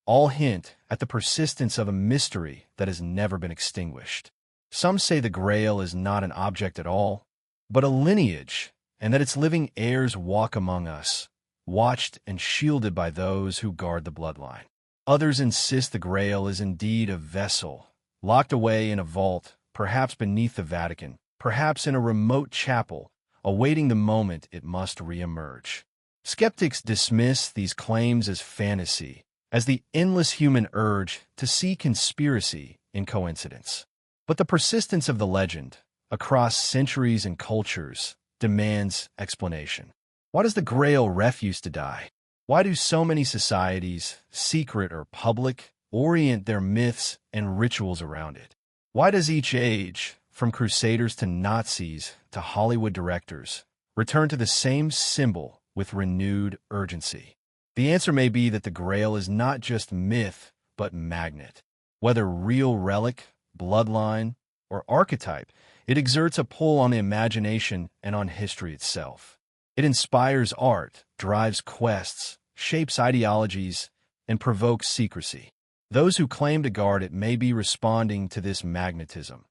all hint at the persistence of a mystery that has never been extinguished. Some say the Grail is not an object at all, but a lineage, and that its living heirs walk among us, watched and shielded by those who guard the bloodline. Others insist the Grail is indeed a vessel, locked away in a vault, perhaps beneath the Vatican, perhaps in a remote chapel, awaiting the moment it must re-emerge. Skeptics dismiss these claims as fantasy, as the endless human urge to see conspiracy in coincidence. But the persistence of the legend, across centuries and cultures, demands explanation. Why does the Grail refuse to die? Why do so many societies, secret or public, orient their myths and rituals around it? Why does each age, from Crusaders to Nazis to Hollywood directors, return to the same symbol with renewed urgency? The answer may be that the Grail is not just myth, but magnet. Whether real relic, bloodline, or archetype, it exerts a pull on the imagination and on history itself. It inspires art, drives quests, shapes ideologies, and provokes secrecy. Those who claim to guard it may be responding to this magnetism,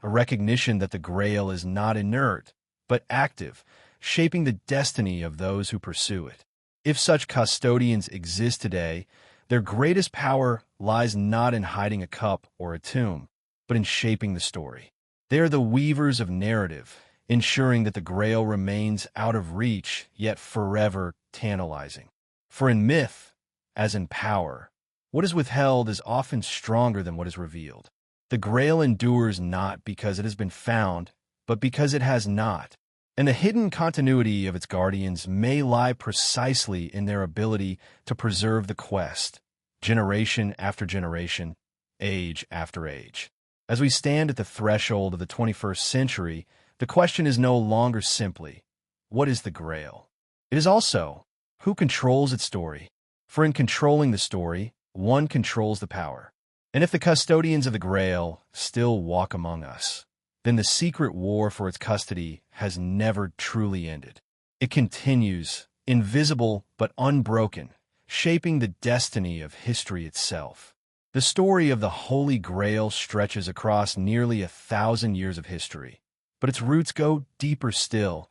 a recognition that the Grail is not inert, but active, shaping the destiny of those who pursue it. If such custodians exist today, their greatest power lies not in hiding a cup or a tomb, but in shaping the story. They are the weavers of narrative, ensuring that the Grail remains out of reach, yet forever tantalizing. For in myth, as in power, what is withheld is often stronger than what is revealed. The Grail endures not because it has been found, but because it has not. And the hidden continuity of its guardians may lie precisely in their ability to preserve the quest, generation after generation, age after age. As we stand at the threshold of the 21st century, the question is no longer simply, what is the Grail? It is also, who controls its story? For in controlling the story, one controls the power. And if the custodians of the Grail still walk among us, then the secret war for its custody has never truly ended. It continues, invisible but unbroken, shaping the destiny of history itself. The story of the Holy Grail stretches across nearly 1,000 years of history, but its roots go deeper still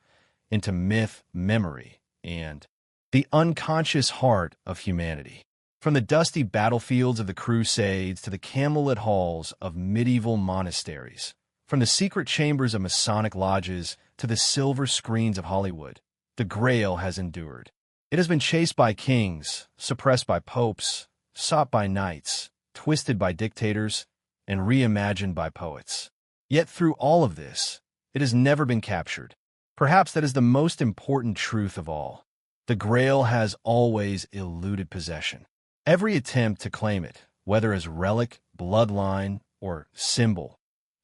into myth, memory, and the unconscious heart of humanity. From the dusty battlefields of the Crusades to the candlelit halls of medieval monasteries, from the secret chambers of Masonic lodges to the silver screens of Hollywood, the Grail has endured. It has been chased by kings, suppressed by popes, sought by knights, twisted by dictators, and reimagined by poets. Yet through all of this, it has never been captured. Perhaps that is the most important truth of all. The Grail has always eluded possession. Every attempt to claim it, whether as relic, bloodline, or symbol,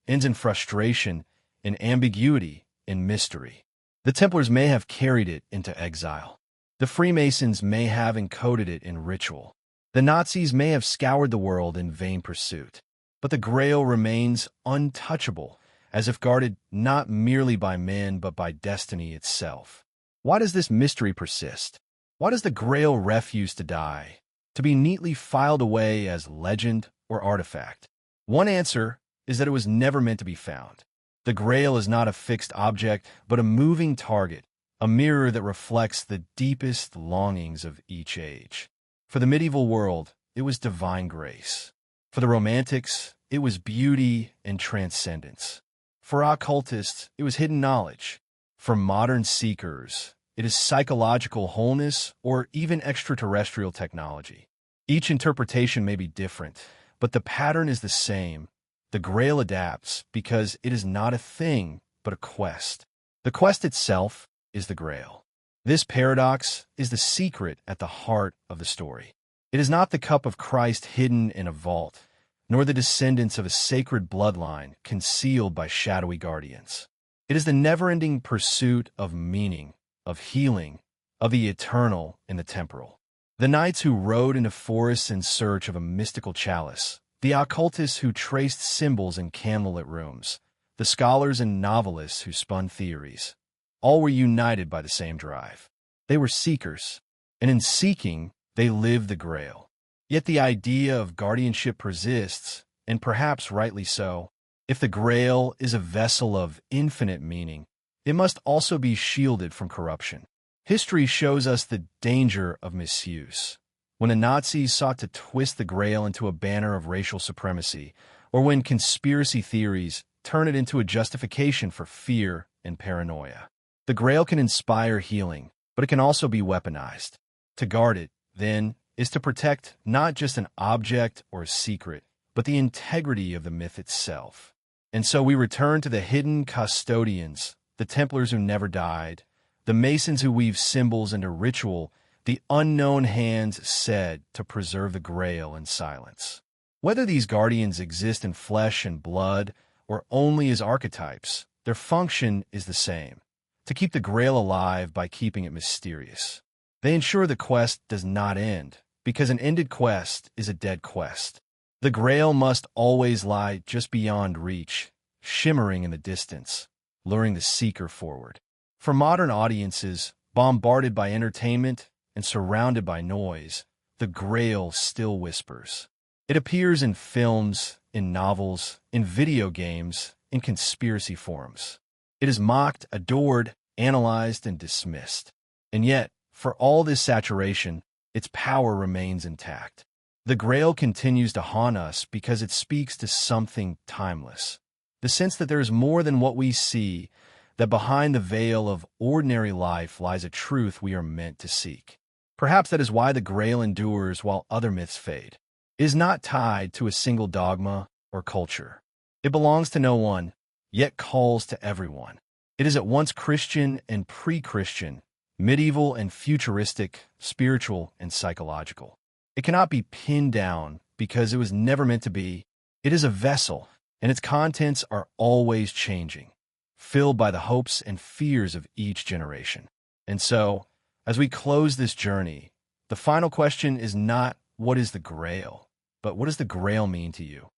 ends in frustration, in ambiguity, in mystery. The Templars may have carried it into exile. The Freemasons may have encoded it in ritual. The Nazis may have scoured the world in vain pursuit. But the Grail remains untouchable, as if guarded not merely by men but by destiny itself. Why does this mystery persist? Why does the Grail refuse to die, to be neatly filed away as legend or artifact? One answer is that it was never meant to be found. The Grail is not a fixed object, but a moving target, a mirror that reflects the deepest longings of each age. For the medieval world, it was divine grace. For the Romantics, it was beauty and transcendence. For occultists, it was hidden knowledge. For modern seekers, it is psychological wholeness or even extraterrestrial technology. Each interpretation may be different, but the pattern is the same. The Grail adapts because it is not a thing, but a quest. The quest itself is the Grail. This paradox is the secret at the heart of the story. It is not the cup of Christ hidden in a vault, nor the descendants of a sacred bloodline concealed by shadowy guardians. It is the never-ending pursuit of meaning, of healing, of the eternal in the temporal. The knights who rode into forests in search of a mystical chalice, the occultists who traced symbols in candlelit rooms, the scholars and novelists who spun theories, all were united by the same drive. They were seekers, and in seeking, they lived the Grail. Yet the idea of guardianship persists, and perhaps rightly so. If the Grail is a vessel of infinite meaning, it must also be shielded from corruption. History shows us the danger of misuse. When the Nazis sought to twist the Grail into a banner of racial supremacy, or when conspiracy theories turn it into a justification for fear and paranoia. The Grail can inspire healing, but it can also be weaponized. To guard it, then, is to protect not just an object or a secret, but the integrity of the myth itself. And so we return to the hidden custodians, the Templars who never died, the Masons who weave symbols into ritual, the unknown hands said to preserve the Grail in silence. Whether these guardians exist in flesh and blood or only as archetypes, their function is the same: to keep the Grail alive by keeping it mysterious. They ensure the quest does not end, because an ended quest is a dead quest. The Grail must always lie just beyond reach, shimmering in the distance, luring the seeker forward. For modern audiences, bombarded by entertainment and surrounded by noise, the Grail still whispers. It appears in films, in novels, in video games, in conspiracy forums. It is mocked, adored, analyzed, and dismissed. And yet, for all this saturation, its power remains intact. The Grail continues to haunt us because it speaks to something timeless. The sense that there is more than what we see, that behind the veil of ordinary life lies a truth we are meant to seek. Perhaps that is why the Grail endures while other myths fade. It is not tied to a single dogma or culture. It belongs to no one, yet calls to everyone. It is at once Christian and pre-Christian, medieval and futuristic, spiritual and psychological. It cannot be pinned down because it was never meant to be. It is a vessel, and its contents are always changing, filled by the hopes and fears of each generation. And so, as we close this journey, the final question is not what is the Grail, but what does the Grail mean to you?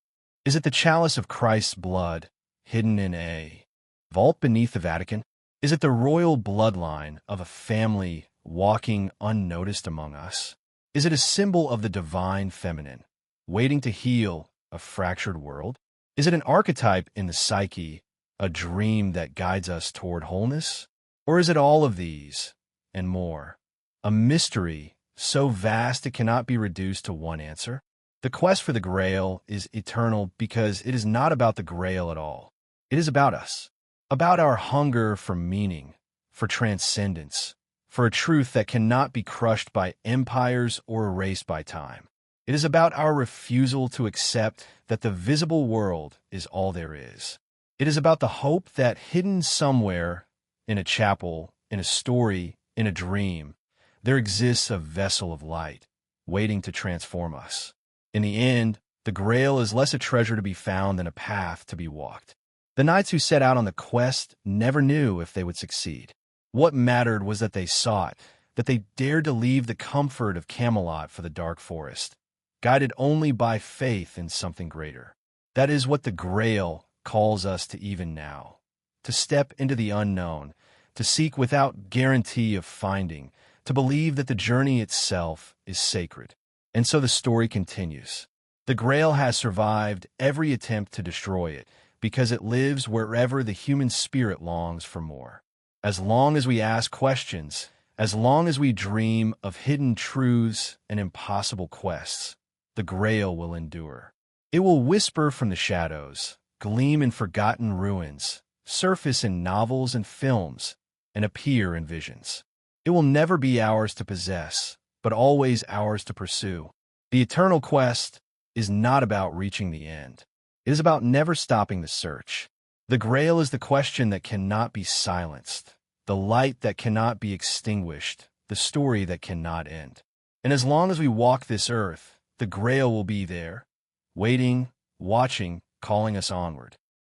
Is it the chalice of Christ's blood hidden in a vault beneath the Vatican? Is it the royal bloodline of a family walking unnoticed among us? Is it a symbol of the divine feminine, waiting to heal a fractured world? Is it an archetype in the psyche, a dream that guides us toward wholeness? Or is it all of these and more? A mystery so vast it cannot be reduced to one answer? The quest for the Grail is eternal because it is not about the Grail at all. It is about us, about our hunger for meaning, for transcendence, for a truth that cannot be crushed by empires or erased by time. It is about our refusal to accept that the visible world is all there is. It is about the hope that hidden somewhere in a chapel, in a story, in a dream, there exists a vessel of light waiting to transform us. In the end, the Grail is less a treasure to be found than a path to be walked. The knights who set out on the quest never knew if they would succeed. What mattered was that they sought, that they dared to leave the comfort of Camelot for the dark forest, guided only by faith in something greater. That is what the Grail calls us to even now, to step into the unknown, to seek without guarantee of finding, to believe that the journey itself is sacred. And so the story continues. The Grail has survived every attempt to destroy it because it lives wherever the human spirit longs for more. As long as we ask questions, as long as we dream of hidden truths and impossible quests, the Grail will endure. It will whisper from the shadows, gleam in forgotten ruins, surface in novels and films, and appear in visions. It will never be ours to possess, but always ours to pursue. The eternal quest is not about reaching the end. It is about never stopping the search. The Grail is the question that cannot be silenced, the light that cannot be extinguished, the story that cannot end. And as long as we walk this earth, the Grail will be there, waiting, watching, calling us onward.